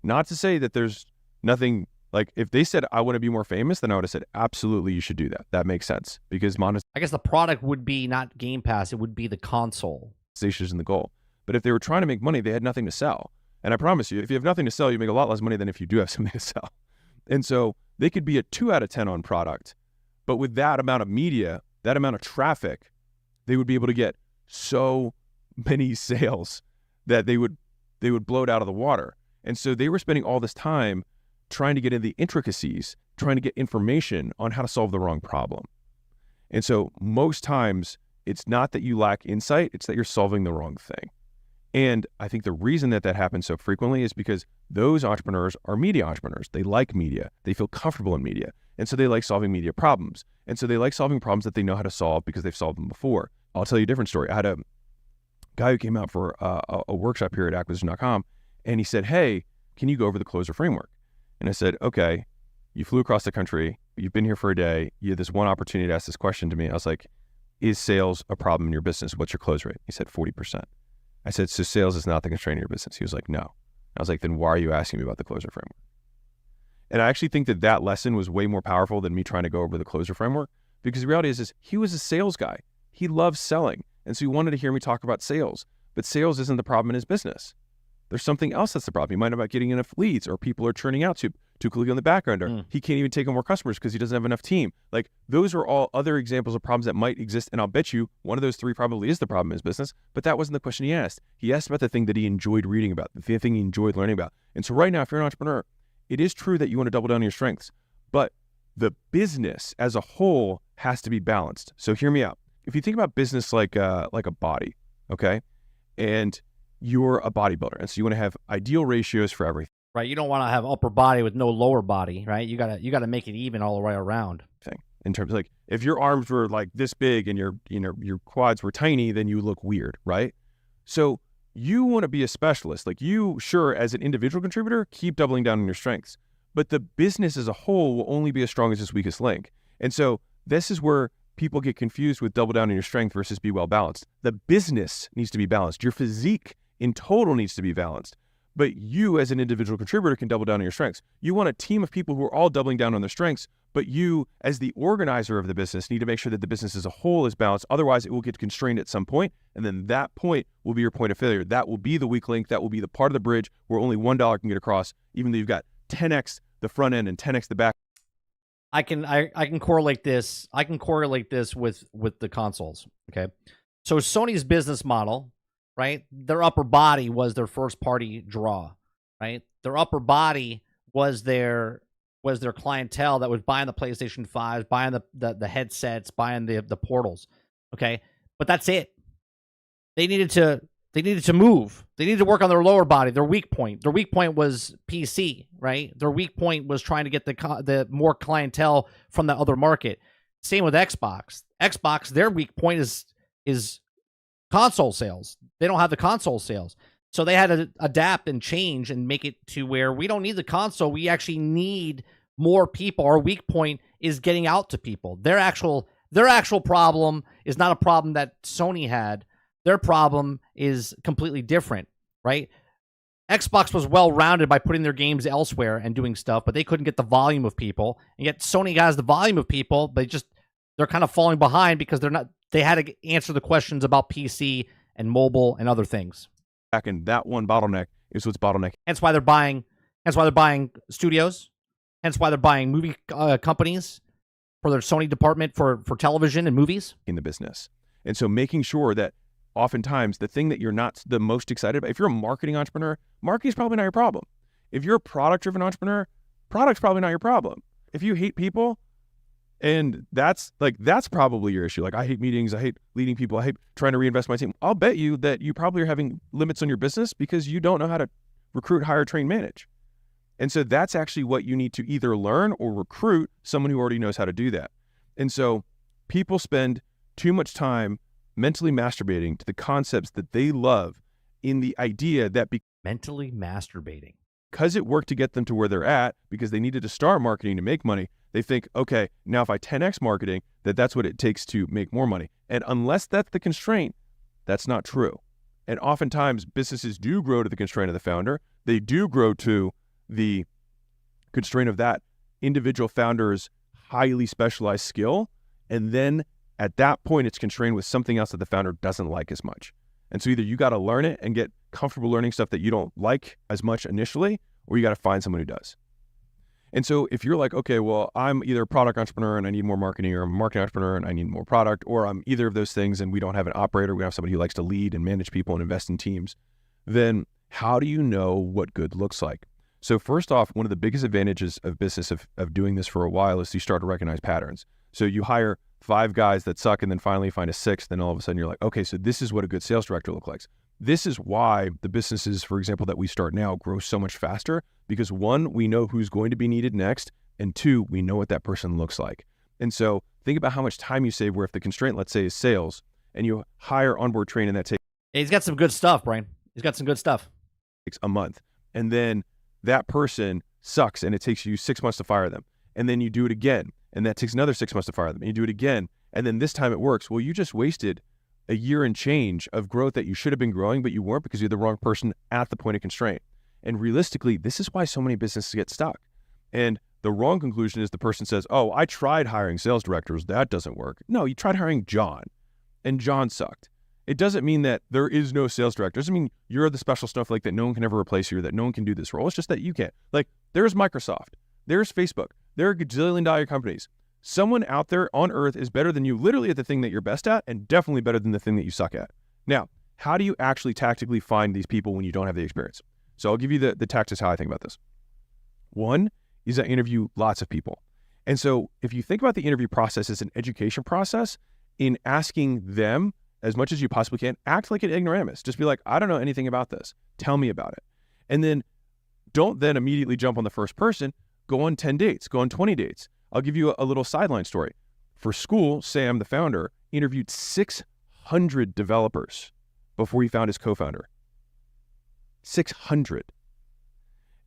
Not to say that there's nothing, like if they said, I want to be more famous, then I would have said, absolutely, you should do that. That makes sense because I guess the product would be not Game Pass. It would be the console. monetization isn't the goal. But if they were trying to make money, they had nothing to sell. And I promise you, if you have nothing to sell, you make a lot less money than if you do have something to sell. And so they could be a 2 out of 10 on product, but with that amount of media, that amount of traffic, they would be able to get so many sales that they would blow it out of the water. And so they were spending all this time trying to get into the intricacies, trying to get information on how to solve the wrong problem. And so most times it's not that you lack insight, it's that you're solving the wrong thing. And I think the reason that happens so frequently is because those entrepreneurs are media entrepreneurs. They like media. They feel comfortable in media. And so they like solving media problems. And so they like solving problems that they know how to solve because they've solved them before. I'll tell you a different story. I had a guy who came out for a workshop here at acquisition.com, and he said, hey, can you go over the closer framework? And I said, okay, you flew across the country. You've been here for a day. You had this one opportunity to ask this question to me. I was like, is sales a problem in your business? What's your close rate? He said 40%. I said, so sales is not the constraint of your business. He was like, no. I was like, then why are you asking me about the closer framework? And I actually think that lesson was way more powerful than me trying to go over the closer framework, because the reality is he was a sales guy. He loves selling. And so he wanted to hear me talk about sales, but sales isn't the problem in his business. There's something else that's the problem. He might not be getting enough leads, or people are churning out too quickly on the background, or he can't even take on more customers because he doesn't have enough team. Like, those are all other examples of problems that might exist. And I'll bet you one of those 3 probably is the problem in his business, but that wasn't the question he asked. He asked about the thing that he enjoyed reading about, the thing he enjoyed learning about. And so right now, if you're an entrepreneur, it is true that you want to double down on your strengths, but the business as a whole has to be balanced. So hear me out. If you think about business like a body, okay? And you're a bodybuilder, and so you want to have ideal ratios for everything. Right, you don't want to have upper body with no lower body, right? You gotta make it even all the way around. In terms of, like, if your arms were like this big and your quads were tiny, then you look weird, right? So you want to be a specialist. Like, you, sure, as an individual contributor, keep doubling down on your strengths, but the business as a whole will only be as strong as its weakest link. And so this is where people get confused with double down on your strength versus be well balanced. The business needs to be balanced. Your physique in total needs to be balanced. But you as an individual contributor can double down on your strengths. You want a team of people who are all doubling down on their strengths, but you as the organizer of the business need to make sure that the business as a whole is balanced. Otherwise, it will get constrained at some point, and then that point will be your point of failure. That will be the weak link. That will be the part of the bridge where only $1 can get across, even though you've got 10x the front end and 10x the back. I can correlate this. I can correlate this with the consoles. Okay, so Sony's business model, right? Their upper body was their first party draw, right? Their upper body was their clientele that was buying the PlayStation 5s, buying the headsets, buying the portals. Okay, but that's it. They needed to move. They needed to work on their lower body, their weak point. Their weak point was PC, right? Their weak point was trying to get the more clientele from the other market. Same with Xbox. Xbox, their weak point is console sales. They don't have the console sales. So they had to adapt and change and make it to where we don't need the console. We actually need more people. Our weak point is getting out to people. Their actual problem is not a problem that Sony had. Their problem is completely different, right? Xbox was well-rounded by putting their games elsewhere and doing stuff, but they couldn't get the volume of people. And yet Sony has the volume of people, but they're kind of falling behind because they had to answer the questions about PC and mobile and other things. Back in that one bottleneck is what's bottleneck. Hence why they're buying studios. Hence why they're buying movie companies for their Sony department for television and movies In the business. And so making sure that oftentimes the thing that you're not the most excited about, if you're a marketing entrepreneur, marketing is probably not your problem. If you're a product-driven entrepreneur, product's probably not your problem. If you hate people, and that's probably your issue. Like, I hate meetings, I hate leading people, I hate trying to reinvest my team. I'll bet you that you probably are having limits on your business because you don't know how to recruit, hire, train, manage. And so that's actually what you need to either learn or recruit someone who already knows how to do that. And so people spend too much time mentally masturbating to the concepts that they love in the idea that Mentally masturbating. because it worked to get them to where they're at, because they needed to start marketing to make money, they think, okay, now if I 10x marketing, that's what it takes to make more money. And unless that's the constraint, that's not true. And oftentimes businesses do grow to the constraint of the founder. They do grow to the constraint of that individual founder's highly specialized skill. And then at that point, it's constrained with something else that the founder doesn't like as much. And so either you got to learn it and get comfortable learning stuff that you don't like as much initially, or you got to find someone who does. And so if you're like, okay, well, I'm either a product entrepreneur and I need more marketing, or I'm a marketing entrepreneur and I need more product, or I'm either of those things and we don't have an operator, we have somebody who likes to lead and manage people and invest in teams, then how do you know what good looks like? So first off, one of the biggest advantages of business of doing this for a while is you start to recognize patterns. So you hire 5 guys that suck and then finally you find a 6th, then all of a sudden you're like, okay, so this is what a good sales director looks like. This is why the businesses, for example, that we start now grow so much faster, because 1, we know who's going to be needed next, and 2, we know what that person looks like. And so think about how much time you save, where if the constraint, let's say, is sales, and you hire, onboard, train, and that takes He's got some good stuff, Brian. He's got some good stuff. a month, and then that person sucks and it takes you 6 months to fire them, and then you do it again, and that takes another 6 months to fire them, and you do it again, and then this time it works. Well, you just wasted a year and change of growth that you should have been growing, but you weren't because you're the wrong person at the point of constraint. And realistically, this is why so many businesses get stuck. And the wrong conclusion is the person says, oh, I tried hiring sales directors, that doesn't work. No, you tried hiring John, and John sucked. It doesn't mean that there is no sales director. It doesn't mean you're the special snowflake that no one can ever replace you, that no one can do this role. It's just that you can't. Like, there's Microsoft, there's Facebook, there are gazillion-dollar companies. Someone out there on earth is better than you literally at the thing that you're best at, and definitely better than the thing that you suck at. Now, how do you actually tactically find these people when you don't have the experience? So I'll give you the tactics how I think about this. 1 is I interview lots of people. And so if you think about the interview process as an education process, in asking them as much as you possibly can, act like an ignoramus. Just be like, I don't know anything about this. Tell me about it. And then don't then immediately jump on the first person. Go on 10 dates, go on 20 dates. I'll give you a little sideline story. For school, Sam, the founder, interviewed 600 developers before he found his co-founder. 600.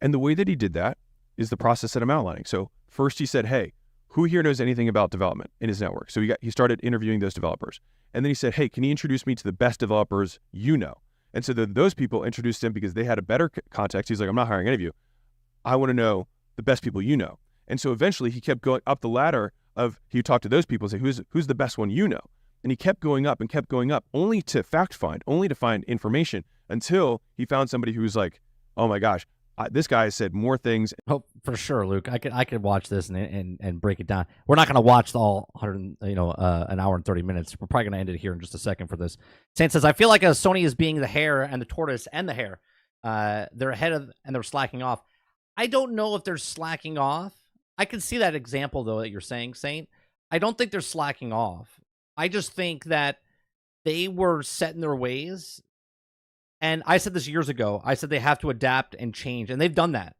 And the way that he did that is the process that I'm outlining. So first he said, hey, who here knows anything about development in his network? So he started interviewing those developers. And then he said, hey, can you introduce me to the best developers you know? And so those people introduced him because they had a better context. He's like, I'm not hiring any of you. I want to know the best people you know. And so eventually he kept going up the ladder of, he talked to those people and say, who's the best one you know? And he kept going up and kept going up, only to fact find, only to find information, until he found somebody who was like, oh my gosh, this guy said more things. Oh, for sure, Luke. I could watch this and break it down. We're not going to watch the all 100, an hour and 30 minutes. We're probably going to end it here in just a second for this. Saint says, I feel like Sony is being the hare and the tortoise and the hare. They're ahead of and they're slacking off. I don't know if they're slacking off. I can see that example, though, that you're saying, Saint. I don't think they're slacking off. I just think that they were set in their ways. And I said this years ago. I said they have to adapt and change, and they've done that.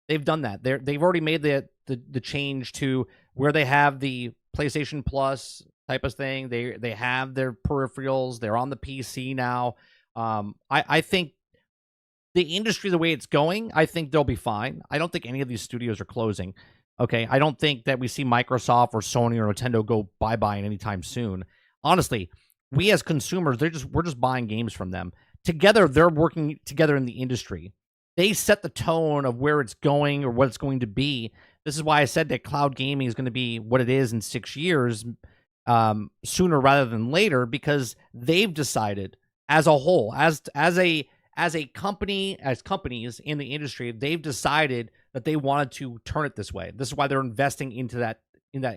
They've done that. They've already made the change to where they have the PlayStation Plus type of thing. They have their peripherals. They're on the PC now. I think the industry, the way it's going, I think they'll be fine. I don't think any of these studios are closing. Okay, I don't think that we see Microsoft or Sony or Nintendo go bye-bye anytime soon. Honestly, we as consumers, we're just buying games from them. Together, they're working together in the industry. They set the tone of where it's going or what it's going to be. This is why I said that cloud gaming is going to be what it is in 6 years, sooner rather than later, because they've decided as a whole, as a company, as companies in the industry, they've decided that they wanted to turn it this way. This is why they're investing in that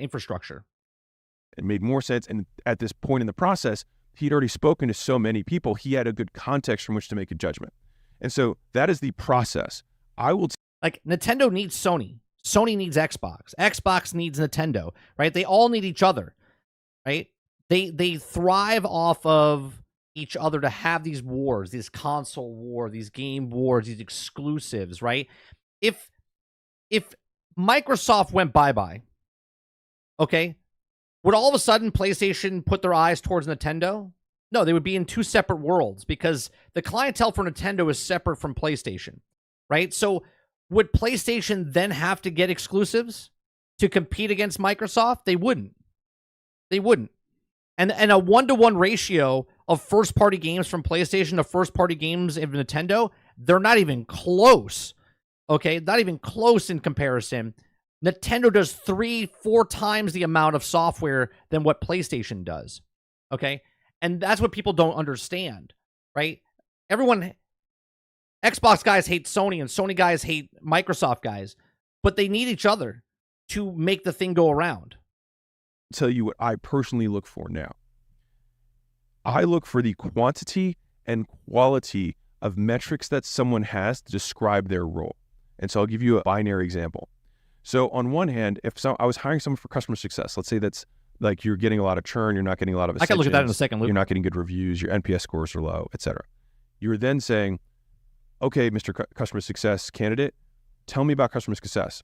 infrastructure. It made more sense. And at this point in the process, he'd already spoken to so many people, he had a good context from which to make a judgment. And so that is the process. I will like Nintendo needs Sony. Sony needs Xbox. Xbox needs Nintendo, right? They all need each other, right? They thrive off of each other to have these wars, these console war, these game wars, these exclusives, right? If Microsoft went bye-bye, okay, would all of a sudden PlayStation put their eyes towards Nintendo? No, they would be in two separate worlds because the clientele for Nintendo is separate from PlayStation, right? So would PlayStation then have to get exclusives to compete against Microsoft? They wouldn't. They wouldn't. And a 1-to-1 ratio of first-party games from PlayStation to first-party games of Nintendo, they're not even close. Okay? Not even close in comparison. Nintendo does 3-4 times the amount of software than what PlayStation does. Okay? And that's what people don't understand, right? Xbox guys hate Sony and Sony guys hate Microsoft guys, but they need each other to make the thing go around. Tell you what I personally look for now. I look for the quantity and quality of metrics that someone has to describe their role. And so I'll give you a binary example. So on one hand, I was hiring someone for customer success, let's say that's like you're getting a lot of churn, you're not getting a lot of I can look at that in a second, Luke. You're not getting good reviews, your NPS scores are low, etc. You're then saying, okay, Mr. Customer Success candidate, tell me about customer success.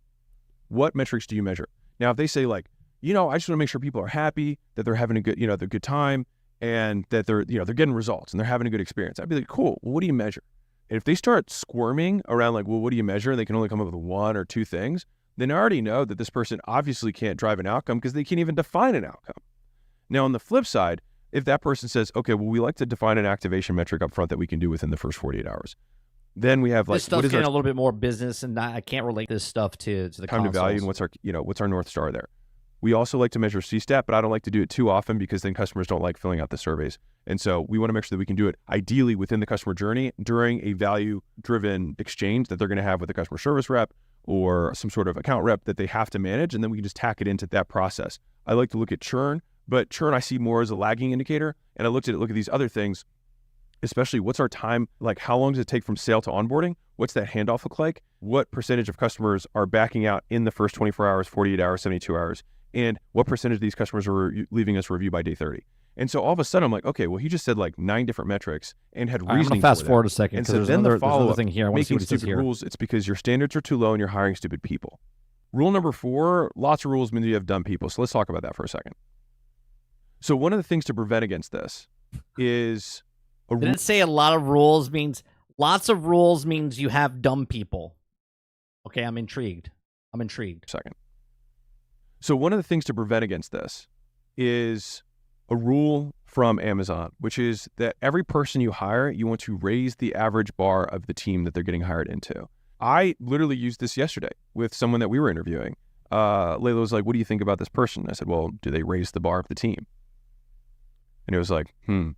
What metrics do you measure? Now, if they say like, I just want to make sure people are happy, that they're having a good, they're good time, and that they're getting results and they're having a good experience. I'd be like, cool. Well, what do you measure? And if they start squirming around like, well, what do you measure? And they can only come up with one or two things, then I already know that this person obviously can't drive an outcome because they can't even define an outcome. Now, on the flip side, if that person says, okay, well, we like to define an activation metric up front that we can do within the first 48 hours. Then we have like, this stuff's getting a little bit more business, and I can't relate this stuff to the time consoles. to value and what's our North Star there. We also like to measure CSTAT, but I don't like to do it too often because then customers don't like filling out the surveys. And so we want to make sure that we can do it ideally within the customer journey during a value-driven exchange that they're going to have with a customer service rep or some sort of account rep that they have to manage, and then we can just tack it into that process. I like to look at churn, but churn I see more as a lagging indicator, and I look at these other things, especially what's our time, like how long does it take from sale to onboarding? What's that handoff look like? What percentage of customers are backing out in the first 24 hours, 48 hours, 72 hours? And what percentage of these customers are leaving us a review by day 30? And so all of a sudden I'm like, okay, well, he just said like 9 different metrics and had reasoning. I'm going to fast forward a second because there's another thing here. I want to see what it says here. Rules, it's because your standards are too low and you're hiring stupid people. Rule number 4, lots of rules mean you have dumb people. So let's talk about that for a second. So one of the things to prevent against this is Did it say a lot of rules means lots of rules means you have dumb people? Okay, I'm intrigued. Second. So one of the things to prevent against this is a rule from Amazon, which is that every person you hire, you want to raise the average bar of the team that they're getting hired into. I literally used this yesterday with someone that we were interviewing. Layla was like, what do you think about this person? I said, well, do they raise the bar of the team? And it was like, I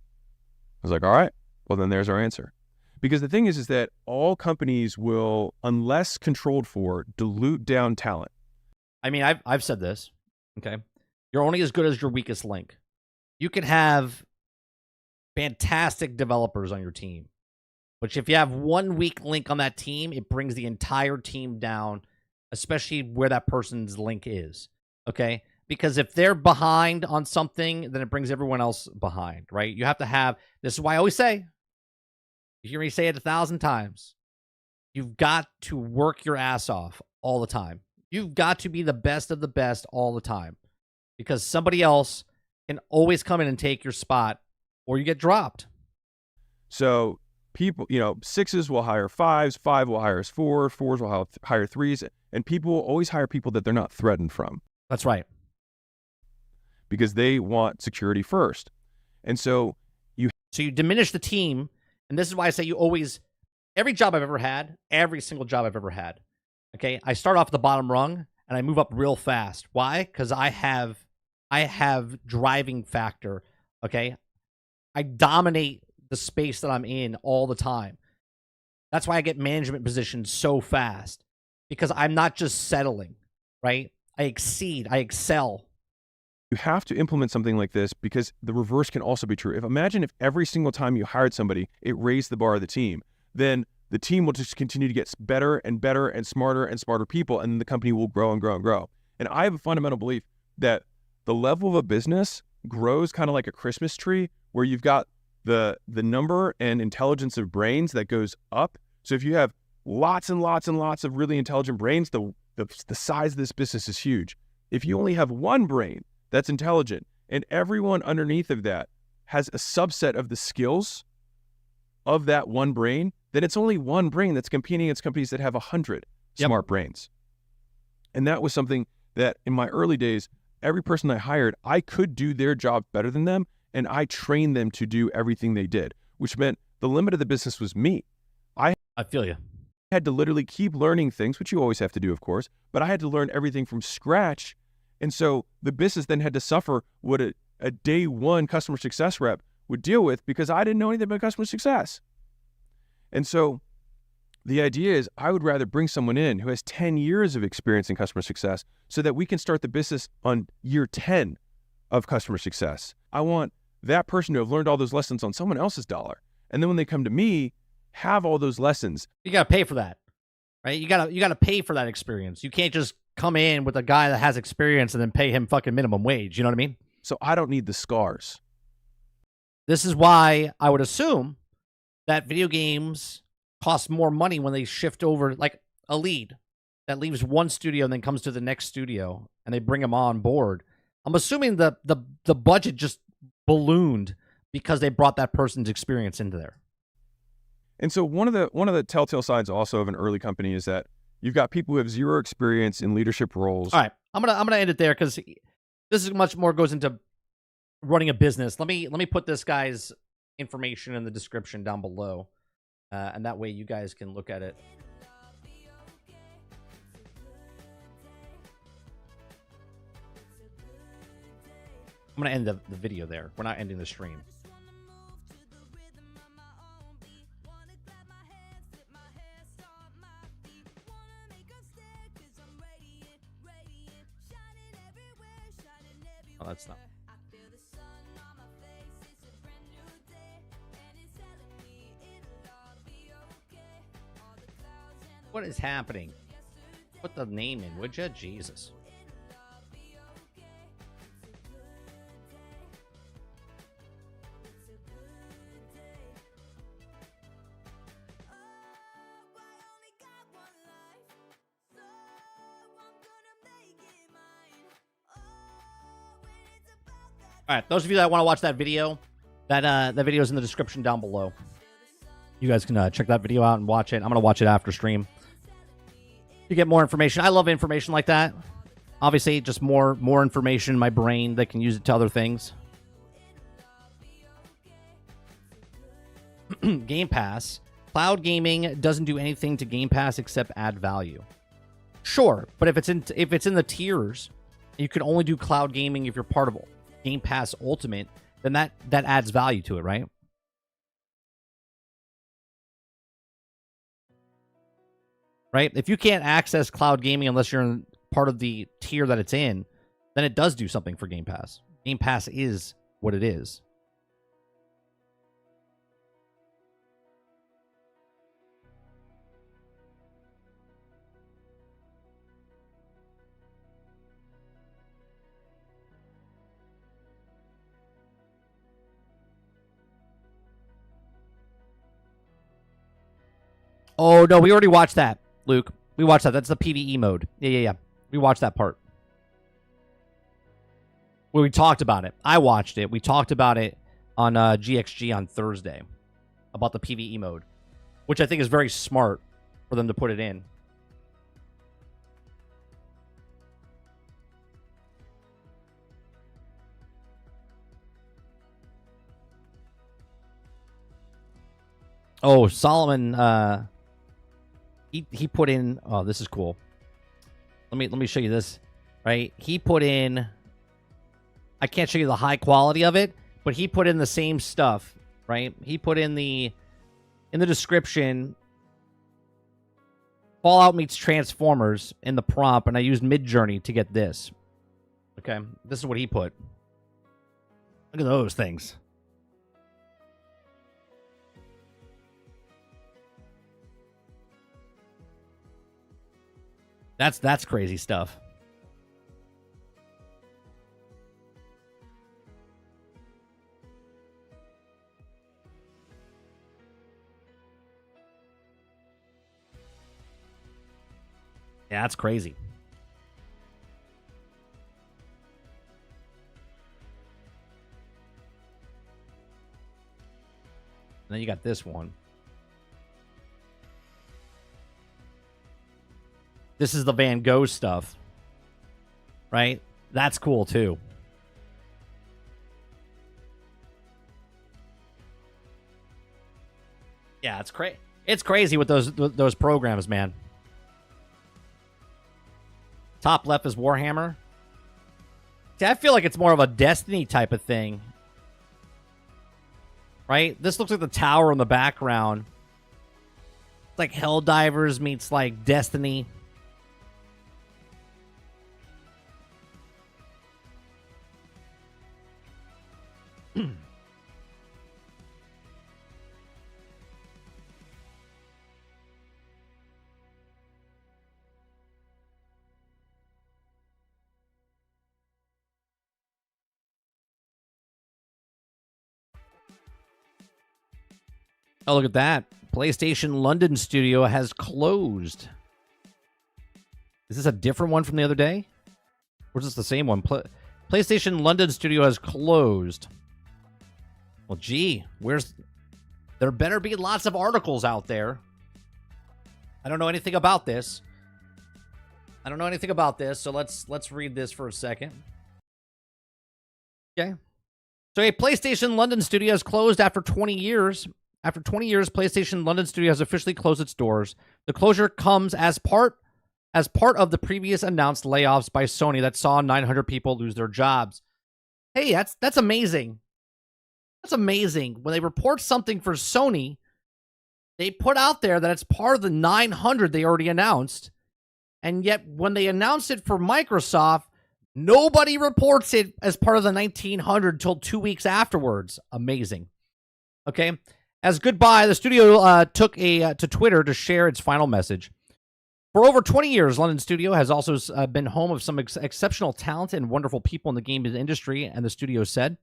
was like, all right, well, then there's our answer. Because the thing is that all companies will, unless controlled for, dilute down talent. I mean, I've said this, okay? You're only as good as your weakest link. You can have fantastic developers on your team, but if you have one weak link on that team, it brings the entire team down, especially where that person's link is, okay? Because if they're behind on something, then it brings everyone else behind, right? You have to have, this is why I always say, you hear me say it 1,000 times, you've got to work your ass off all the time. You've got to be the best of the best all the time, because somebody else can always come in and take your spot or you get dropped. So people, 6s will hire 5s, 5 will hire 4, 4s will hire 3s, and people will always hire people that they're not threatened from. That's right. Because they want security first. And so you diminish the team, and this is why I say you always, every job I've ever had, every single job I've ever had, okay, I start off at the bottom rung and I move up real fast. Why? Because I have driving factor, okay? I dominate the space that I'm in all the time. That's why I get management positions so fast, because I'm not just settling, right? I exceed, I excel. You have to implement something like this because the reverse can also be true. Imagine if every single time you hired somebody, it raised the bar of the team, then the team will just continue to get better and better and smarter people, and the company will grow and grow and grow. And I have a fundamental belief that the level of a business grows kind of like a Christmas tree, where you've got the number and intelligence of brains that goes up. So if you have lots and lots and lots of really intelligent brains, the size of this business is huge. If you only have one brain that's intelligent and everyone underneath of that has a subset of the skills of that one brain, then it's only one brain that's competing against companies that have 100 smart brains. And that was something that in my early days, every person I hired, I could do their job better than them, and I trained them to do everything they did, which meant the limit of the business was me. I feel you. I had to literally keep learning things, which you always have to do, of course, but I had to learn everything from scratch. And so the business then had to suffer what a day one customer success rep would deal with, because I didn't know anything about customer success. And so the idea is I would rather bring someone in who has 10 years of experience in customer success so that we can start the business on year 10 of customer success. I want that person to have learned all those lessons on someone else's dollar. And then when they come to me, have all those lessons. You got to pay for that, right? You got to pay for that experience. You can't just come in with a guy that has experience and then pay him fucking minimum wage. You know what I mean? So I don't need the scars. This is why I would assume that video games cost more money when they shift over, like a lead that leaves one studio and then comes to the next studio and they bring them on board. I'm assuming the budget just ballooned because they brought that person's experience into there. And so one of the telltale signs also of an early company is that you've got people who have zero experience in leadership roles. All right, I'm gonna end it there because this is much more goes into running a business. Let me put this guy's information in the description down below, and that way you guys can look at it. I'm gonna end the video there. We're not ending the stream. Oh, that's not. What is happening? Put the name in, would you? Jesus. All right, those of you that want to watch that video, that video is in the description down below. You guys can check that video out and watch it. I'm gonna watch it after stream. You get more information. I love information like that. Obviously, just more information in my brain that can use it to other things. Game Pass. Cloud gaming doesn't do anything to Game Pass except add value. Sure, but if it's in the tiers, you can only do cloud gaming if you're part of Game Pass Ultimate, then that adds value to it, right? Right? If you can't access cloud gaming unless you're in part of the tier that it's in, then it does do something for Game Pass. Game Pass is what it is. Oh, no, we already watched that, Luke. We watched that. That's the PvE mode. Yeah. We watched that part. Well, we talked about it. I watched it. We talked about it on GXG on Thursday about the PvE mode, which I think is very smart for them to put it in. Oh, Solomon... He put in. Oh, this is cool. Let me show you this. Right, he put in. I can't show you the high quality of it, but he put in the same stuff. Right, he put in the description. Fallout meets Transformers in the prompt, and I used Midjourney to get this. Okay, this is what he put. Look at those things. That's crazy stuff. Yeah, that's crazy. And then you got this one. This is the Van Gogh stuff. Right? That's cool too. Yeah, it's crazy with those programs, man. Top left is Warhammer. See, I feel like it's more of a Destiny type of thing. Right? This looks like the tower in the background. It's like Helldivers meets like Destiny. Oh, look at that. PlayStation London studio has closed. Is this a different one from the other day? Or is this the same one? PlayStation London studio has closed. Well, gee, there better be lots of articles out there. I don't know anything about this. So let's read this for a second. Okay. So a PlayStation London studio has closed after 20 years. After 20 years, PlayStation London studio has officially closed its doors. The closure comes as part of the previous announced layoffs by Sony that saw 900 people lose their jobs. Hey, that's amazing. That's amazing. When they report something for Sony, they put out there that it's part of the 900 they already announced. And yet, when they announce it for Microsoft, nobody reports it as part of the 1900 until 2 weeks afterwards. Amazing. Okay. As goodbye, the studio took to Twitter to share its final message. For over 20 years, London Studio has also been home of some exceptional talent and wonderful people in the gaming industry, and the studio said,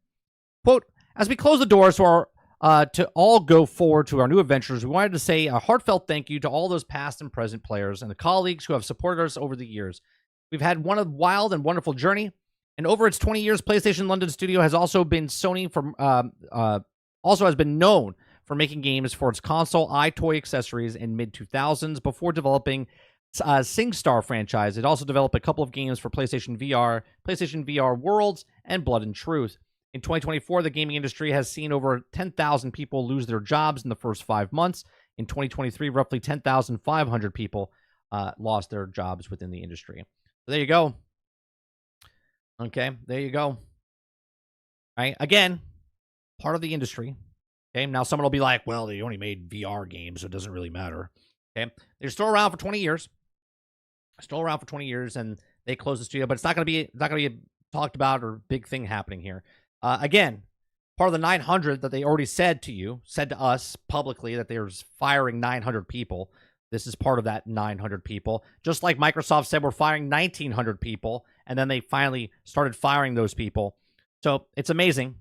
quote, as we close the doors to all go forward to our new adventures, we wanted to say a heartfelt thank you to all those past and present players and the colleagues who have supported us over the years. We've had one wild and wonderful journey, and over its 20 years, PlayStation London Studio has also been known for making games for its console iToy accessories in mid-2000s before developing SingStar franchise. It also developed a couple of games for PlayStation VR Worlds, and Blood and Truth. In 2024, the gaming industry has seen over 10,000 people lose their jobs in the first 5 months. In 2023, roughly 10,500 people lost their jobs within the industry. So there you go. Okay, there you go. All right, again, part of the industry. Okay, now someone will be like, well, they only made VR games, so it doesn't really matter. Okay, they're still around for 20 years. And they closed the studio, but it's not going to be talked about or big thing happening here. Again, part of the 900 that they already said to us publicly that they're firing 900 people. This is part of that 900 people. Just like Microsoft said, we're firing 1,900 people, and then they finally started firing those people. So it's amazing.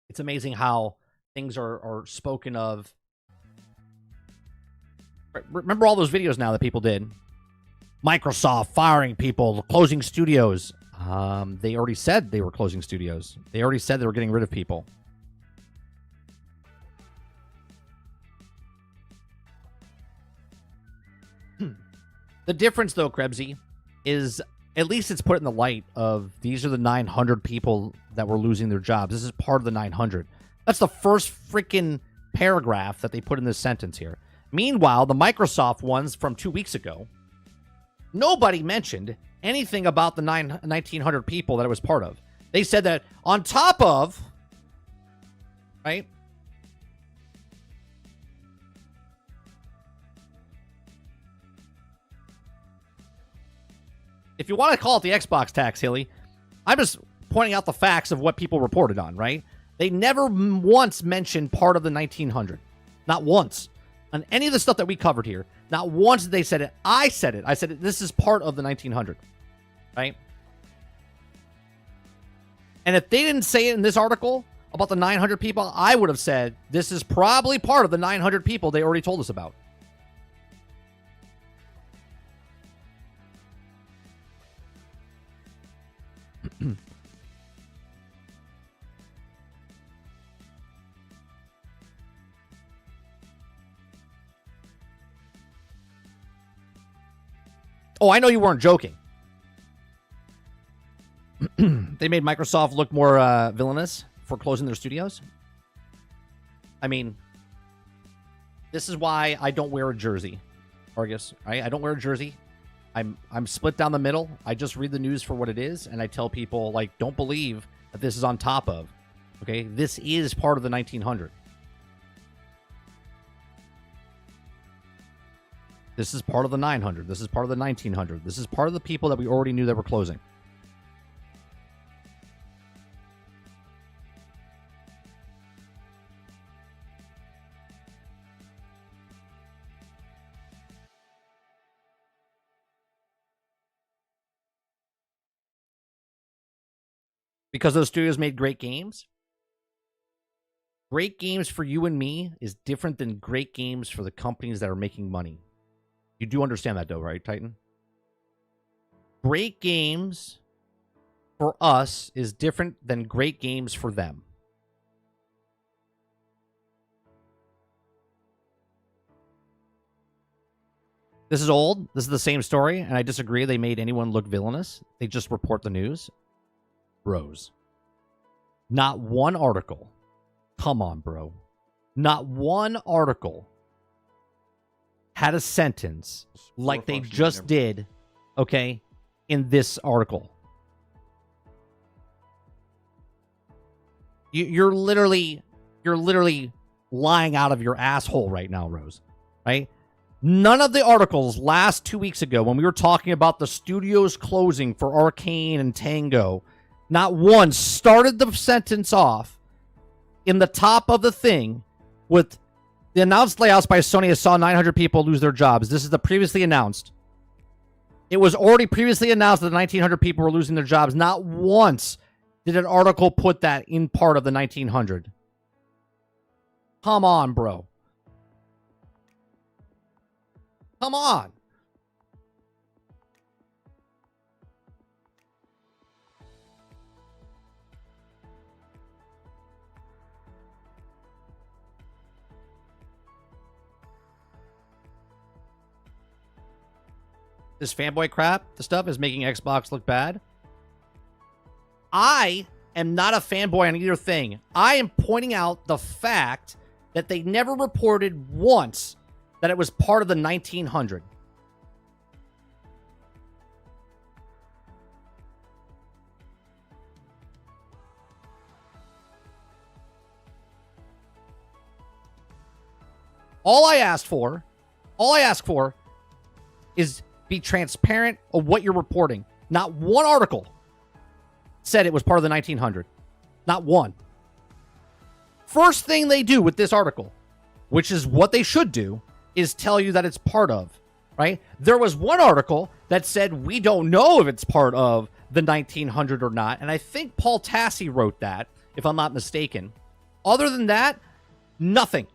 It's amazing how things are spoken of. Remember all those videos now that people did? Microsoft firing people, closing studios. They already said they were closing studios. They already said they were getting rid of people. The difference, though, Krebsy, is at least it's put in the light of these are the 900 people that were losing their jobs. This is part of the 900. That's the first freaking paragraph that they put in this sentence here. Meanwhile, the Microsoft ones from 2 weeks ago, nobody mentioned anything about the 1,900 people that it was part of. They said that on top of, right? If you want to call it the Xbox tax, Hilly, I'm just pointing out the facts of what people reported on, right? They never once mentioned part of the 1900. Not once. On any of the stuff that we covered here, not once did they said it. I said it. I said it, this is part of the 1900, right? And if they didn't say it in this article about the 900 people, I would have said this is probably part of the 900 people they already told us about. Oh, I know you weren't joking. They made Microsoft look more villainous for closing their studios. I mean, this is why I don't wear a jersey, Argus. Right? I don't wear a jersey. I'm split down the middle. I just read the news for what it is, and I tell people, like, don't believe that this is on top of. Okay? This is part of the 1900. This is part of the 900. This is part of the 1900. This is part of the people that we already knew that were closing. Because those studios made great games. Great games for you and me is different than great games for the companies that are making money. You do understand that, though, right, Titan? Great games for us is different than great games for them. This is old. This is the same story, and I disagree. They made anyone look villainous. They just report the news. Bros. Not one article. Come on, bro. Not one article had a sentence like they just did, okay, in this article. You're literally lying out of your asshole right now, Rose. Right? None of the articles last 2 weeks ago when we were talking about the studios closing for Arcane and Tango, not one started the sentence off in the top of the thing with the announced layoffs by Sony saw 900 people lose their jobs. This is the previously announced. It was already previously announced that 1,900 people were losing their jobs. Not once did an article put that in part of the 1,900. Come on, bro. Come on. This fanboy crap, the stuff is making Xbox look bad. I am not a fanboy on either thing. I am pointing out the fact that they never reported once that it was part of the 1,900. All I ask for is be transparent of what you're reporting. Not one article said it was part of the 1,900. Not one. First thing they do with this article, which is what they should do, is tell you that it's part of, right? There was one article that said we don't know if it's part of the 1,900 or not, and I think Paul Tassi wrote that, if I'm not mistaken. Other than that, nothing.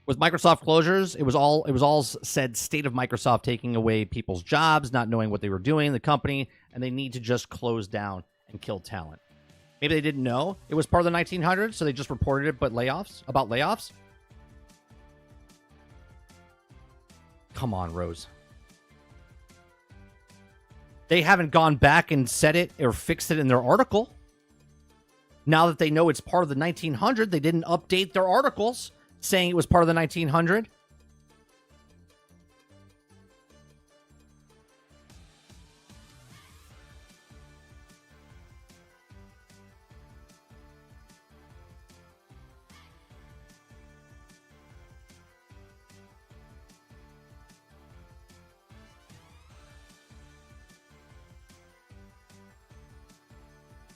With Microsoft closures, it was all said state of Microsoft taking away people's jobs, not knowing what they were doing in the company, and they need to just close down and kill talent. Maybe they didn't know it was part of the 1,900, so they just reported it, but about layoffs? Come on, Rose. They haven't gone back and said it or fixed it in their article. Now that they know it's part of the 1,900, they didn't update their articles saying it was part of the 1,900.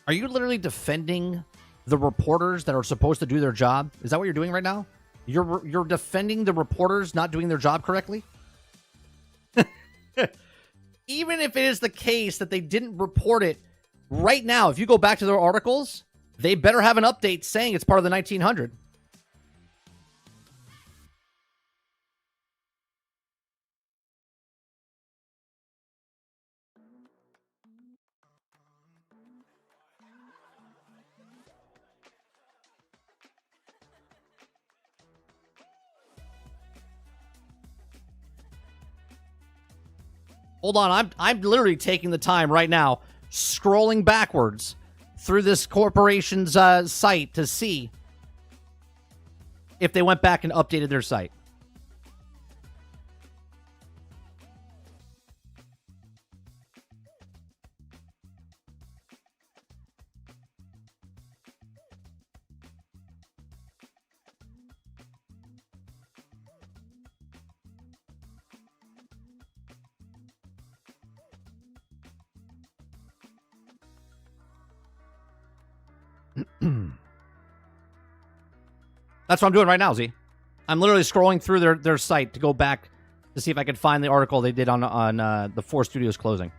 Are you literally defending the reporters that are supposed to do their job? Is that what you're doing right now? You're defending the reporters not doing their job correctly? Even if it is the case that they didn't report it right now, if you go back to their articles, they better have an update saying it's part of the 1900. Hold on, I'm literally taking the time right now, scrolling backwards through this corporation's site to see if they went back and updated their site. That's what I'm doing right now, Z. I'm literally scrolling through their site to go back to see if I could find the article they did on the 4 studios closing.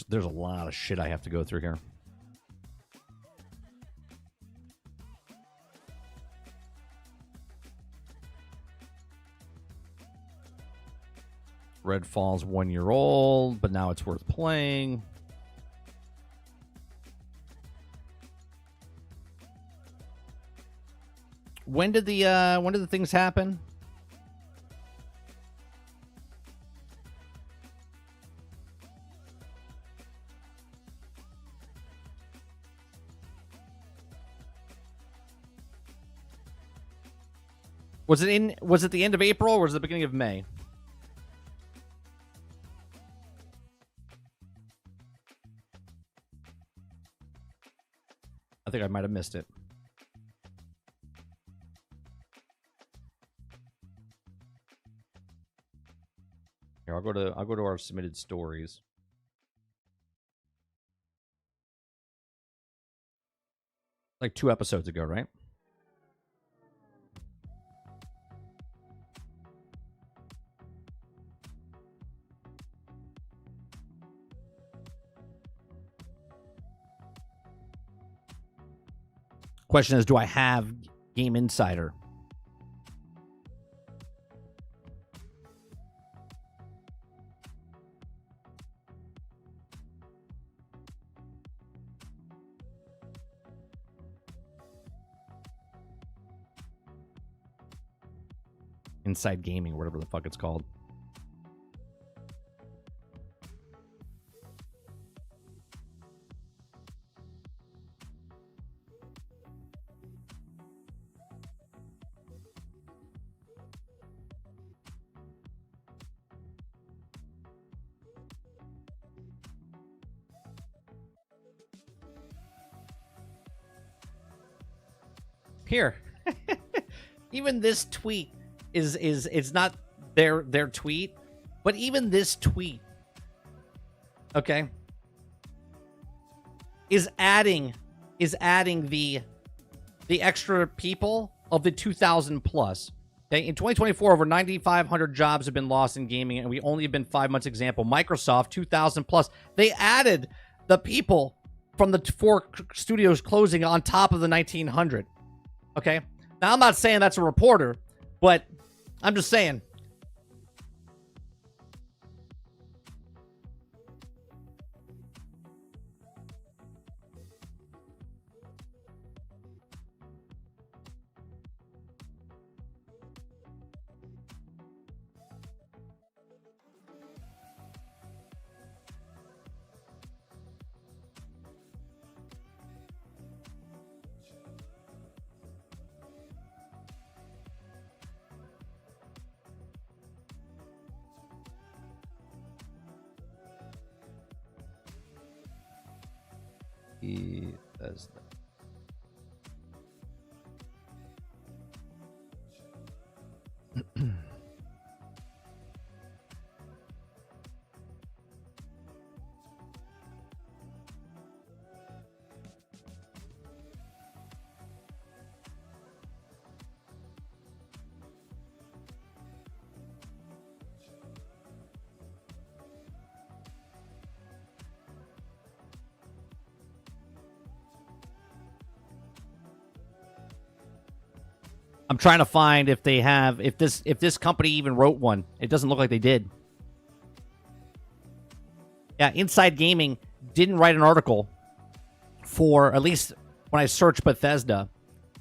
There's a lot of shit I have to go through here. Redfall's 1 year old, but now it's worth playing. When did the things happen? Was it the end of April or was it the beginning of May? I think I might have missed it. Here, I'll go to our submitted stories. Like 2 episodes ago, right? Question is, do I have Game Insider? Inside Gaming, whatever the fuck it's called. Here. Even this tweet is not their tweet, but even this tweet, okay, is adding the extra people of the 2,000 plus. Okay, in 2024, over 9,500 jobs have been lost in gaming, and we only have been 5 months. Example: Microsoft, 2,000 plus. They added the people from the 4 studios closing on top of the 1,900. Okay, now I'm not saying that's a reporter, but I'm just saying. Bethesda. I'm trying to find if they have if this company even wrote one. It doesn't look like they did. Yeah, Inside Gaming didn't write an article for, at least when I searched Bethesda.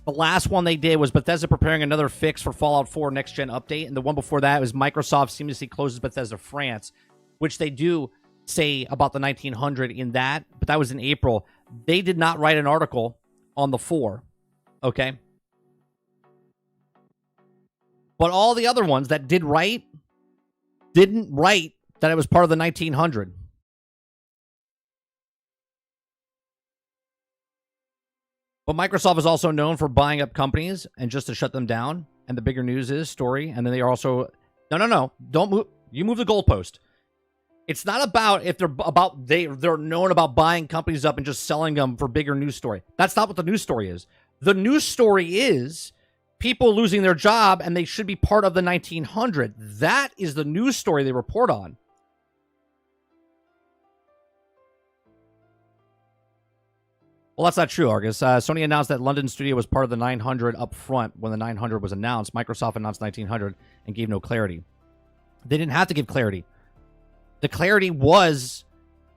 The last one they did was Bethesda preparing another fix for Fallout 4 next gen update, and the one before that was Microsoft seamlessly closes Bethesda France, which they do say about the 1900 in that, but that was in April. They did not write an article on the 4. Okay. But all the other ones that did write didn't write that it was part of the 1900. But Microsoft is also known for buying up companies and just to shut them down. And the bigger news is story. And then they are also no. Don't move. You move the goalpost. It's not about if they're known about buying companies up and just selling them for bigger news story. That's not what the news story is. The news story is people losing their job and they should be part of the 1900. That is the news story they report on. Well, that's not true, Argus. Sony announced that London studio was part of the 900 up front when the 900 was announced. Microsoft announced 1900 and gave no clarity. They didn't have to give clarity. The clarity was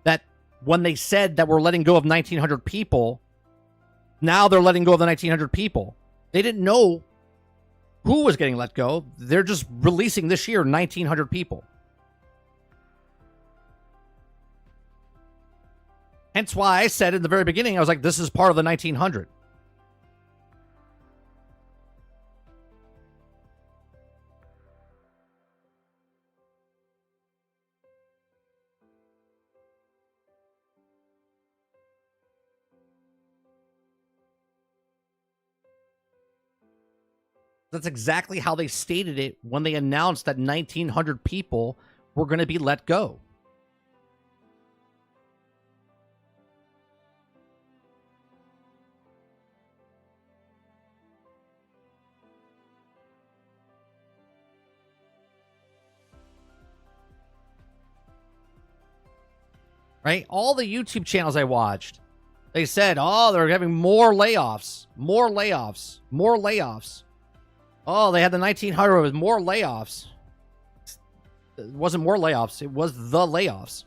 that when they said that we're letting go of 1900 people, now they're letting go of the 1900 people. They didn't know who was getting let go. They're just releasing this year 1900 people. Hence why I said in the very beginning, I was like, this is part of the 1900. That's exactly how they stated it when they announced that 1,900 people were going to be let go. Right? All the YouTube channels I watched, they said, oh, they're having more layoffs, more layoffs, more layoffs. Oh, they had the 1900 with more layoffs. It wasn't more layoffs. It was the layoffs.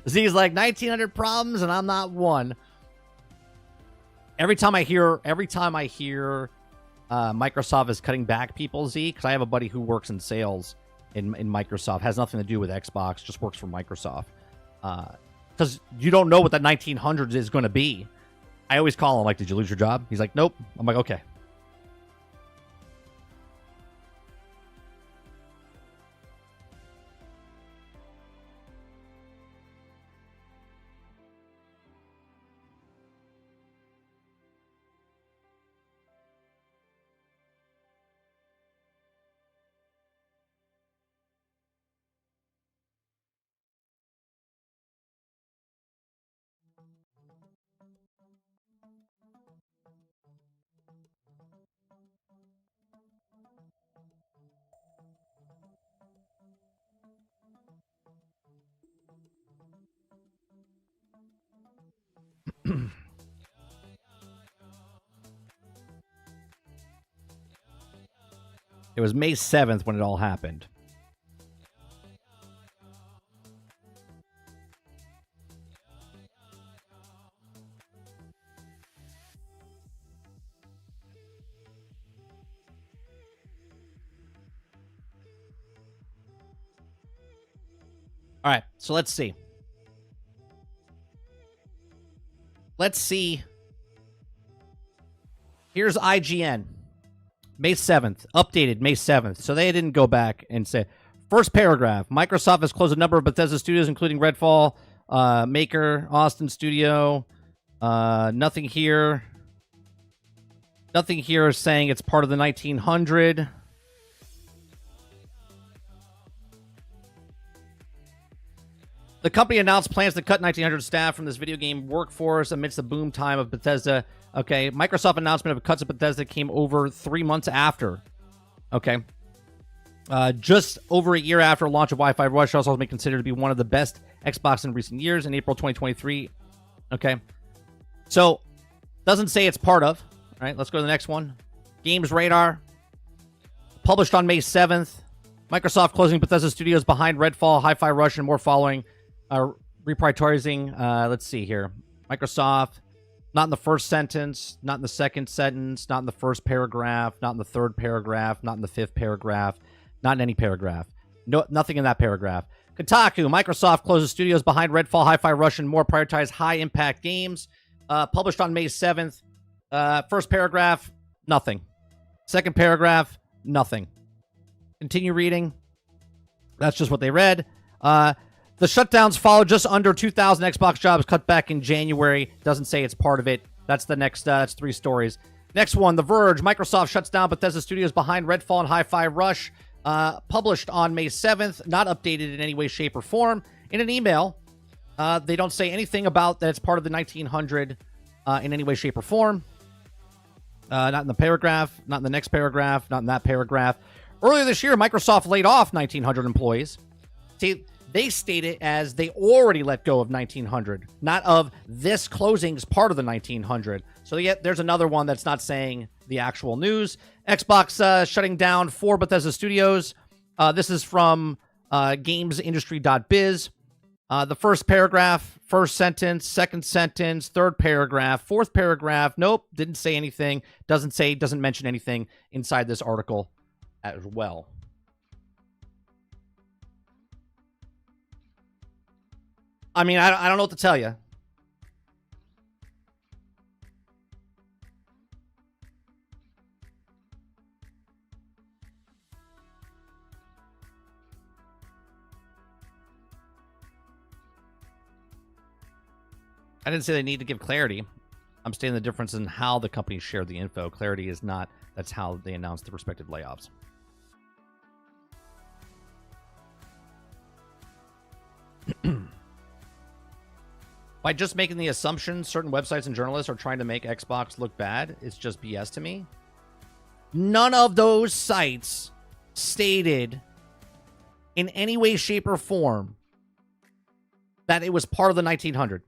Z's like 1900 problems and I'm not one. Every time I hear Microsoft is cutting back people, Z, because I have a buddy who works in sales in Microsoft, has nothing to do with Xbox, just works for Microsoft. Because you don't know what that 1900 is going to be. I always call him like, did you lose your job? He's like, nope. I'm like, okay. It was May 7th when it all happened. All right, so let's see. Let's see Here's IGN. May 7th. Updated May 7th. So they didn't go back and say. First paragraph. Microsoft has closed a number of Bethesda studios, including Redfall, Maker, Austin Studio. Nothing here. Nothing here is saying it's part of the 1900. The company announced plans to cut 1,900 staff from this video game workforce amidst the boom time of Bethesda. Okay, Microsoft announcement of cuts of Bethesda came over 3 months after. Okay. Just over a year after launch of Wi-Fi Rush, also has been considered to be one of the best Xbox in recent years in April 2023. Okay. So, doesn't say it's part of. All right, let's go to the next one. Games Radar. Published on May 7th. Microsoft closing Bethesda studios behind Redfall, Hi-Fi Rush, and more following. Reprioritizing. Let's see here. Microsoft, not in the first sentence, not in the second sentence, not in the first paragraph, not in the third paragraph, not in the fifth paragraph, not in any paragraph. No, nothing in that paragraph. Kotaku, Microsoft closes studios behind Redfall, Hi-Fi Rush, and more prioritize high-impact games. Published on May 7th. First paragraph, nothing. Second paragraph, nothing. Continue reading. That's just what they read. The shutdowns follow just under 2,000 Xbox jobs cut back in January. Doesn't say it's part of it. That's the next, that's 3 stories. Next one, The Verge. Microsoft shuts down Bethesda studios behind Redfall and Hi-Fi Rush. Published on May 7th. Not updated in any way, shape, or form. In an email, they don't say anything about that it's part of the 1900 in any way, shape, or form. Not in the paragraph, not in the next paragraph, not in that paragraph. Earlier this year, Microsoft laid off 1,900 employees. See, they state it as they already let go of 1,900, not of this closing is part of the 1,900. So yet there's another one that's not saying the actual news. Xbox shutting down 4 Bethesda studios. This is from gamesindustry.biz. The first paragraph, first sentence, second sentence, third paragraph, fourth paragraph. Nope, didn't say anything. Doesn't mention anything inside this article as well. I mean, I don't know what to tell you. I didn't say they need to give clarity. I'm stating the difference in how the companies shared the info. Clarity is not, that's how they announced the respective layoffs. By just making the assumption certain websites and journalists are trying to make Xbox look bad, it's just BS to me. None of those sites stated in any way, shape, or form that it was part of the 1900.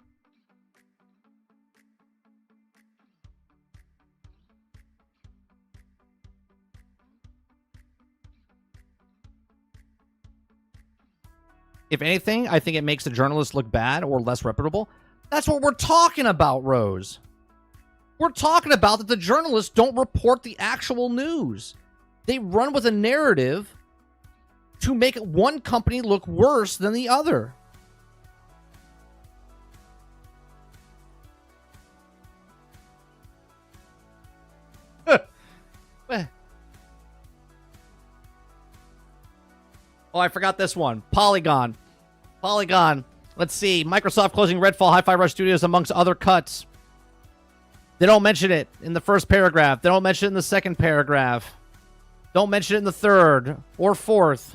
If anything, I think it makes the journalists look bad or less reputable. That's what we're talking about, Rose. We're talking about that the journalists don't report the actual news. They run with a narrative to make one company look worse than the other. Oh, I forgot this one. Polygon. Let's see. Microsoft closing Redfall, Hi-Fi Rush Studios amongst other cuts. They don't mention it in the first paragraph. They don't mention it in the second paragraph. Don't mention it in the third or fourth.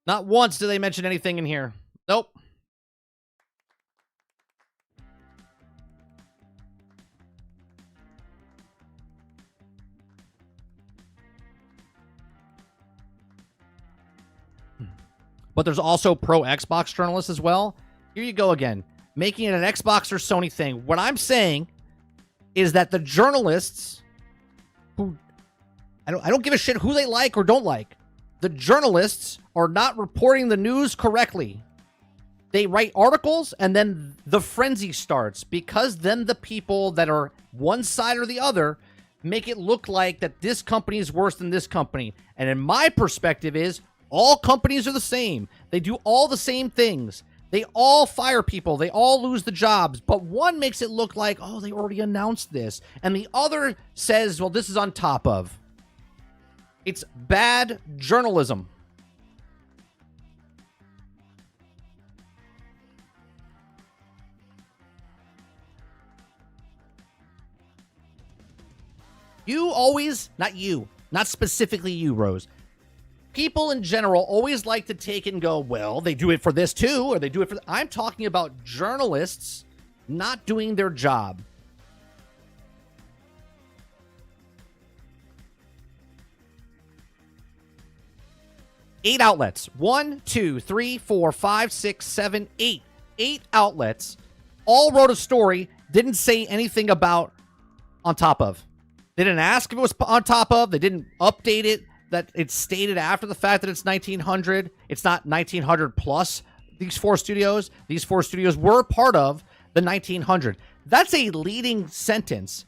Not once do they mention anything in here. Nope. But there's also pro Xbox journalists as well. Here you go again. Making it an Xbox or Sony thing. What I'm saying is that the journalists who I don't give a shit who they like or don't like. The journalists are not reporting the news correctly. They write articles and then the frenzy starts because then the people that are one side or the other make it look like that this company is worse than this company. And in my perspective is all companies are the same. They do all the same things. They all fire people. They all lose the jobs. But one makes it look like, oh, they already announced this. And the other says, well, this is on top of. It's bad journalism. You always, not you, not specifically you, Rose. People in general always like to take it and go, well, they do it for this too, or they do it for... I'm talking about journalists not doing their job. Eight outlets. 1, 2, 3, 4, 5, 6, 7, 8. 8 outlets all wrote a story, didn't say anything about on top of. They didn't ask if it was on top of. They didn't update it. That it's stated after the fact that it's 1900. It's not 1900 plus these 4 studios. These 4 studios were part of the 1900. That's a leading sentence.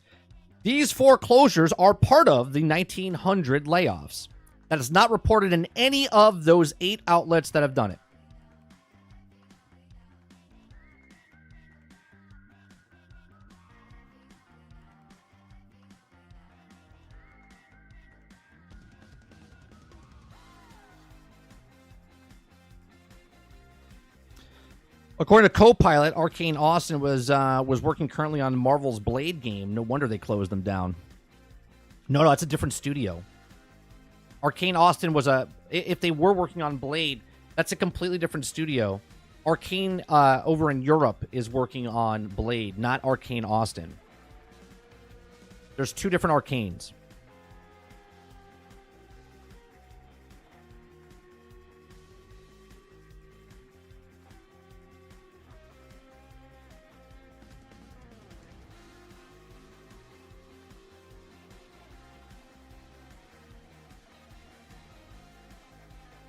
These 4 closures are part of the 1900 layoffs. That is not reported in any of those 8 outlets that have done it. According to Copilot, Arcane Austin was working currently on Marvel's Blade game. No wonder they closed them down. No, that's a different studio. Arcane Austin was if they were working on Blade, that's a completely different studio. Arcane over in Europe is working on Blade, not Arcane Austin. There's 2 different Arcanes.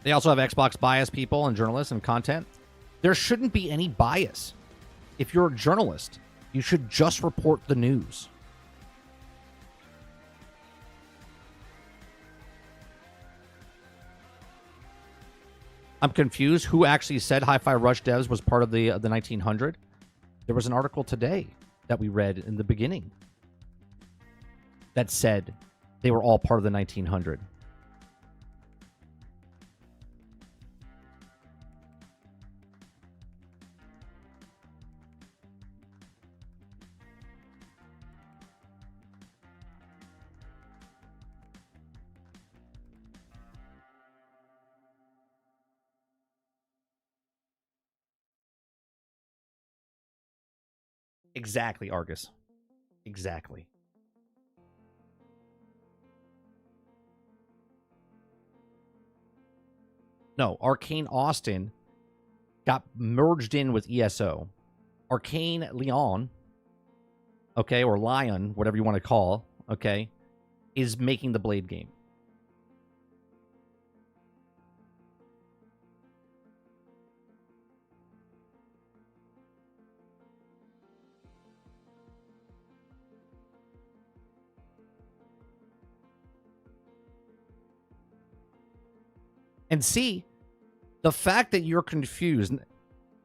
They also have Xbox bias people and journalists and content. There shouldn't be any bias. If you're a journalist, you should just report the news. I'm confused. Who actually said Hi-Fi Rush Devs was part of the 1900? There was an article today that we read in the beginning that said they were all part of the 1900. Exactly, Argus. Exactly. No, Arcane Austin got merged in with ESO. Arcane Leon, okay, or Lion, whatever you want to call, okay, is making the Blade game. And see, the fact that you're confused,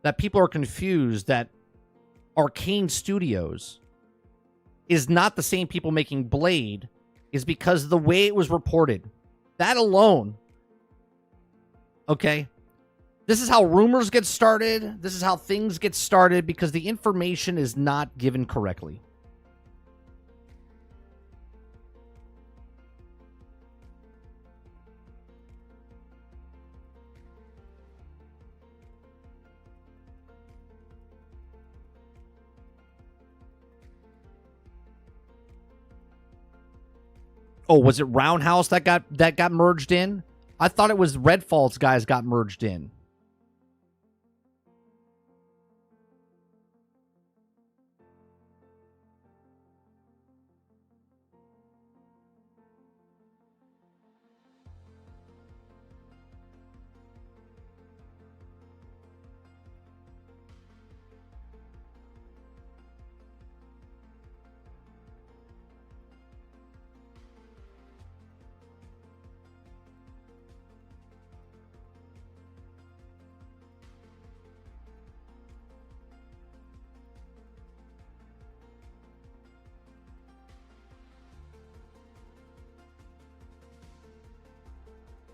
that people are confused that Arcane Studios is not the same people making Blade is because of the way it was reported. That alone, okay? This is how rumors get started. This is how things get started because the information is not given correctly. Oh, was it Roundhouse that got merged in? I thought it was Redfall's guys got merged in.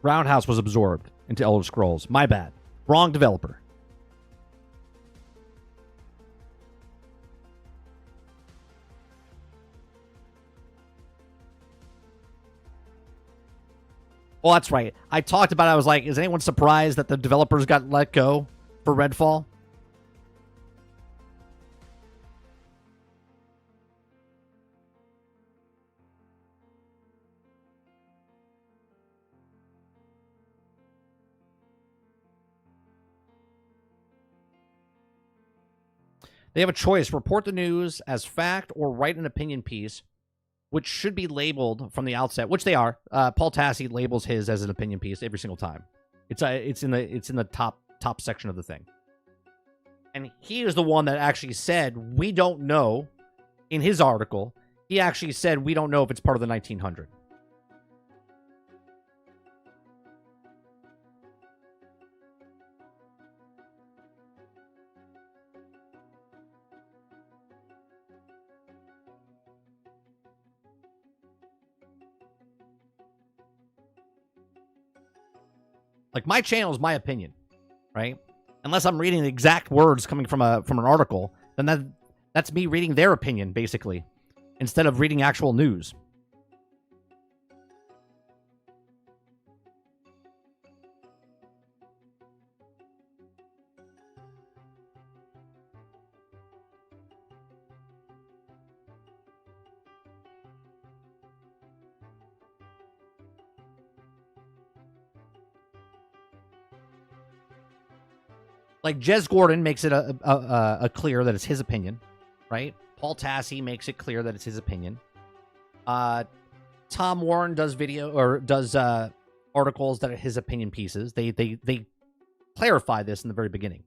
Roundhouse was absorbed into Elder Scrolls. My bad. Wrong developer. Well, that's right. I talked about it. I was like, is anyone surprised that the developers got let go for Redfall? They have a choice: report the news as fact or write an opinion piece, which should be labeled from the outset, which they are. Paul Tassi labels his as an opinion piece every single time. It's in the top section of the thing. And he is the one that actually said, we don't know, in his article, he actually said, we don't know if it's part of the 1900. Like, my channel is my opinion, right? Unless I'm reading the exact words coming from an article, then that's me reading their opinion, basically, instead of reading actual news. Like, Jez Gordon makes it a clear that it's his opinion, right? Paul Tassi makes it clear that it's his opinion. Tom Warren does articles that are his opinion pieces. They clarify this in the very beginning.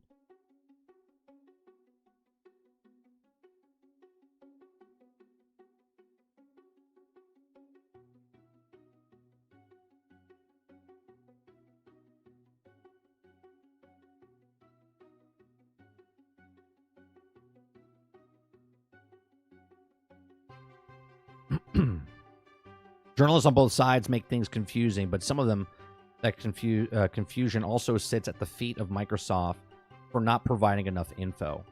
Journalists on both sides make things confusing, but some of them, that confusion also sits at the feet of Microsoft for not providing enough info.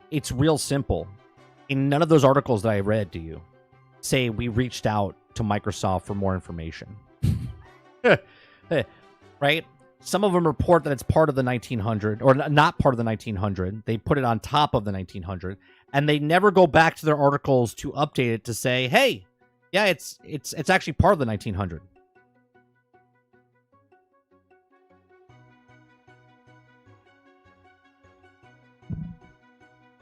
It's real simple. In none of those articles that I read, do you say we reached out to Microsoft for more information? Right? Some of them report that it's part of the 1900, or not part of the 1900. They put it on top of the 1900, and they never go back to their articles to update it to say, hey, yeah, it's actually part of the 1900.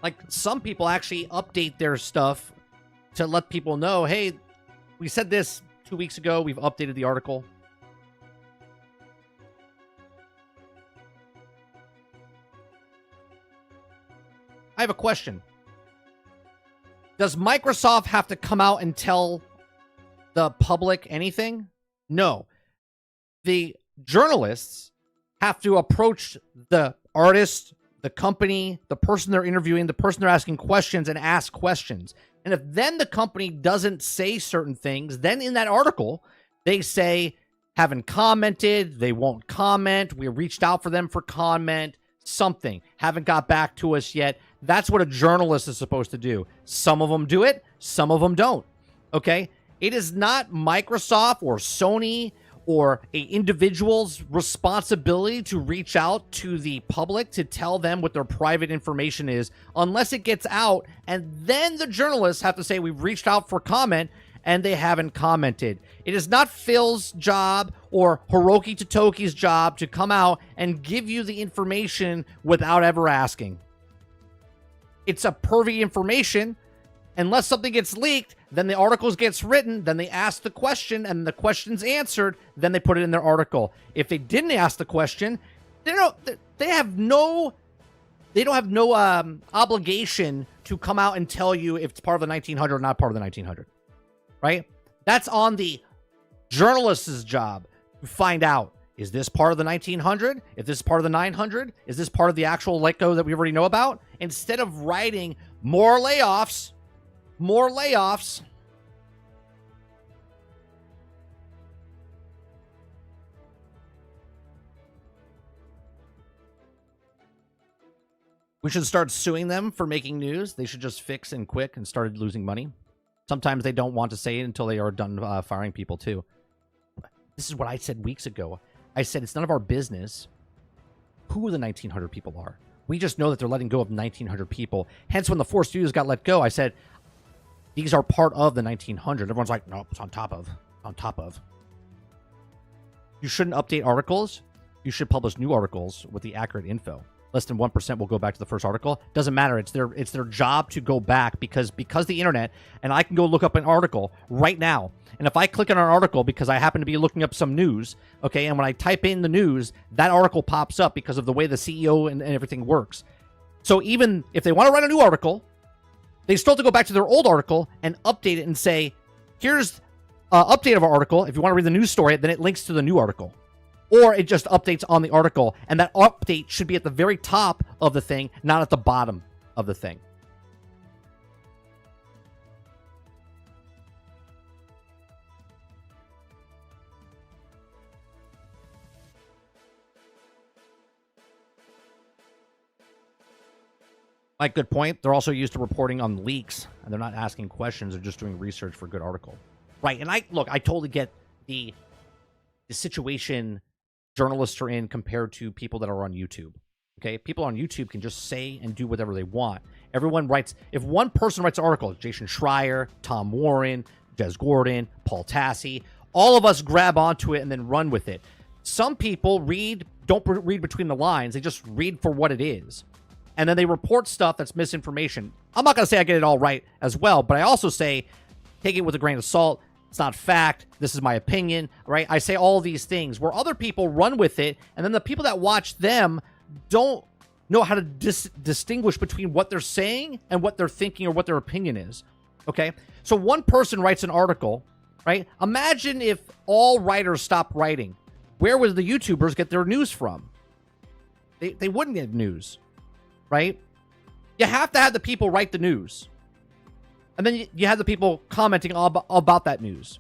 Like, some people actually update their stuff to let people know, hey, we said this 2 weeks ago, we've updated the article. I have a question. Does Microsoft have to come out and tell the public anything? No. The journalists have to approach the artist, the company, the person they're interviewing, the person they're asking questions, and ask questions. And if then the company doesn't say certain things, then in that article, they say, haven't commented, they won't comment, we reached out for them for comment, something, haven't got back to us yet. That's what a journalist is supposed to do. Some of them do it, some of them don't. Okay? It is not Microsoft or Sony or an individual's responsibility to reach out to the public to tell them what their private information is, unless it gets out, and then the journalists have to say, we've reached out for comment, and they haven't commented. It is not Phil's job or Hiroki Totoki's job to come out and give you the information without ever asking. It's a pervy information. Unless something gets leaked, then the articles gets written, then they ask the question, and the question's answered, then they put it in their article. If they didn't ask the question, they don't have no obligation to come out and tell you if it's part of the 1900 or not part of the 1900. Right? That's on the journalist's job to find out. Is this part of the 1900? If this is part of the 900, is this part of the actual let go that we already know about? Instead of writing more layoffs. We should start suing them for making news. They should just fix and quit and started losing money. Sometimes they don't want to say it until they are done firing people too. This is what I said weeks ago. I said it's none of our business who the 1,900 people are. We just know that they're letting go of 1,900 people. Hence, when the 4 studios got let go, I said, these are part of the 1,900. Everyone's like, nope, it's on top of. On top of. You shouldn't update articles. You should publish new articles with the accurate info. Less than 1% will go back to the first article. Doesn't matter. It's their job to go back because the internet, and I can go look up an article right now. And if I click on an article because I happen to be looking up some news, okay, and when I type in the news, that article pops up because of the way the CEO and everything works. So even if they want to write a new article, they still have to go back to their old article and update it and say, here's an update of our article. If you want to read the news story, then it links to the new article. Or it just updates on the article, and that update should be at the very top of the thing, not at the bottom of the thing. Like, good point. They're also used to reporting on leaks, and they're not asking questions. They're just doing research for a good article. Right, and I totally get the situation journalists are in compared to people that are on YouTube. Okay, people on YouTube can just say and do whatever they want. Everyone writes. If one person writes an article, Jason Schreier, Tom Warren, Des Gordon, Paul Tassi, all of us grab onto it and then run with it. Some people don't read between the lines. They just read for what it is. And then they report stuff that's misinformation. I'm not going to say I get it all right as well, but I also say take it with a grain of salt. It's not fact. This is my opinion, right? I say all these things where other people run with it, and then the people that watch them don't know how to distinguish between what they're saying and what they're thinking or what their opinion is, okay? So one person writes an article, right? Imagine if all writers stopped writing. Where would the YouTubers get their news from? They wouldn't get news, right? You have to have the people write the news. And then you have the people commenting about that news.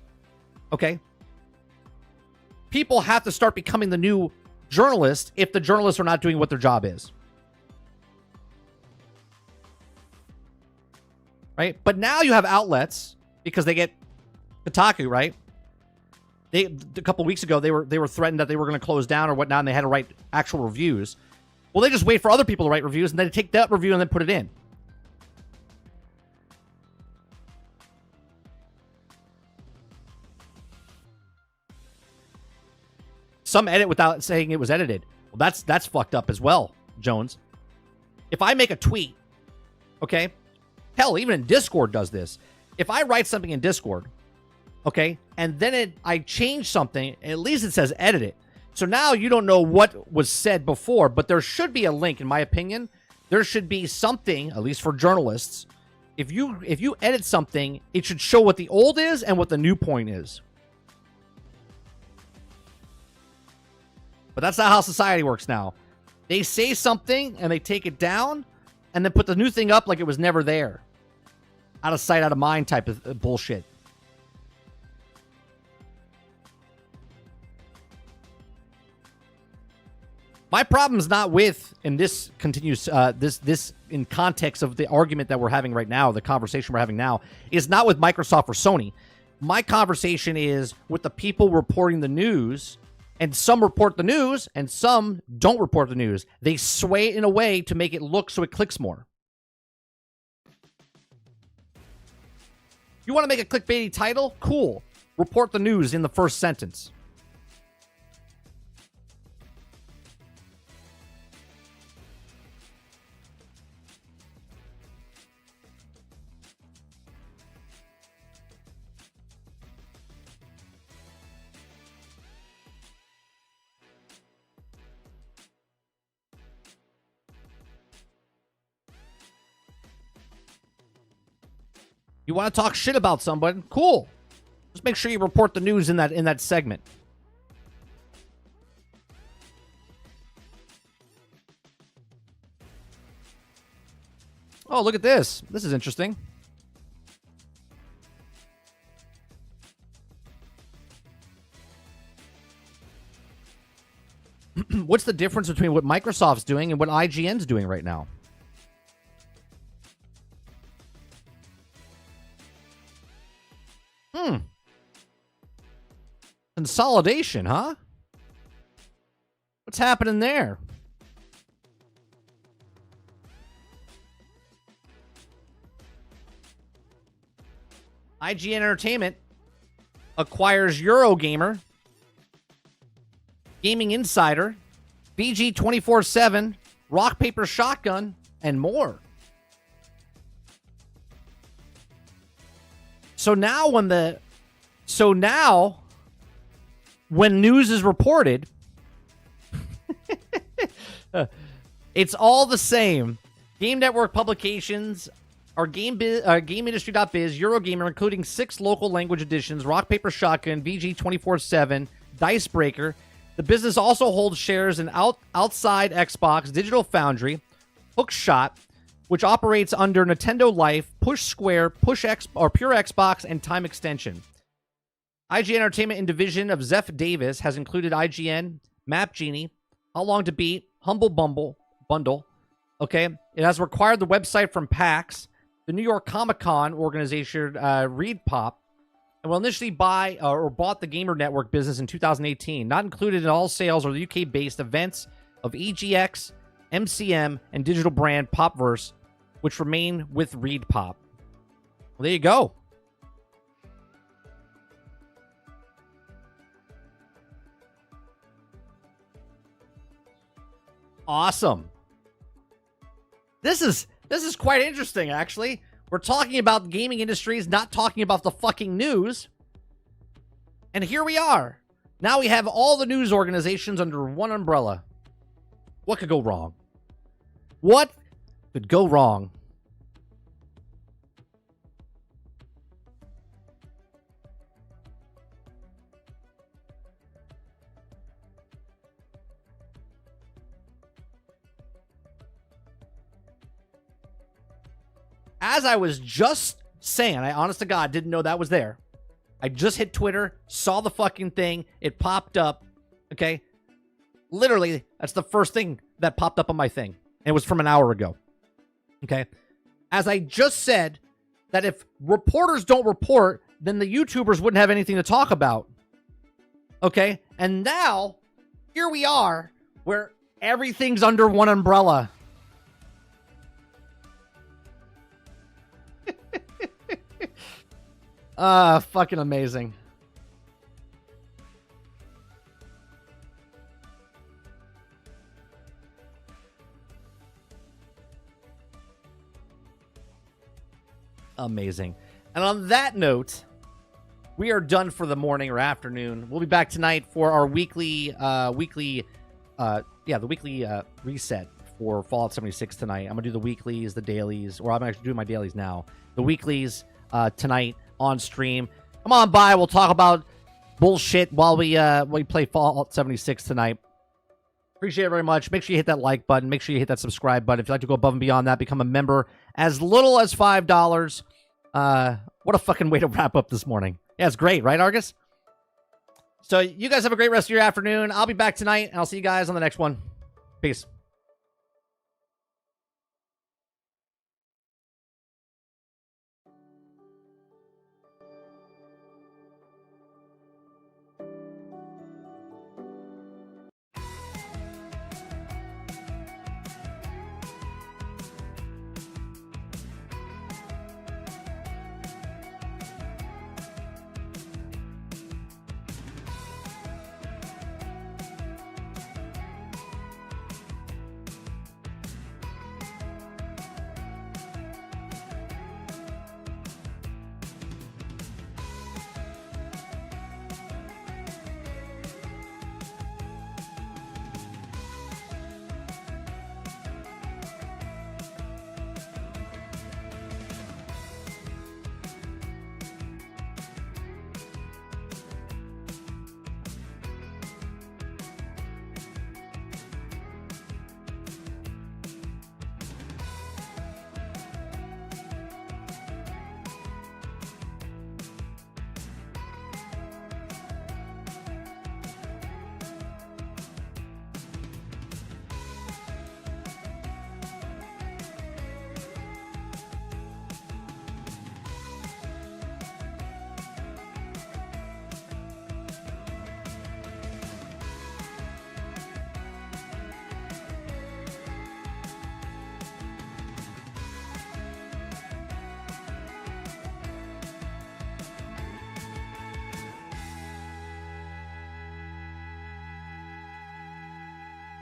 Okay? People have to start becoming the new journalists if the journalists are not doing what their job is. Right? But now you have outlets because they get Kotaku, right? A couple weeks ago they were threatened that they were going to close down or whatnot, and they had to write actual reviews. Well, they just wait for other people to write reviews and then they take that review and then put it in. Some edit without saying it was edited. Well, that's fucked up as well, Jones. If I make a tweet, okay? Hell, even in Discord does this. If I write something in Discord, okay, and then I change something, at least it says edit it. So now you don't know what was said before, but there should be a link, in my opinion. There should be something, at least for journalists. If you edit something, it should show what the old is and what the new point is. But that's not how society works now. They say something and they take it down and then put the new thing up like it was never there. Out of sight, out of mind type of bullshit. My problem is not with, and this continues, this in context of the argument that we're having right now, the conversation we're having now, is not with Microsoft or Sony. My conversation is with the people reporting the news. And some report the news, and some don't report the news. They sway it in a way to make it look so it clicks more. You want to make a clickbaity title? Cool. Report the news in the first sentence. You want to talk shit about somebody? Cool. Just make sure you report the news in that segment. Oh, look at this. This is interesting. What's the difference between what Microsoft's doing and what IGN's doing right now? Consolidation, huh? What's happening there? IGN Entertainment acquires Eurogamer, Gaming Insider, BG 24/7, Rock Paper Shotgun, and more. So now when news is reported, it's all the same. Game Network Publications are GameIndustry.biz, Eurogamer, including 6 local language editions, Rock Paper Shotgun, VG 24/7, Dicebreaker. The business also holds shares in Outside Xbox, Digital Foundry, Hookshot, which operates under Nintendo Life, Push Square, Pure Xbox, and Time Extension. IGN Entertainment in division of Zeph Davis has included IGN, Map Genie, How Long to Beat, Humble Bundle. Okay, it has acquired the website from PAX, the New York Comic Con organization Reed Pop, and will initially buy or bought the Gamer Network business in 2018. Not included in all sales are the UK-based events of EGX, MCM, and digital brand Popverse, which remain with Reed Pop. Well, there you go. Awesome. This is quite interesting, actually. We're talking about the gaming industries, not talking about the fucking news. And here we are. Now we have all the news organizations under one umbrella. What could go wrong? What could go wrong? As I was just saying, I honest to God didn't know that was there. I just hit Twitter, saw the fucking thing, it popped up, okay? Literally, that's the first thing that popped up on my thing. It was from an hour ago, okay? As I just said, that if reporters don't report, then the YouTubers wouldn't have anything to talk about, okay? And now, here we are, where everything's under one umbrella. Fucking amazing. Amazing. And on that note, we are done for the morning or afternoon. We'll be back tonight for our weekly reset for Fallout 76 tonight. I'm gonna do the weeklies, the dailies, or I'm actually doing my dailies now. The weeklies tonight on stream. Come on by. We'll talk about bullshit while we play Fallout 76 tonight. Appreciate it very much. Make sure you hit that like button. Make sure you hit that subscribe button. If you'd like to go above and beyond that, become a member as little as $5. What a fucking way to wrap up this morning. Yeah, it's great, right, Argus? So you guys have a great rest of your afternoon. I'll be back tonight, and I'll see you guys on the next one. Peace.